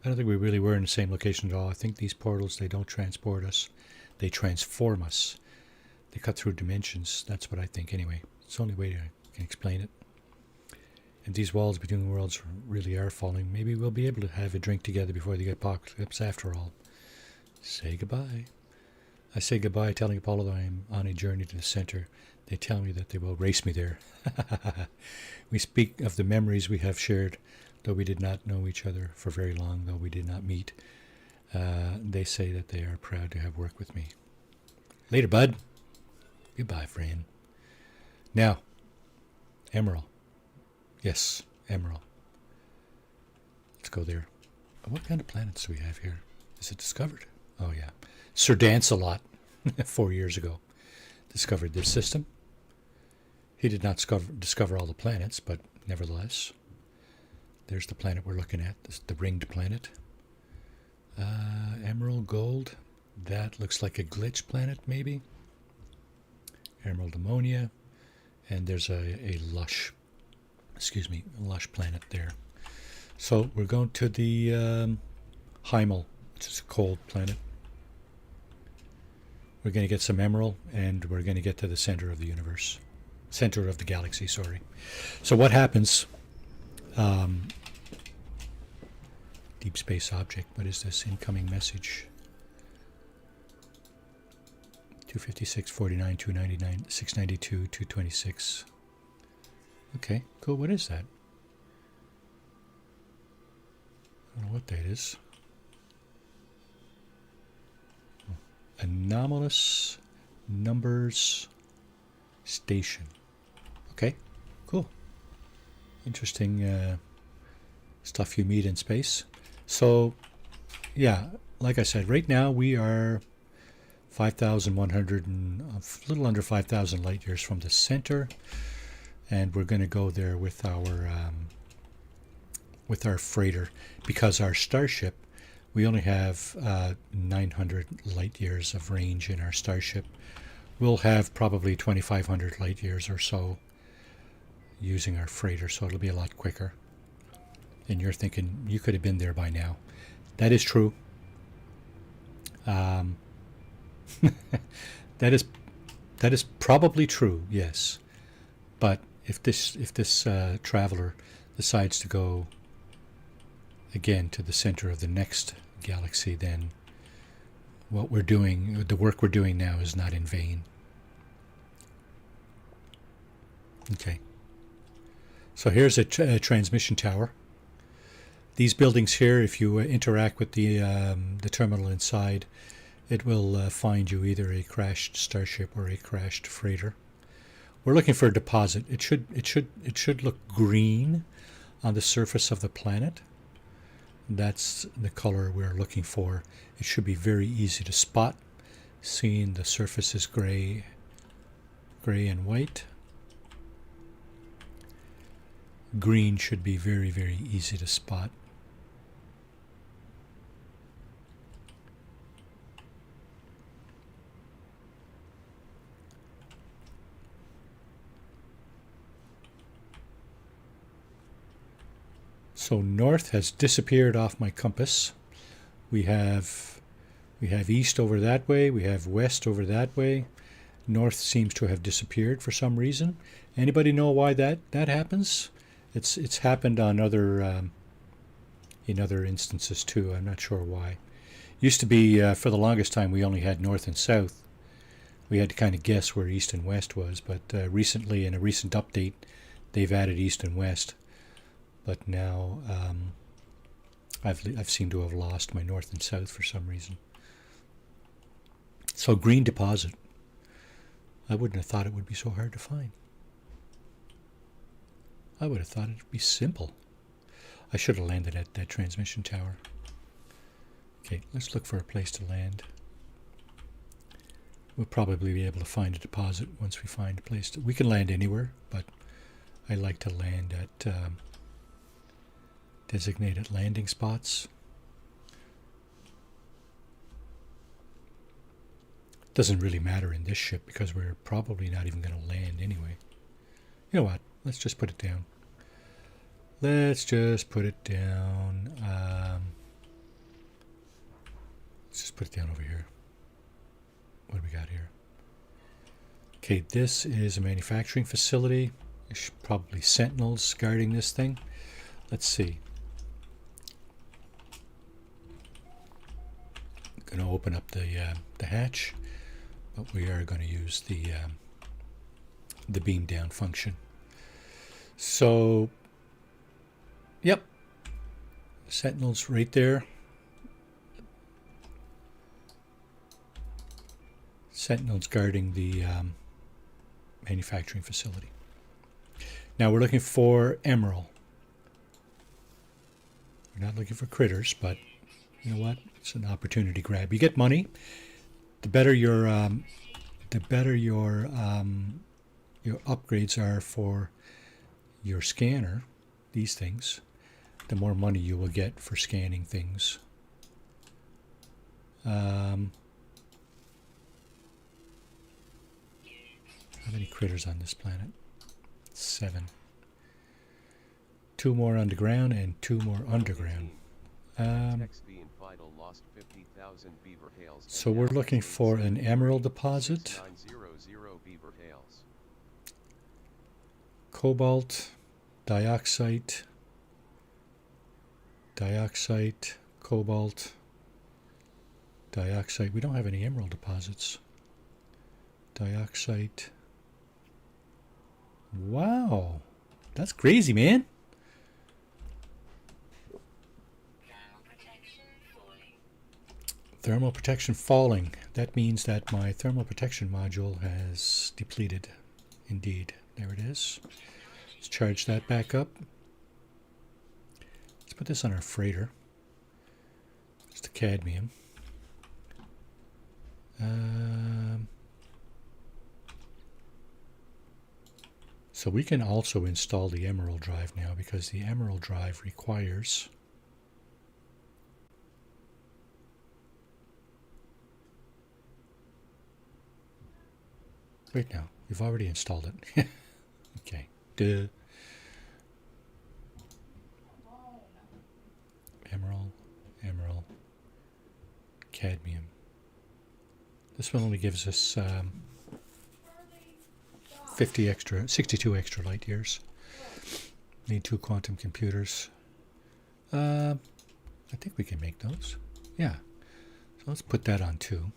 I don't think we really were in the same location at all. I think these portals, they don't transport us. They transform us. They cut through dimensions. That's what I think anyway. It's the only way I can explain it. And these walls between the worlds really are falling. Maybe we'll be able to have a drink together before the apocalypse after all. Say goodbye. I say goodbye telling Apollo that I am on a journey to the center. They tell me that they will race me there. We speak of the memories we have shared, though we did not know each other for very long, though we did not meet. They say that they are proud to have worked with me. Later, bud. Goodbye, friend. Now, Emerald. Yes, Emerald. Let's go there. What kind of planets do we have here? Is it discovered? Oh, yeah. Sir Dance-A-Lot, 4 years ago, discovered this system. He did not discover all the planets, but nevertheless, there's the planet we're looking at, the ringed planet. Emerald Gold, that looks like a glitch planet, maybe. Emerald Ammonia, and there's a lush planet there. So we're going to the Heimel, which is a cold planet. We're going to get some emerald, and we're going to get to the center of the universe. Center of the galaxy, sorry. So what happens? Deep space object. What is this? Incoming message. 256, 49, 299, 692, 226. Okay, cool. What is that? I don't know what that is. Anomalous numbers station. Okay, cool. Interesting stuff you meet in space. So, yeah, like I said, right now we are 5,100 and a little under 5,000 light years from the center, and we're going to go there with our freighter, because our starship, we only have 900 light years of range in our starship. We'll have probably 2,500 light years or so using our freighter, so it'll be a lot quicker. And you're thinking you could have been there by now. That is true. That is probably true. Yes, but if this traveler decides to go again to the center of the next galaxy, then what we're doing, the work we're doing now, is not in vain. Okay. So here's a transmission tower. These buildings here, if you interact with the terminal inside, it will find you either a crashed starship or a crashed freighter. We're looking for a deposit. It should look green on the surface of the planet. That's the color we're looking for. It should be very easy to spot, seeing the surface is gray and white. Green should be very, very easy to spot. So north has disappeared off my compass. We have east over that way. We have west over that way. North seems to have disappeared for some reason. Anybody know why that happens? It's happened on other in other instances too. I'm not sure why. Used to be for the longest time we only had north and south. We had to kind of guess where east and west was, but recently, in a recent update, they've added east and west. But now I've seemed to have lost my north and south for some reason. So green deposit. I wouldn't have thought it would be so hard to find. I would have thought it would be simple. I should have landed at that transmission tower. Okay, let's look for a place to land. We'll probably be able to find a deposit once we find a place. We can land anywhere, but I like to land at designated landing spots. Doesn't really matter in this ship because we're probably not even going to land anyway. You know what? Let's just put it down. Let's just put it down. Let's just put it down over here. What do we got here? Okay, this is a manufacturing facility. There's probably sentinels guarding this thing. Let's see. I'm going to open up the hatch, but we are going to use the beam down function. So, yep, sentinels right there. Sentinels guarding the manufacturing facility. Now we're looking for emerald. We're not looking for critters, but you know what? It's an opportunity grab. You get money. The better your upgrades are for your scanner, these things, the more money you will get for scanning things. How many critters on this planet? 7. 2 more underground and 2 more underground. So we're looking for an emerald deposit. Cobalt, dioxide, cobalt, dioxide. We don't have any emerald deposits. dioxide. Wow, that's crazy, man. Thermal protection falling. That means that my thermal protection module has depleted. Indeed. There it is. Let's charge that back up. Let's put this on our freighter. It's the cadmium. So we can also install the emerald drive now, because the emerald drive requires wait, now we've already installed it. Okay. Duh. Emerald, cadmium. This one only gives us 62 extra light years. Need 2 quantum computers. I think we can make those. Yeah. So let's put that on 2.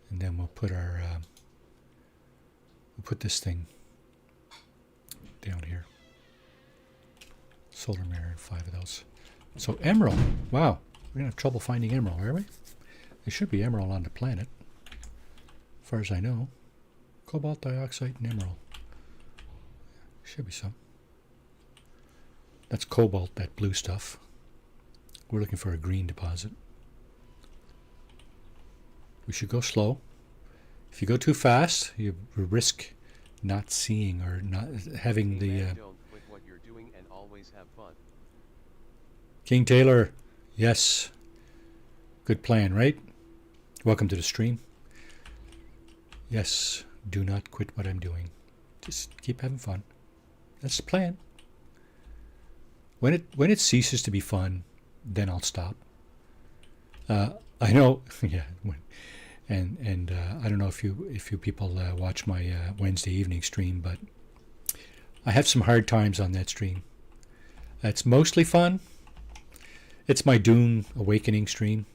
And then we'll put our we'll put this thing down here. Solar mirror and 5 of those. So emerald. Wow, we're gonna have trouble finding emerald, are we? There should be emerald on the planet, as far as I know. Cobalt dioxide and emerald. Should be some. That's cobalt, that blue stuff. We're looking for a green deposit. We should go slow. If you go too fast, you risk not seeing or not having the. Don't quit what you're doing and always have fun. King Taylor, yes. Good plan, right? Welcome to the stream. Yes, do not quit what I'm doing. Just keep having fun. That's the plan. When it ceases to be fun, then I'll stop. I know, yeah. And I don't know if you people watch my Wednesday evening stream, but I have some hard times on that stream. It's mostly fun. It's my Dune Awakening stream.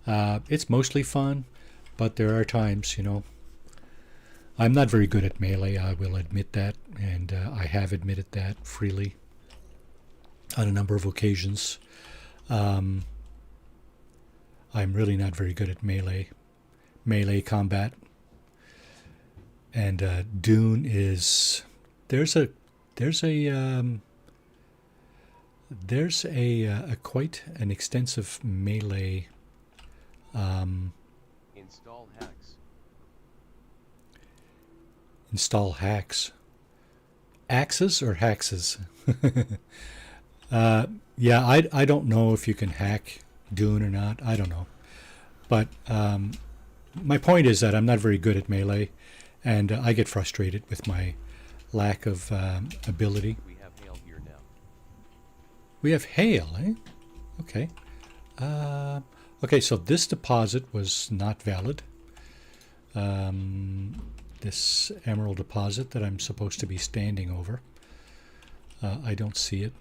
It's mostly fun, but there are times, I'm not very good at Melee, I will admit that, and I have admitted that freely on a number of occasions. I'm really not very good at melee combat, and Dune is there's a quite an extensive melee. Install hacks. Install hacks. Axes or haxes? Yeah, I don't know if you can hack Dune or not. I don't know. But my point is that I'm not very good at melee, and I get frustrated with my lack of ability. We have hail here now. We have hail, eh? Okay. Okay, so this deposit was not valid. This emerald deposit that I'm supposed to be standing over. I don't see it.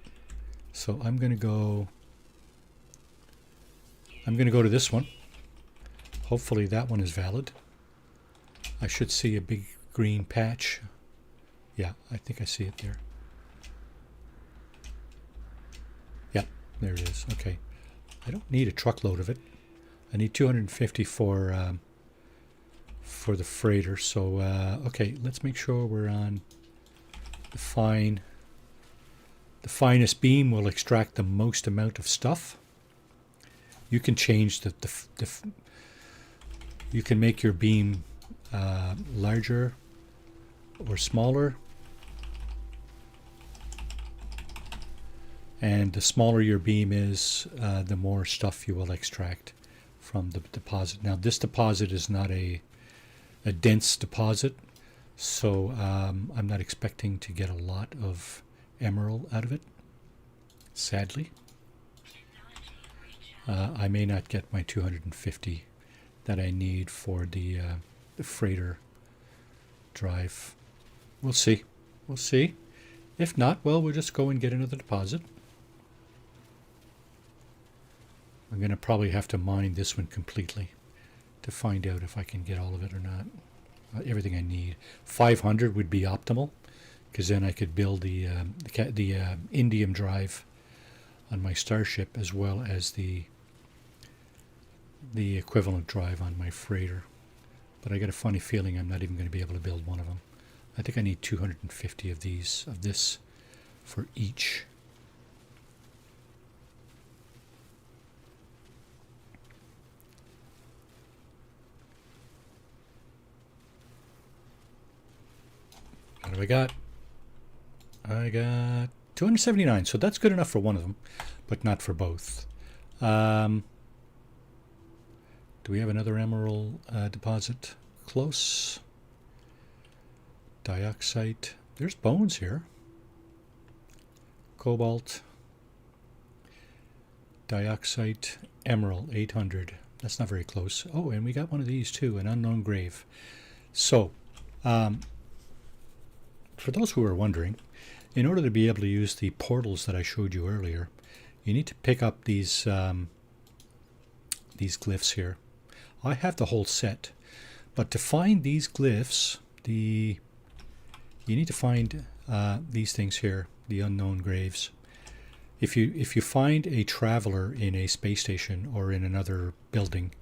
So I'm going to go to this one. Hopefully that one is valid. I should see a big green patch. Yeah, I think I see it there. Yeah, there it is. Okay. I don't need a truckload of it. I need 250 for the freighter. So, okay, let's make sure we're on the fine. The finest beam will extract the most amount of stuff. You can change you can make your beam larger or smaller. And the smaller your beam is, the more stuff you will extract from the deposit. Now, this deposit is not a dense deposit, so I'm not expecting to get a lot of emerald out of it, sadly. I may not get my 250 that I need for the freighter drive. We'll see. We'll see. If not, well, we'll just go and get another deposit. I'm going to probably have to mine this one completely to find out if I can get all of it or not. Everything I need. 500 would be optimal, because then I could build the indium drive on my Starship, as well as the equivalent drive on my freighter. But I got a funny feeling I'm not even going to be able to build one of them. I think I need 250 of this for each. What do I got? I got 279, so that's good enough for one of them, but not for both. Do we have another emerald deposit close? Dioxide. There's bones here. Cobalt. Dioxide. Emerald. 800. That's not very close. Oh, and we got one of these too, an unknown grave. So, for those who are wondering, in order to be able to use the portals that I showed you earlier, you need to pick up these glyphs here. I have the whole set, but to find these glyphs, you need to find these things here, the unknown graves. If you find a traveler in a space station or in another building,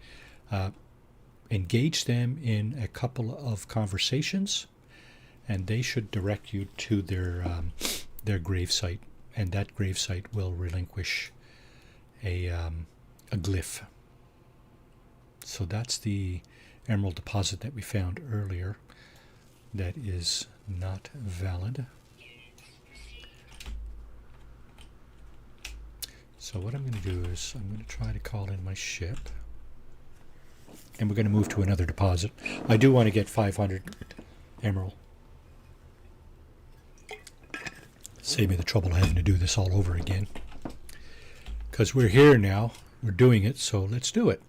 engage them in a couple of conversations, and they should direct you to their grave site, and that grave site will relinquish a glyph. So that's the emerald deposit that we found earlier. That is not valid. So what I'm going to do is I'm going to try to call in my ship, and we're going to move to another deposit. I do want to get 500 emerald. Save me the trouble of having to do this all over again. Because we're here now, we're doing it, so let's do it.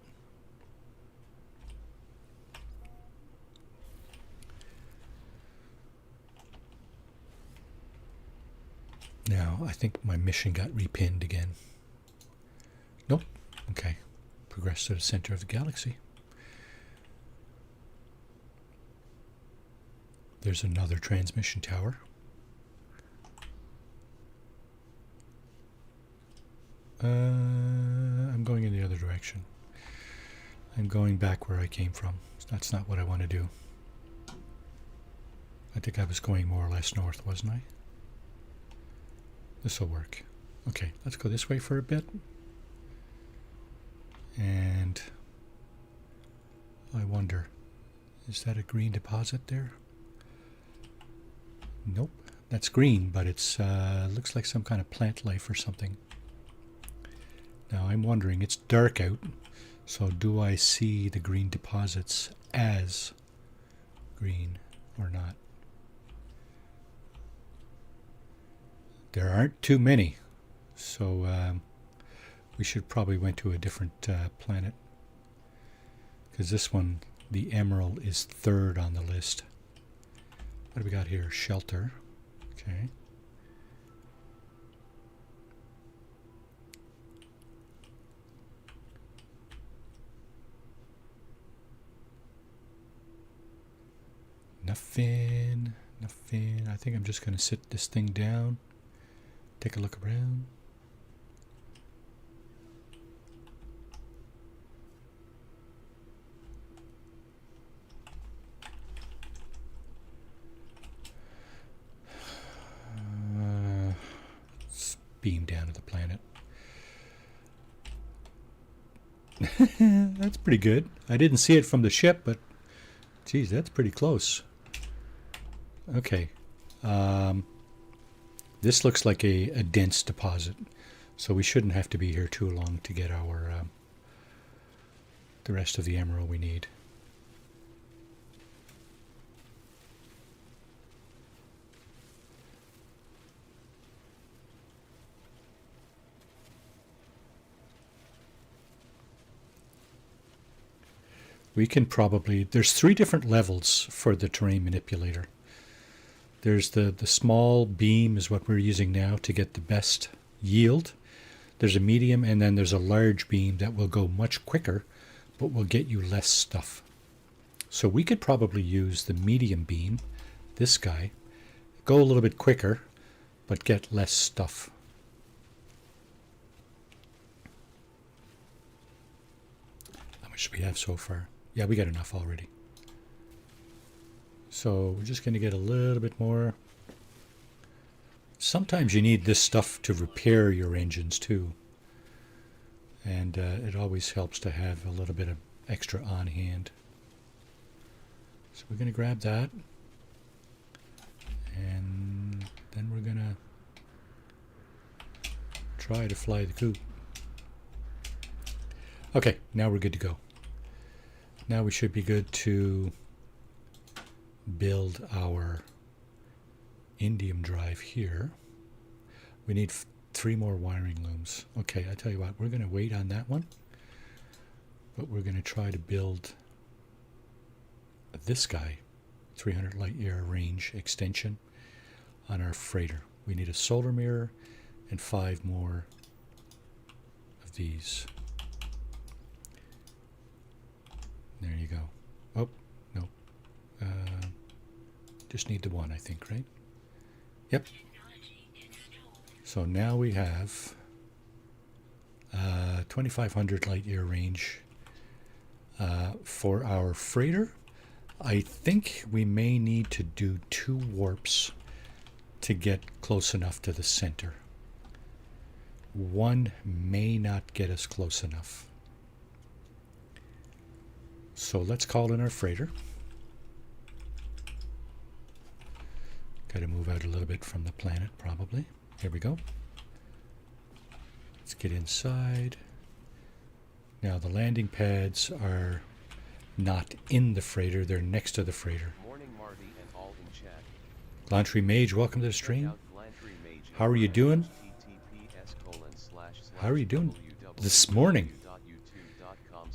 Now, I think my mission got repinned again. Nope. Okay. Progress to the center of the galaxy. There's another transmission tower. I'm going in the other direction. I'm going back where I came from. That's not what I want to do. I think I was going more or less north, wasn't I? This will work. Okay, let's go this way for a bit. And I wonder, is that a green deposit there? Nope, that's green, but it's looks like some kind of plant life or something. Now I'm wondering, it's dark out, so do I see the green deposits as green or not? There aren't too many, so we should probably went to a different planet, because this one, the emerald, is third on the list. What do we got here? Shelter. Okay. Nothing. I think I'm just going to sit this thing down, take a look around. Let's beam down to the planet. That's pretty good. I didn't see it from the ship, but geez, that's pretty close. Okay. This looks like a dense deposit, so we shouldn't have to be here too long to get our the rest of the emerald we need. We can probably, there's 3 different levels for the terrain manipulator. There's the small beam is what we're using now to get the best yield. There's a medium, and then there's a large beam that will go much quicker, but will get you less stuff. So we could probably use the medium beam, this guy, go a little bit quicker, but get less stuff. How much do we have so far? Yeah, we got enough already. So we're just going to get a little bit more. Sometimes you need this stuff to repair your engines too. And it always helps to have a little bit of extra on hand. So we're going to grab that. And then we're going to try to fly the coop. Okay, now we're good to go. Now we should be good to build our indium drive here. We need 3 more wiring looms. Okay, I tell you what, we're going to wait on that one, but we're going to try to build this guy, 300 light year range extension on our freighter. We need a solar mirror and 5 more of these. There you go. Oh, no. Just need the one, I think, right? Yep. So now we have 2,500 light year range for our freighter. I think we may need to do 2 warps to get close enough to the center. One may not get us close enough. So let's call in our freighter. Got to move out a little bit from the planet, probably. Here we go. Let's get inside. Now the landing pads are not in the freighter, they're next to the freighter. Morning, Marty, and all in chat. Glantry Mage, welcome to the stream. How are you doing? How are you doing this morning?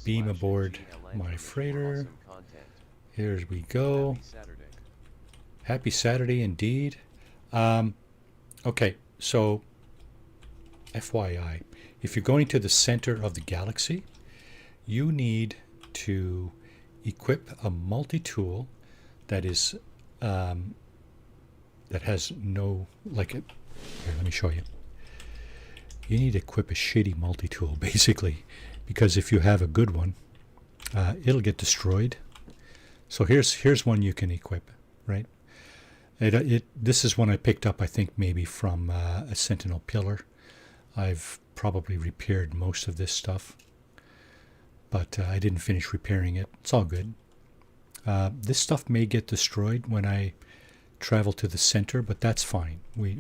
Beam aboard my freighter. Here we go. Happy Saturday indeed. Okay, so FYI, if you're going to the center of the galaxy, you need to equip a multi-tool that is that has no, like, here, let me show you. You need to equip a shitty multi-tool, basically, because if you have a good one, it'll get destroyed. So here's one you can equip, right? This is one I picked up, I think, maybe from a Sentinel Pillar. I've probably repaired most of this stuff, but I didn't finish repairing it. It's all good. This stuff may get destroyed when I travel to the center, but that's fine. We're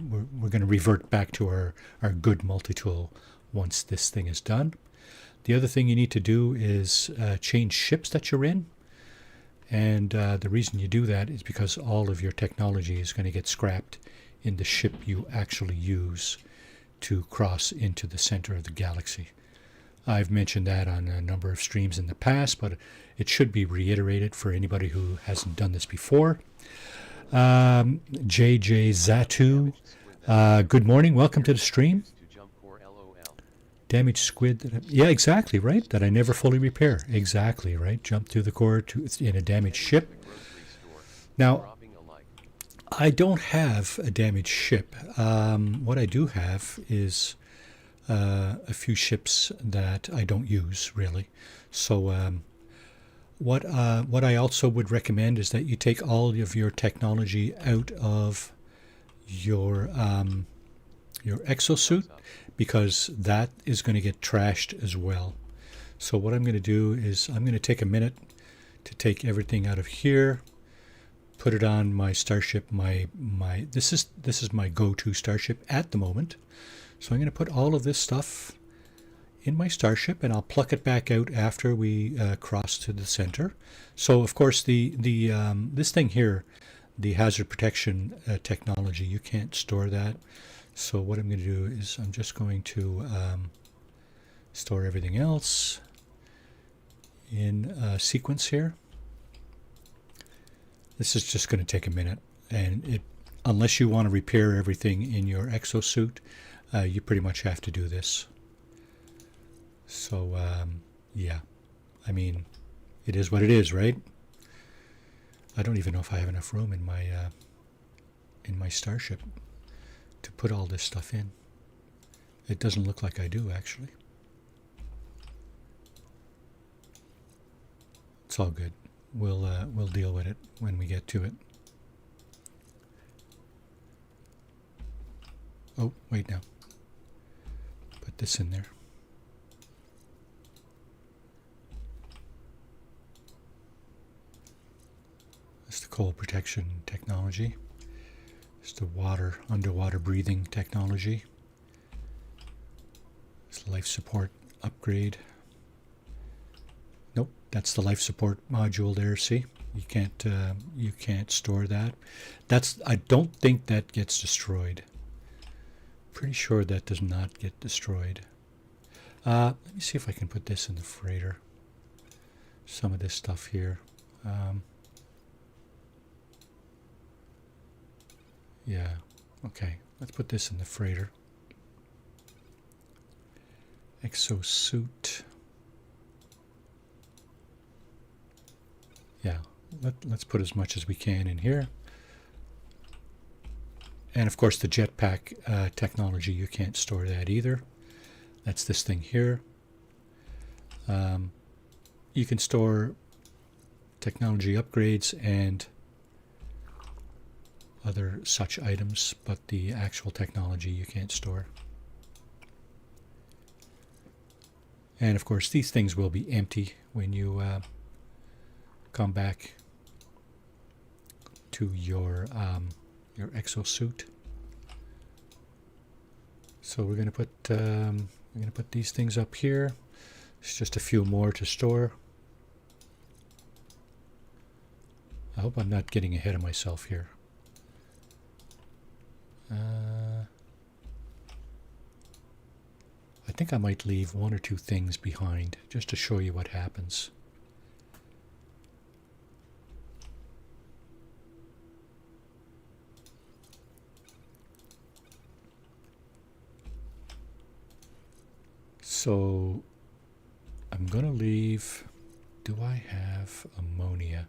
going to revert back to our good multi-tool once this thing is done. The other thing you need to do is change ships that you're in. And the reason you do that is because all of your technology is going to get scrapped in the ship you actually use to cross into the center of the galaxy. I've mentioned that on a number of streams in the past, but it should be reiterated for anybody who hasn't done this before. JJ Zatu, good morning. Welcome to the stream. Damaged squid. Yeah, exactly, right? That I never fully repair. Exactly, right? Jump through the core in a damaged ship. Now, I don't have a damaged ship. What I do have is a few ships that I don't use, really. So what I also would recommend is that you take all of your technology out of your exosuit, because that is going to get trashed as well. So what I'm going to do is I'm going to take a minute to take everything out of here, put it on my starship. This is my go-to starship at the moment. So I'm going to put all of this stuff in my starship, and I'll pluck it back out after we cross to the center. So of course this thing here, the hazard protection technology, you can't store that. So what I'm going to do is I'm just going to store everything else in sequence here. This is just going to take a minute, and unless you want to repair everything in your exosuit, you pretty much have to do this. So, yeah, I mean, it is what it is, right? I don't even know if I have enough room in my starship to put all this stuff in. It doesn't look like I do, actually. It's all good. We'll deal with it when we get to it. Oh, wait now. Put this in there. That's the cold protection technology. It's the underwater breathing technology. It's life support upgrade. Nope, that's the life support module there. See, you can't store that. I don't think that gets destroyed. Pretty sure that does not get destroyed. Let me see if I can put this in the freighter. Some of this stuff here. Yeah, okay. Let's put this in the freighter. Exosuit. Yeah, let's put as much as we can in here. And of course the jetpack technology, you can't store that either. That's this thing here. You can store technology upgrades and other such items, but the actual technology you can't store. And of course these things will be empty when you come back to your exosuit. So we're going to put these things up here. It's just a few more to store. I hope I'm not getting ahead of myself here. I think I might leave one or two things behind just to show you what happens. So I'm going to leave, do I have ammonia?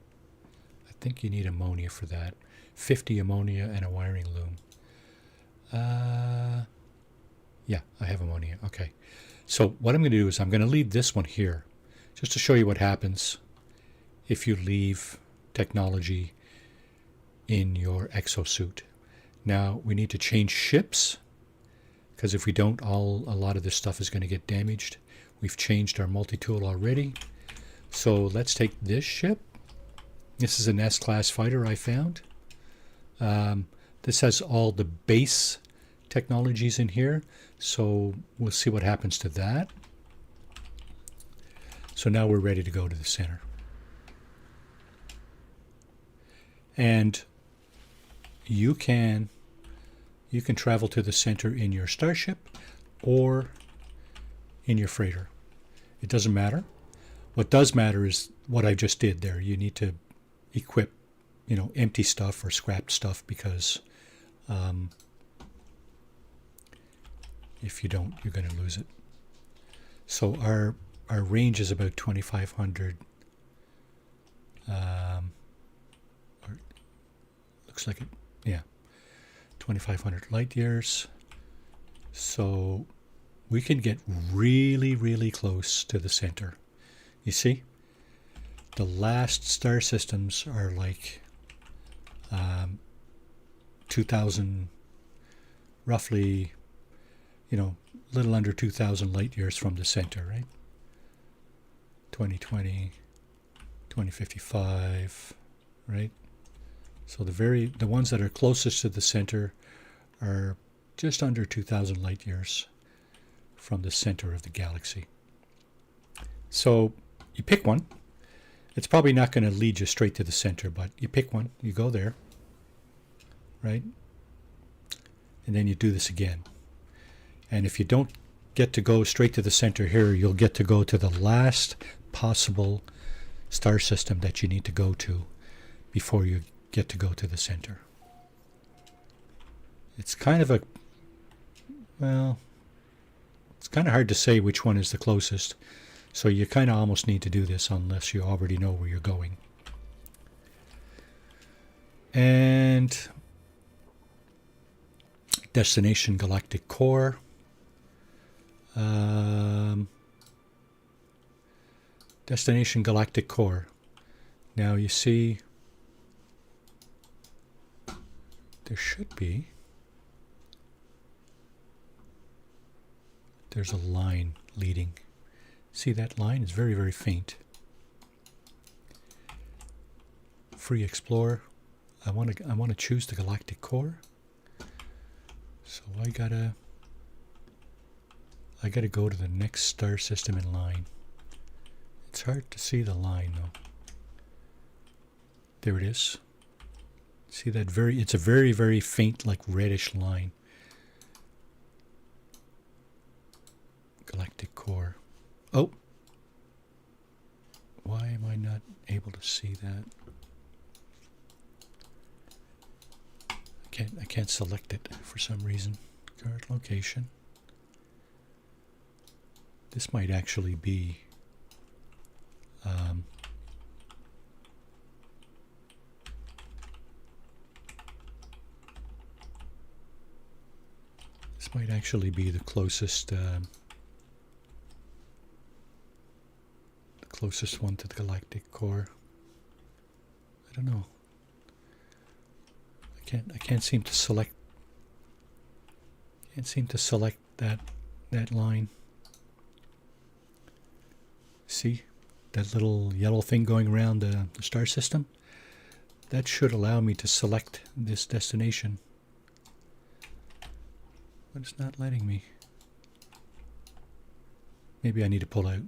I think you need ammonia for that. 50 ammonia and a wiring loom. Yeah, I have ammonia. Okay. So what I'm going to do is I'm going to leave this one here just to show you what happens if you leave technology in your exosuit. Now we need to change ships, because if we don't, a lot of this stuff is going to get damaged. We've changed our multi-tool already. So let's take this ship. This is an S-class fighter I found. This has all the base technologies in here. So we'll see what happens to that. So now we're ready to go to the center. And you can travel to the center in your starship or in your freighter. It doesn't matter. What does matter is what I just did there. You need to equip, empty stuff or scrapped stuff, because if you don't, you're going to lose it. So our range is about 2,500. Or looks like it. Yeah, 2,500 light years. So we can get really, really close to the center. You see, the last star systems are like 2,000, roughly, little under 2,000 light years from the center, right? 2020, 2055, right? So the ones that are closest to the center are just under 2,000 light years from the center of the galaxy. So you pick one. It's probably not going to lead you straight to the center, but you pick one, you go there, right? And then you do this again. And if you don't get to go straight to the center here, you'll get to go to the last possible star system that you need to go to before you get to go to the center. It's kind of It's kind of hard to say which one is the closest. So you kind of almost need to do this unless you already know where you're going. And destination galactic core. Destination galactic core. Now you see there should be, there's a line leading. See that line is very, very faint. Free explore. I want to choose the galactic core. So I gotta go to the next star system in line. It's hard to see the line though. There it is. See that it's a very, very faint, like reddish line. Galactic core. Oh! Why am I not able to see that? I can't select it for some reason. Current location. This might actually be the closest one to the galactic core. I don't know. I can't seem to select. Can't seem to select that line. See that little yellow thing going around the star system? That should allow me to select this destination. But it's not letting me. Maybe I need to pull out.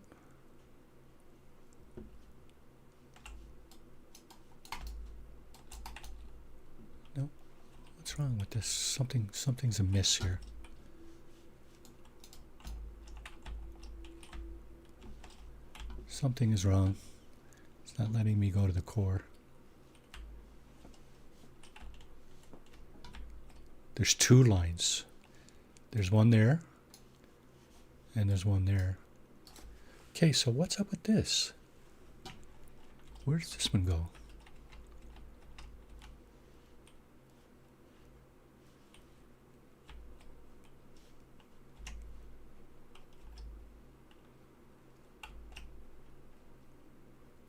No. What's wrong with this? Something's amiss here. Something is wrong. It's not letting me go to the core. There's two lines. There's one there, and there's one there. Okay, so what's up with this? Where does this one go?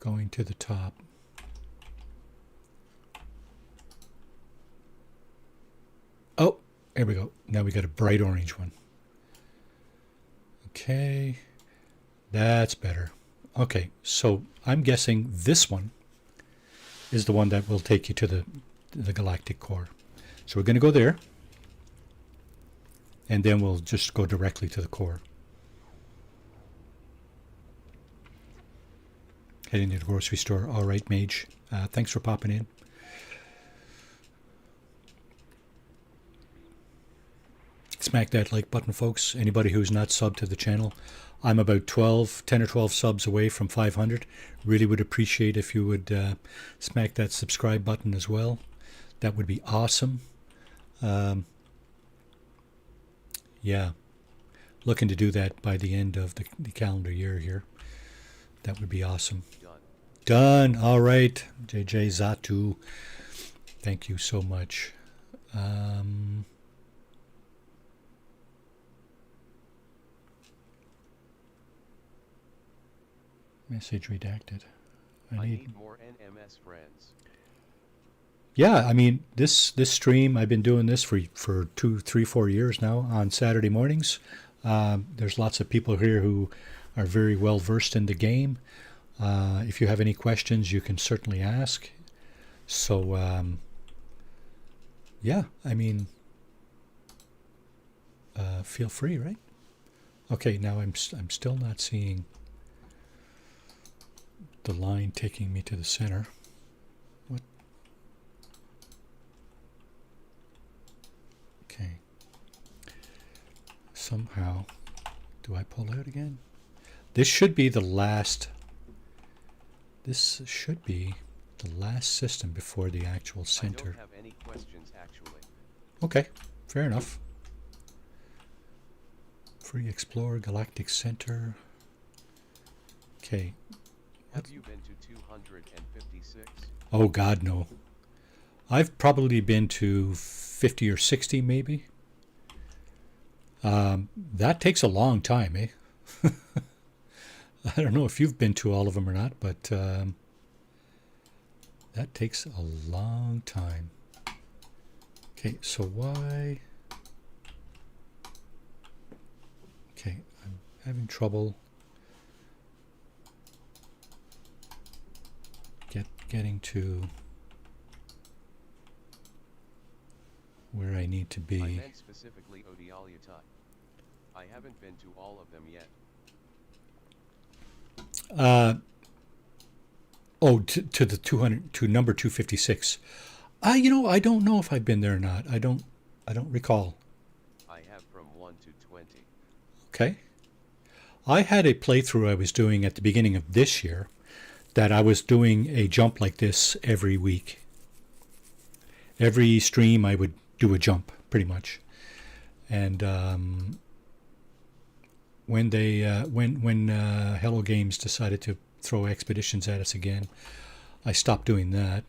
Going to the top. Oh, there we go. Now we got a bright orange one. Okay, that's better. Okay, so I'm guessing this one is the one that will take you to the galactic core. So we're going to go there, and then we'll just go directly to the core. Heading to the grocery store. All right, Mage. Thanks for popping in. Smack that like button, folks. Anybody who's not subbed to the channel, I'm about 10 or 12 subs away from 500. Really would appreciate if you would smack that subscribe button as well. That would be awesome. Yeah, looking to do that by the end of the calendar year here. That would be awesome. Done. All right, JJ Zatu. Thank you so much. Message redacted. I need more NMS friends. Yeah, I mean this stream. I've been doing this for 2, 3, 4 years now on Saturday mornings. There's lots of people here who are very well versed in the game. If you have any questions, you can certainly ask. So yeah, I mean, feel free, right? Okay, now I'm still not seeing the line taking me to the center. What? Okay. Somehow, do I pull out again? This should be the last. This should be the last system before the actual center. I don't have any questions, actually. Okay, fair enough. Free Explorer, Galactic Center. Okay. Have you been to 256? Oh God, no. I've probably been to 50 or 60 maybe. That takes a long time, eh? I don't know if you've been to all of them or not, but that takes a long time. Okay, so why? Okay, I'm having trouble getting to where I need to be. I meant specifically Odialiatai. I haven't been to all of them yet. To the 200 to number 256. I don't know if I've been there or not. I don't recall. I have from 1 to 20. Okay. I had a playthrough I was doing at the beginning of this year that I was doing a jump like this every week. Every stream I would do a jump, pretty much. And when Hello Games decided to throw expeditions at us again, I stopped doing that.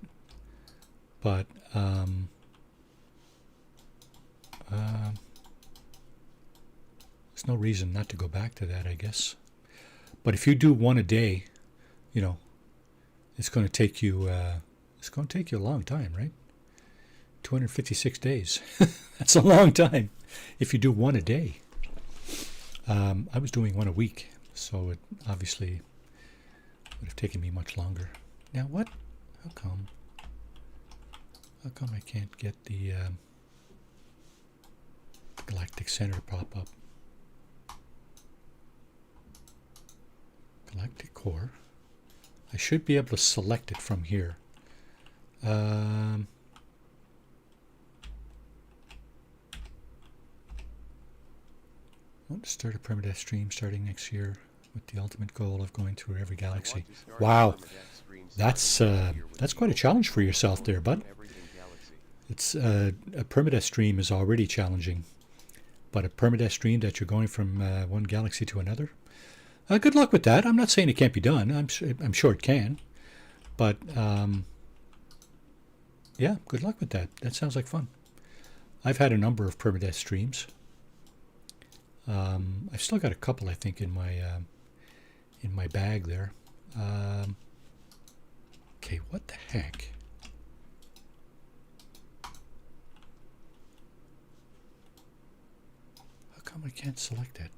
But there's no reason not to go back to that, I guess. But if you do one a day, it's going to take you a long time, right? 256 days. That's a long time if you do one a day. I was doing one a week, so it obviously would have taken me much longer. Now what? How come I can't get the Galactic Center pop up? Galactic Core. I should be able to select it from here. I want to start a permadeath stream starting next year with the ultimate goal of going through every galaxy. Wow, that's quite a challenge for yourself there, bud. It's a permadeath stream is already challenging, but a permadeath stream that you're going from one galaxy to another. Good luck with that. I'm not saying it can't be done. I'm sure it can, but yeah, good luck with that. That sounds like fun. I've had a number of permadeath streams. I've still got a couple, I think, in my bag there. Okay, what the heck? How come I can't select it?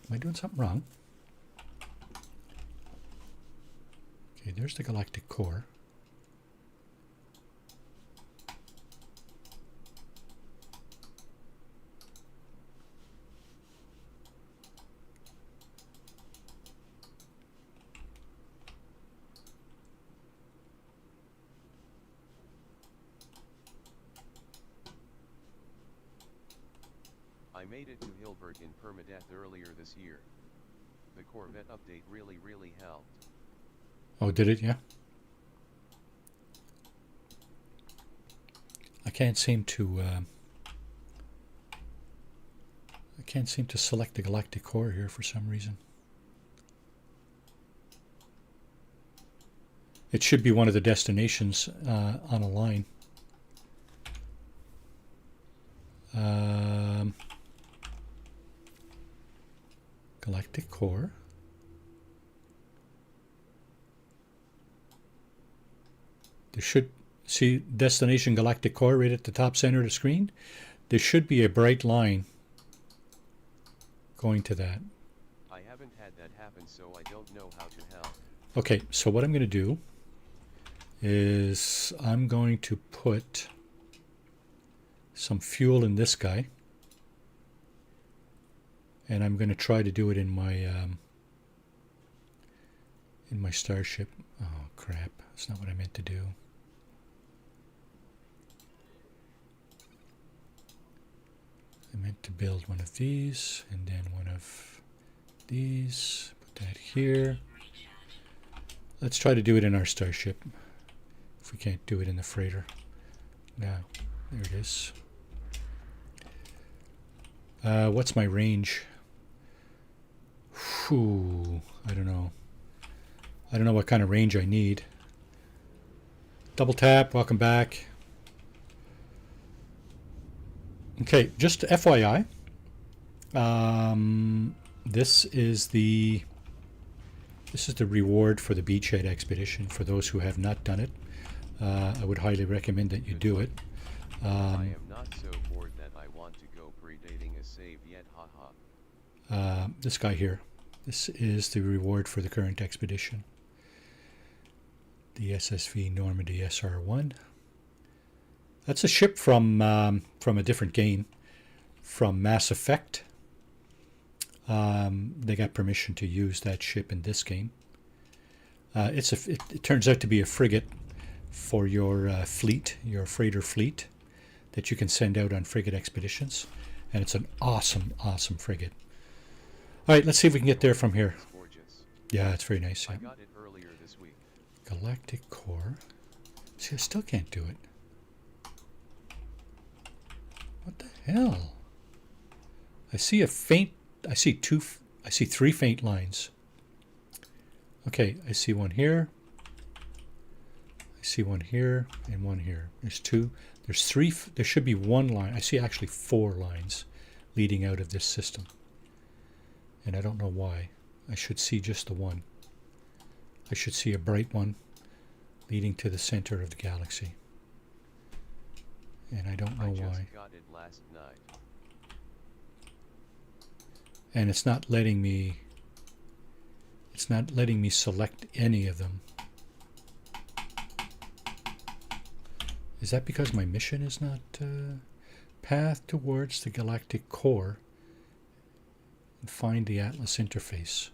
Am I doing something wrong? Okay, there's the Galactic Core. I made it to Hilbert in permadeath earlier this year. The Corvette update really helped. Oh, did it? Yeah. I can't seem to select the Galactic Core here for some reason. It should be one of the destinations on a line. Galactic Core. There should, see Destination Galactic Core right at the top center of the screen? There should be a bright line going to that. I haven't had that happen, so I don't know how to help. Okay, so what I'm going to do is I'm going to put some fuel in this guy. And I'm going to try to do it in my starship. Oh crap, that's not what I meant to do. I meant to build one of these and then one of these. Put that here. Let's try to do it in our starship. If we can't do it in the freighter. Now, there it is. What's my range? Whew, I don't know. I don't know what kind of range I need. Double tap, welcome back. Okay, just FYI. This is the reward for the beachhead expedition for those who have not done it. I would highly recommend that you do it. I am not so bored that I want to go predating a save yet, haha. This guy here. This is the reward for the current expedition. The SSV Normandy SR-1. That's a ship from a different game, from Mass Effect. They got permission to use that ship in this game. It turns out to be a frigate for your fleet, your freighter fleet, that you can send out on frigate expeditions, and it's an awesome frigate. All right, let's see if we can get there from here. It's gorgeous. Yeah, it's very nice. I Yeah. got it earlier this week. Galactic core. See, I still can't do it. What the hell? I see three faint lines. Okay, I see one here. I see one here and one here. There's two. There's three. There should be one line. I see actually 4 lines leading out of this system. And I don't know why. I should see just the one. I should see a bright one leading to the center of the galaxy. And I don't know why. I just got it last night. And it's not letting me select any of them. Is that because my mission is not path towards the galactic core and find the Atlas interface?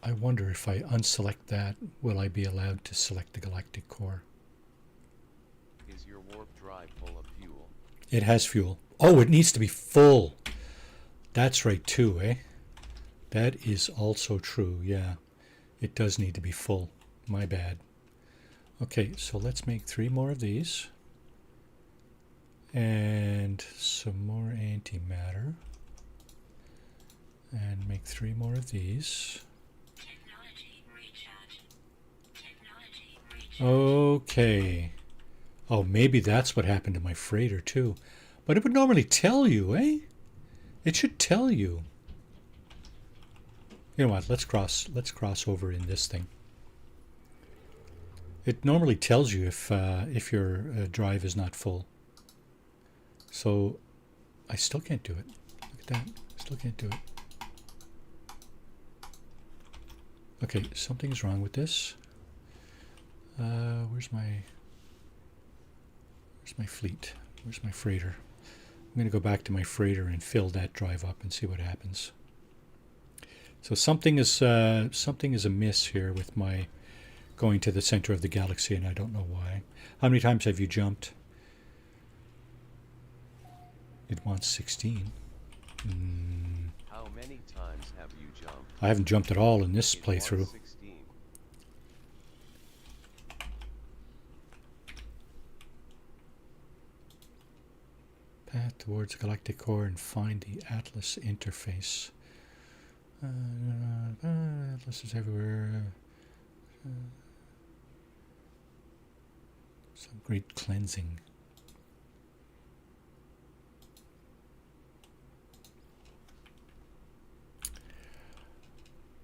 I wonder if I unselect that, will I be allowed to select the galactic core? Is your warp drive full of fuel? It has fuel. Oh, it needs to be full. That's right too, eh? That is also true, yeah. It does need to be full. My bad. Okay, so let's make 3 more of these. And some more antimatter. And make 3 more of these. Okay. Oh, maybe that's what happened to my freighter too. But it would normally tell you, eh? It should tell you. You know what? Let's cross over in this thing. It normally tells you if your drive is not full. So I still can't do it. Look at that. Still can't do it. Okay, something's wrong with this. Where's my fleet? Where's my freighter? I'm going to go back to my freighter and fill that drive up and see what happens. So something is amiss here with my going to the center of the galaxy, and I don't know why. How many times have you jumped? It wants 16. How many times have you jumped? I haven't jumped at all in this It playthrough. wants 16. Path towards the galactic core and find the Atlas interface. Atlas is everywhere. Some great cleansing.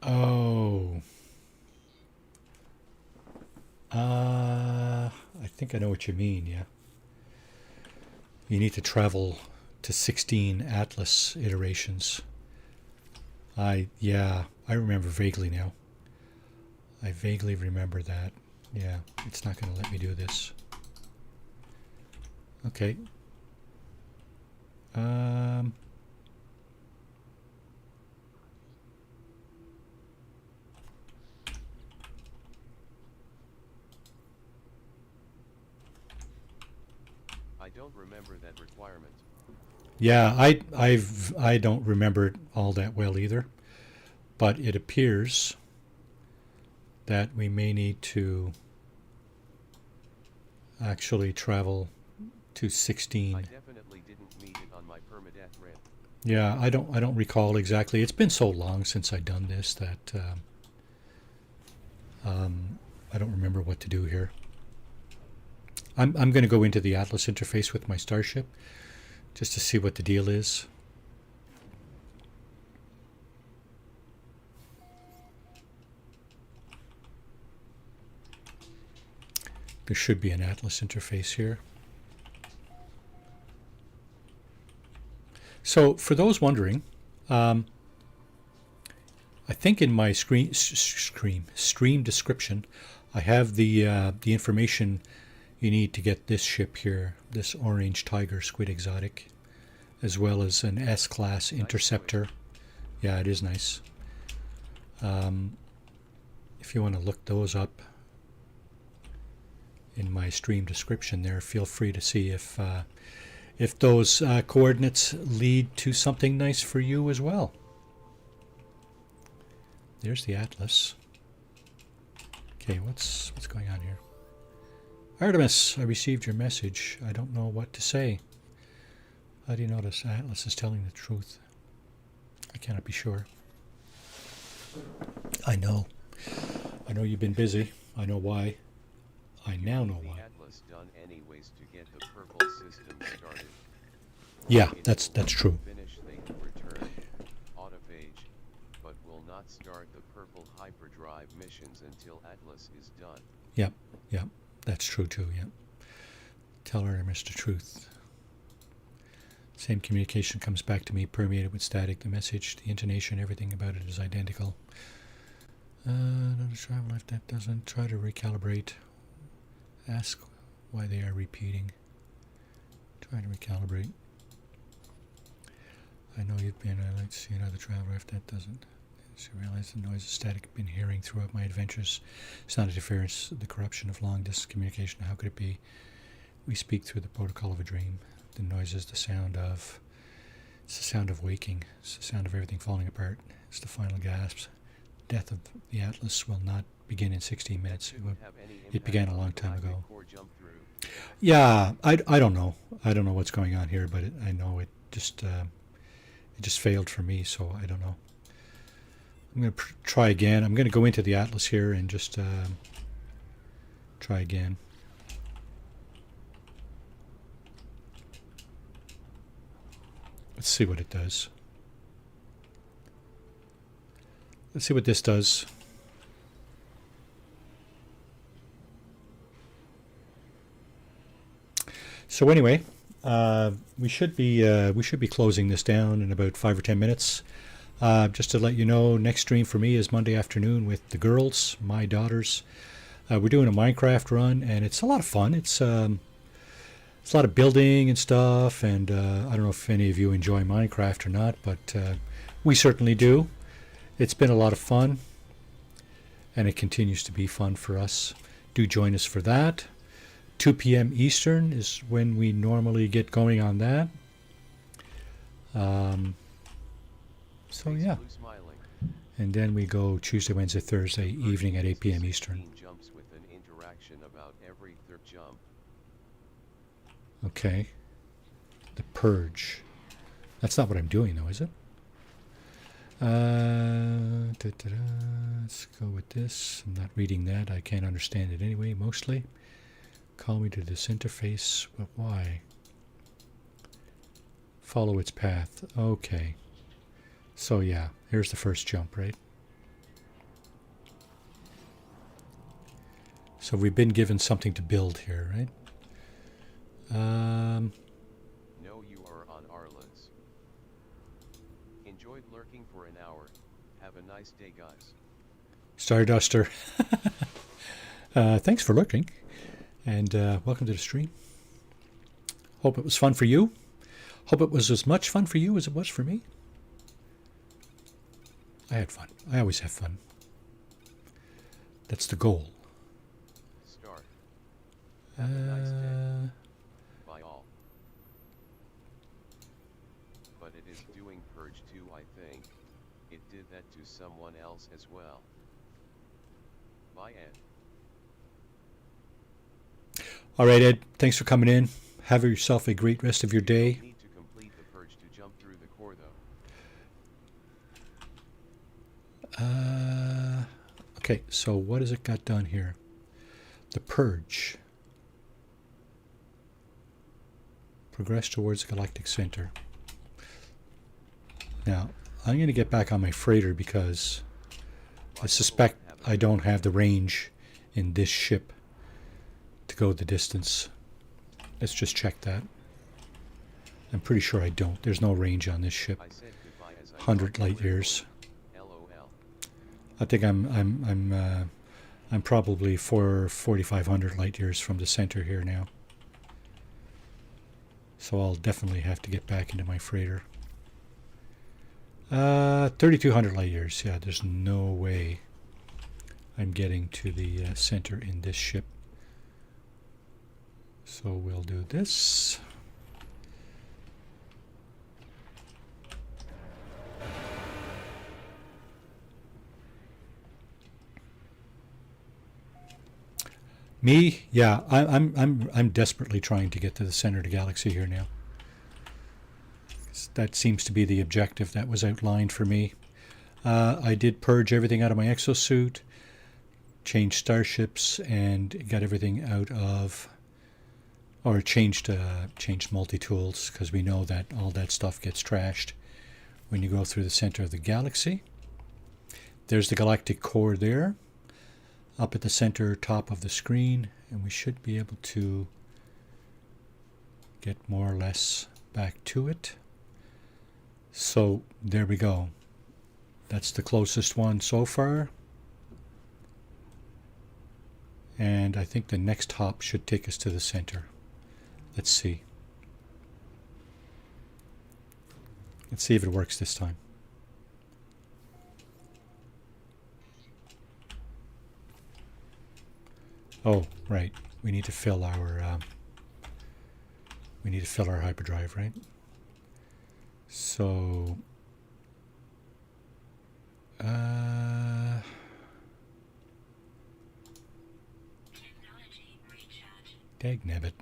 Oh. I think I know what you mean, yeah. You need to travel to 16 Atlas iterations. I remember vaguely now. I vaguely remember that. Yeah, it's not going to let me do this. Okay. I don't remember that requirement. Yeah, I don't remember it all that well either, but it appears that we may need to actually travel to 16. I definitely didn't meet it on my permadeath rip. Yeah, I don't recall exactly. It's been so long since I've done this that I don't remember what to do here. I'm going to go into the Atlas interface with my starship just to see what the deal is. There should be an Atlas interface here. So for those wondering, I think in my stream description, I have the information you need to get this ship here, this Orange Tiger Squid Exotic, as well as an S-class interceptor. Yeah, it is nice. If you want to look those up in my stream description there, feel free to see if those coordinates lead to something nice for you as well. There's the Atlas. Okay, what's going on here? Artemis, I received your message. I don't know what to say. How do you notice Atlas is telling the truth? I cannot be sure. I know you've been busy. I know why. I now know why. Atlas done anyways to get the purple system started. Yeah, that's true. Finish they can return autophage, but will not start the purple hyperdrive missions until Atlas is done. Yep, that's true too. Yep. Tell her, Mr. Truth. Same communication comes back to me, permeated with static. The message, the intonation, everything about it is identical. Travel if that doesn't. Try to recalibrate. Ask why they are repeating. Try to recalibrate. I know you've been. I'd like to see another traveler if that doesn't. So realize the noise of static I've been hearing throughout my adventures. It's not interference, the corruption of long distance communication. How could it be? We speak through the protocol of a dream. The noise is the sound of. It's the sound of waking. It's the sound of everything falling apart. It's the final gasps. Death of the Atlas will not begin in 16 minutes. It began a long time ago. Yeah, I don't know. I don't know what's going on here, but I know it just failed for me, so I don't know. I'm going to try again. I'm going to go into the Atlas here and just try again. Let's see what it does. Let's see what this does. So anyway, we should be closing this down in about 5 or 10 minutes. Just to let you know, next stream for me is Monday afternoon with the girls, my daughters. We're doing a Minecraft run, and it's a lot of fun. It's a lot of building and stuff, and I don't know if any of you enjoy Minecraft or not, but we certainly do. It's been a lot of fun, and it continues to be fun for us. Do join us for that. 2 p.m. Eastern is when we normally get going on that. So yeah. And then we go Tuesday, Wednesday, Thursday evening at 8 p.m. Eastern. Jumps with an interaction about every third jump. Okay. The Purge. That's not what I'm doing though, is it? Let's go with this. I'm not reading that. I can't understand it anyway, mostly. Call me to this interface, but why? Follow its path. Okay. So yeah, here's the first jump, right? So we've been given something to build here, right? No, you are on Arliss. Enjoyed lurking for an hour. Have a nice day, guys. Starduster. Thanks for lurking. And welcome to the stream. Hope it was fun for you. Hope it was as much fun for you as it was for me. I had fun. I always have fun. That's the goal. Start. Have a nice day. Bye all. But it is doing Purge 2, I think. It did that to someone else as well. Goodbye, Ed. All right, Ed. Thanks for coming in. Have yourself a great rest of your You day. don't need to complete the purge to jump through the core though. Okay, so what has it got done here? The purge. Progress towards the galactic center. Now, I'm going to get back on my freighter because I suspect I don't have the range in this ship to go the distance. Let's just check that. I'm pretty sure I don't. There's no range on this ship. I said goodbye as I 100 thought you light were years. going. LOL. I think I'm probably 4,500 light years from the center here now. So I'll definitely have to get back into my freighter. 3,200 light years. Yeah, there's no way I'm getting to the center in this ship. So we'll do this. Me, yeah, I'm desperately trying to get to the center of the galaxy here now. That seems to be the objective that was outlined for me. I did purge everything out of my exosuit, changed starships, and got everything out of, or changed multi-tools, because we know that all that stuff gets trashed when you go through the center of the galaxy. There's the galactic core there, up at the center top of the screen, and we should be able to get more or less back to it. So there we go. That's the closest one so far. And I think the next hop should take us to the center. Let's see. Let's see if it works this time. Oh, right. We need to fill our hyperdrive, right? So dagnabbit.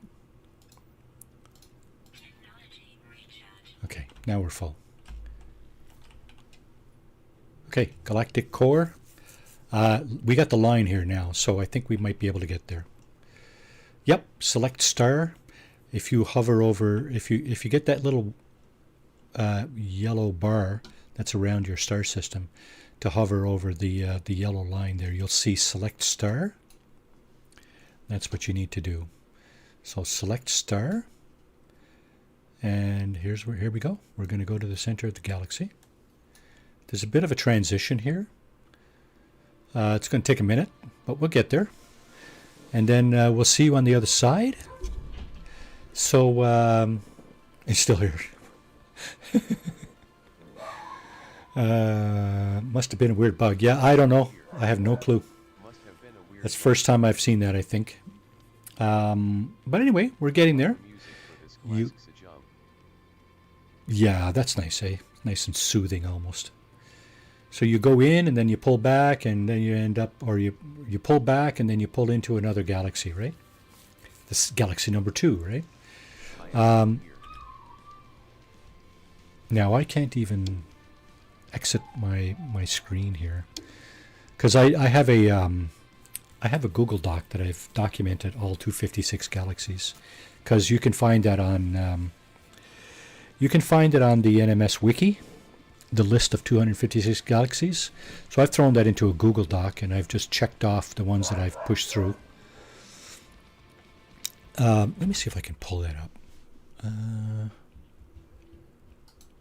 Okay, now we're full. Okay, galactic core. We got the line here now, so I think we might be able to get there. Yep, select star. If you hover over, if you get that little yellow bar that's around your star system, to hover over the yellow line there, you'll see select star. That's what you need to do. So select star, and here we go. We're going to go to the center of the galaxy. There's a bit of a transition here. It's going to take a minute, but we'll get there. And then we'll see you on the other side. So, it's still here. Must have been a weird bug. Yeah, I don't know. I have no clue. That's the first time I've seen that, I think. But anyway, we're getting there. Yeah, that's nice, eh? Nice and soothing almost. So you go in and then you pull back and then you end up, or you pull back and then you pull into another galaxy, right? This is galaxy number 2, right? Now I can't even exit my screen here because I have a Google Doc that I've documented all 256 galaxies, because you can find that on the NMS wiki, the list of 256 galaxies. So I've thrown that into a Google Doc and I've just checked off the ones that I've pushed through. Let me see if I can pull that up.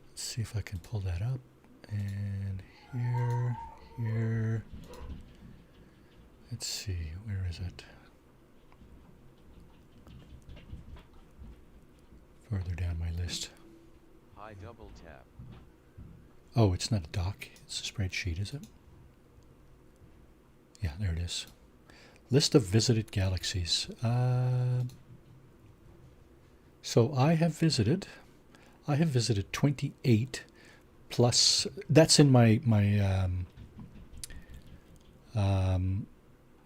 Let's see if I can pull that up. And here. Let's see, where is it? Further down my list. High double tap. Oh, it's not a doc, it's a spreadsheet, is it? Yeah, there it is. List of visited galaxies. So I have visited 28 plus, that's in my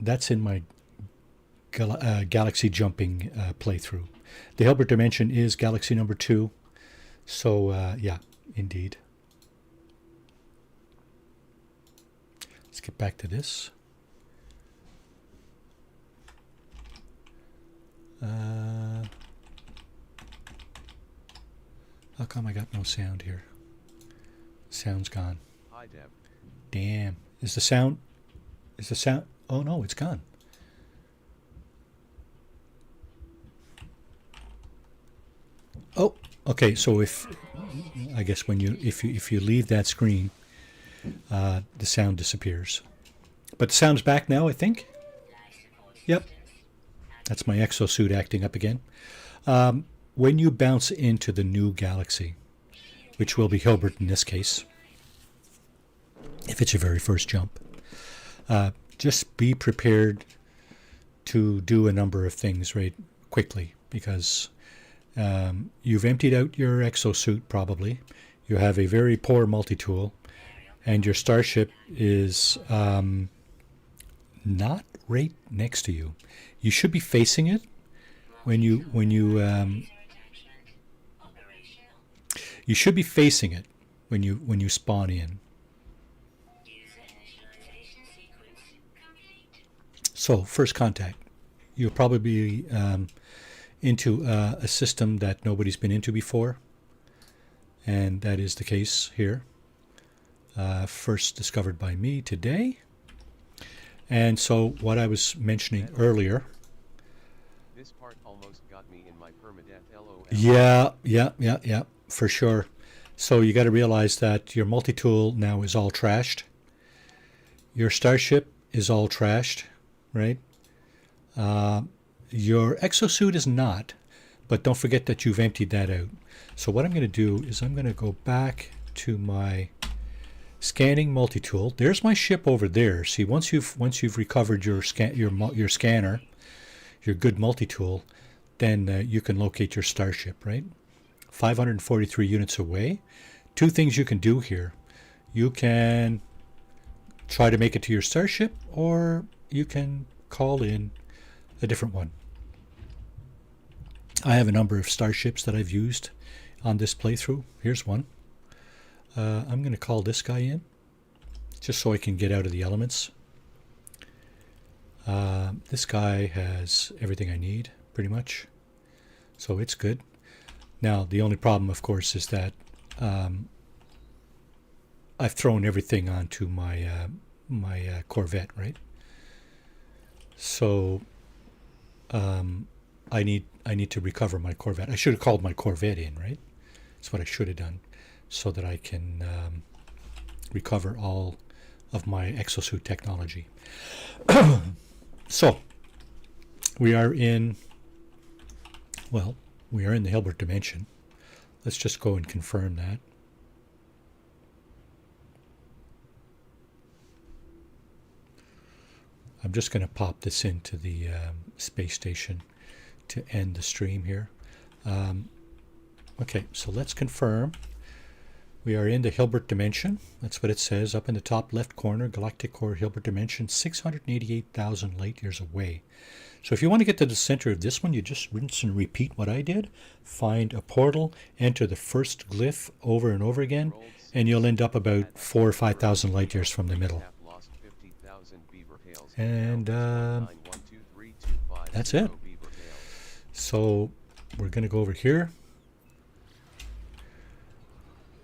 that's in my galaxy jumping playthrough. The Hilbert dimension is galaxy number 2. So, yeah, indeed. Let's get back to this. How come I got no sound here? Sound's gone. Hi, Deb. Damn. Is the sound... Oh, no, it's gone. Oh, okay. So if you leave that screen, the sound disappears. But the sound's back now, I think. Yep. That's my exosuit acting up again. When you bounce into the new galaxy, which will be Hilbert in this case, if it's your very first jump, just be prepared to do a number of things right quickly, because you've emptied out your exosuit probably. You have a very poor multi-tool, and your starship is not right next to you. You should be facing it when you should be facing it when you spawn in. So first contact, you'll probably be into a system that nobody's been into before, and that is the case here. First discovered by me today. And so what I was mentioning earlier. This part almost got me in my permadeath LOL. Yeah, for sure. So you got to realize that your multi-tool now is all trashed. Your starship is all trashed, right? Your exosuit is not, but don't forget that you've emptied that out. So what I'm going to do is I'm going to go back to my scanning multi-tool. There's my ship over there. See, once you've recovered your scanner, your good multi-tool, then you can locate your starship, right? 543 units away. Two things you can do here. You can try to make it to your starship, or you can call in a different one. I have a number of starships that I've used on this playthrough. Here's one. I'm going to call this guy in, just so I can get out of the elements. This guy has everything I need, pretty much, so it's good. Now, the only problem, of course, is that I've thrown everything onto my Corvette, right? So I need to recover my Corvette. I should have called my Corvette in, right? That's what I should have done, so that I can recover all of my exosuit technology. So we are in the Hilbert dimension. Let's just go and confirm that. I'm just going to pop this into the space station to end the stream here. Okay, so let's confirm. We are in the Hilbert dimension. That's what it says up in the top left corner, galactic core Hilbert dimension, 688,000 light years away. So if you want to get to the center of this one, you just rinse and repeat what I did. Find a portal, enter the first glyph over and over again, and you'll end up about 4,000 or 5,000 light years from the middle. And that's it. So we're going to go over here,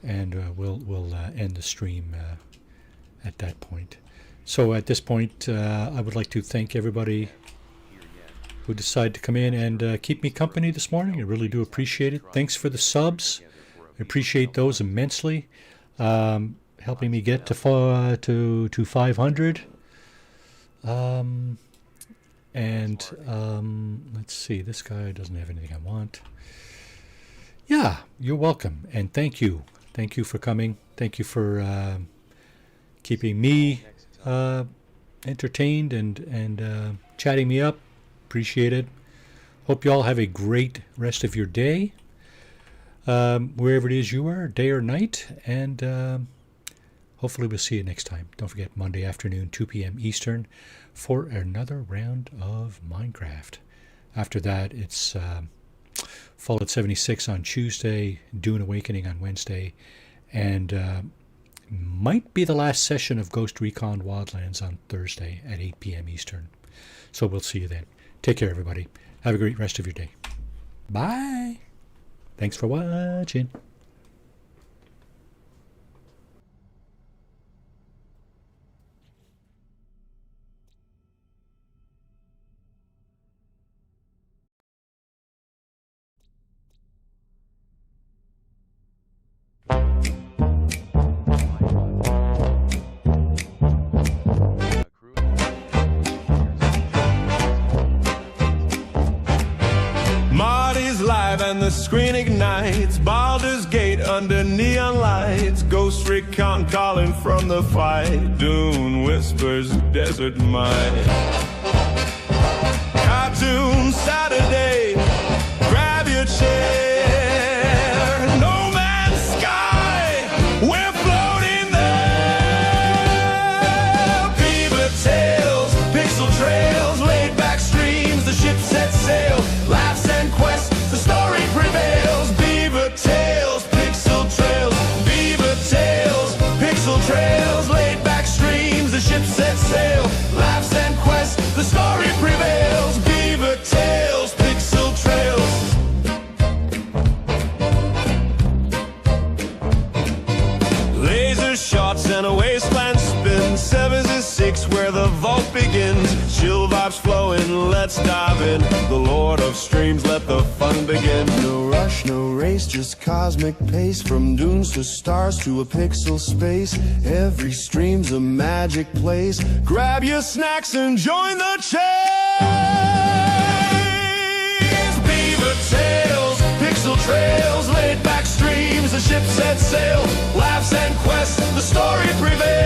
and we'll end the stream at that point. So at this point, I would like to thank everybody who decided to come in and keep me company this morning. I really do appreciate it. Thanks for the subs. I appreciate those immensely. Helping me get to 500. Let's see, this guy doesn't have anything I want. Yeah, you're welcome, and thank you. Thank you for coming. Thank you for keeping me entertained and chatting me up. Appreciate it. Hope you all have a great rest of your day, wherever it is you are, day or night, and hopefully we'll see you next time. Don't forget, Monday afternoon, 2 p.m. Eastern, for another round of Minecraft. After that, it's Fallout 76 on Tuesday, Dune Awakening on Wednesday, and might be the last session of Ghost Recon Wildlands on Thursday at 8 p.m. Eastern. So we'll see you then. Take care, everybody. Have a great rest of your day. Bye. Thanks for watching. Marty's live and the screen ignites. Baldur's Gate under neon lights. Ghost Recon calling from the fight. Dune whispers desert might. Cartoon Saturday, grab your chair. No Man's Sky, we're floating there. Beaver tails, pixel trails, laid back streams, the ship sets sail. Laughs and quests, the story prevails. Beaver tails, pixel trails. Beaver tails, pixel trails, laid back streams, the ship sets sail. Laughs and quests, the story prevails. Beaver tails, pixel trails. Laser shots and a wasteland spin. 7 to 6 where the vault begins. Chill vibes flowing, let's dive in. The Lord of Streams, let the fun begin. No rush, no race, just cosmic pace. From dunes to stars to a pixel space. Every stream's a magic place. Grab your snacks and join the chase. Beaver tails, pixel trails, laid back streams, the ship sets sail. Laughs and quests, the story prevails.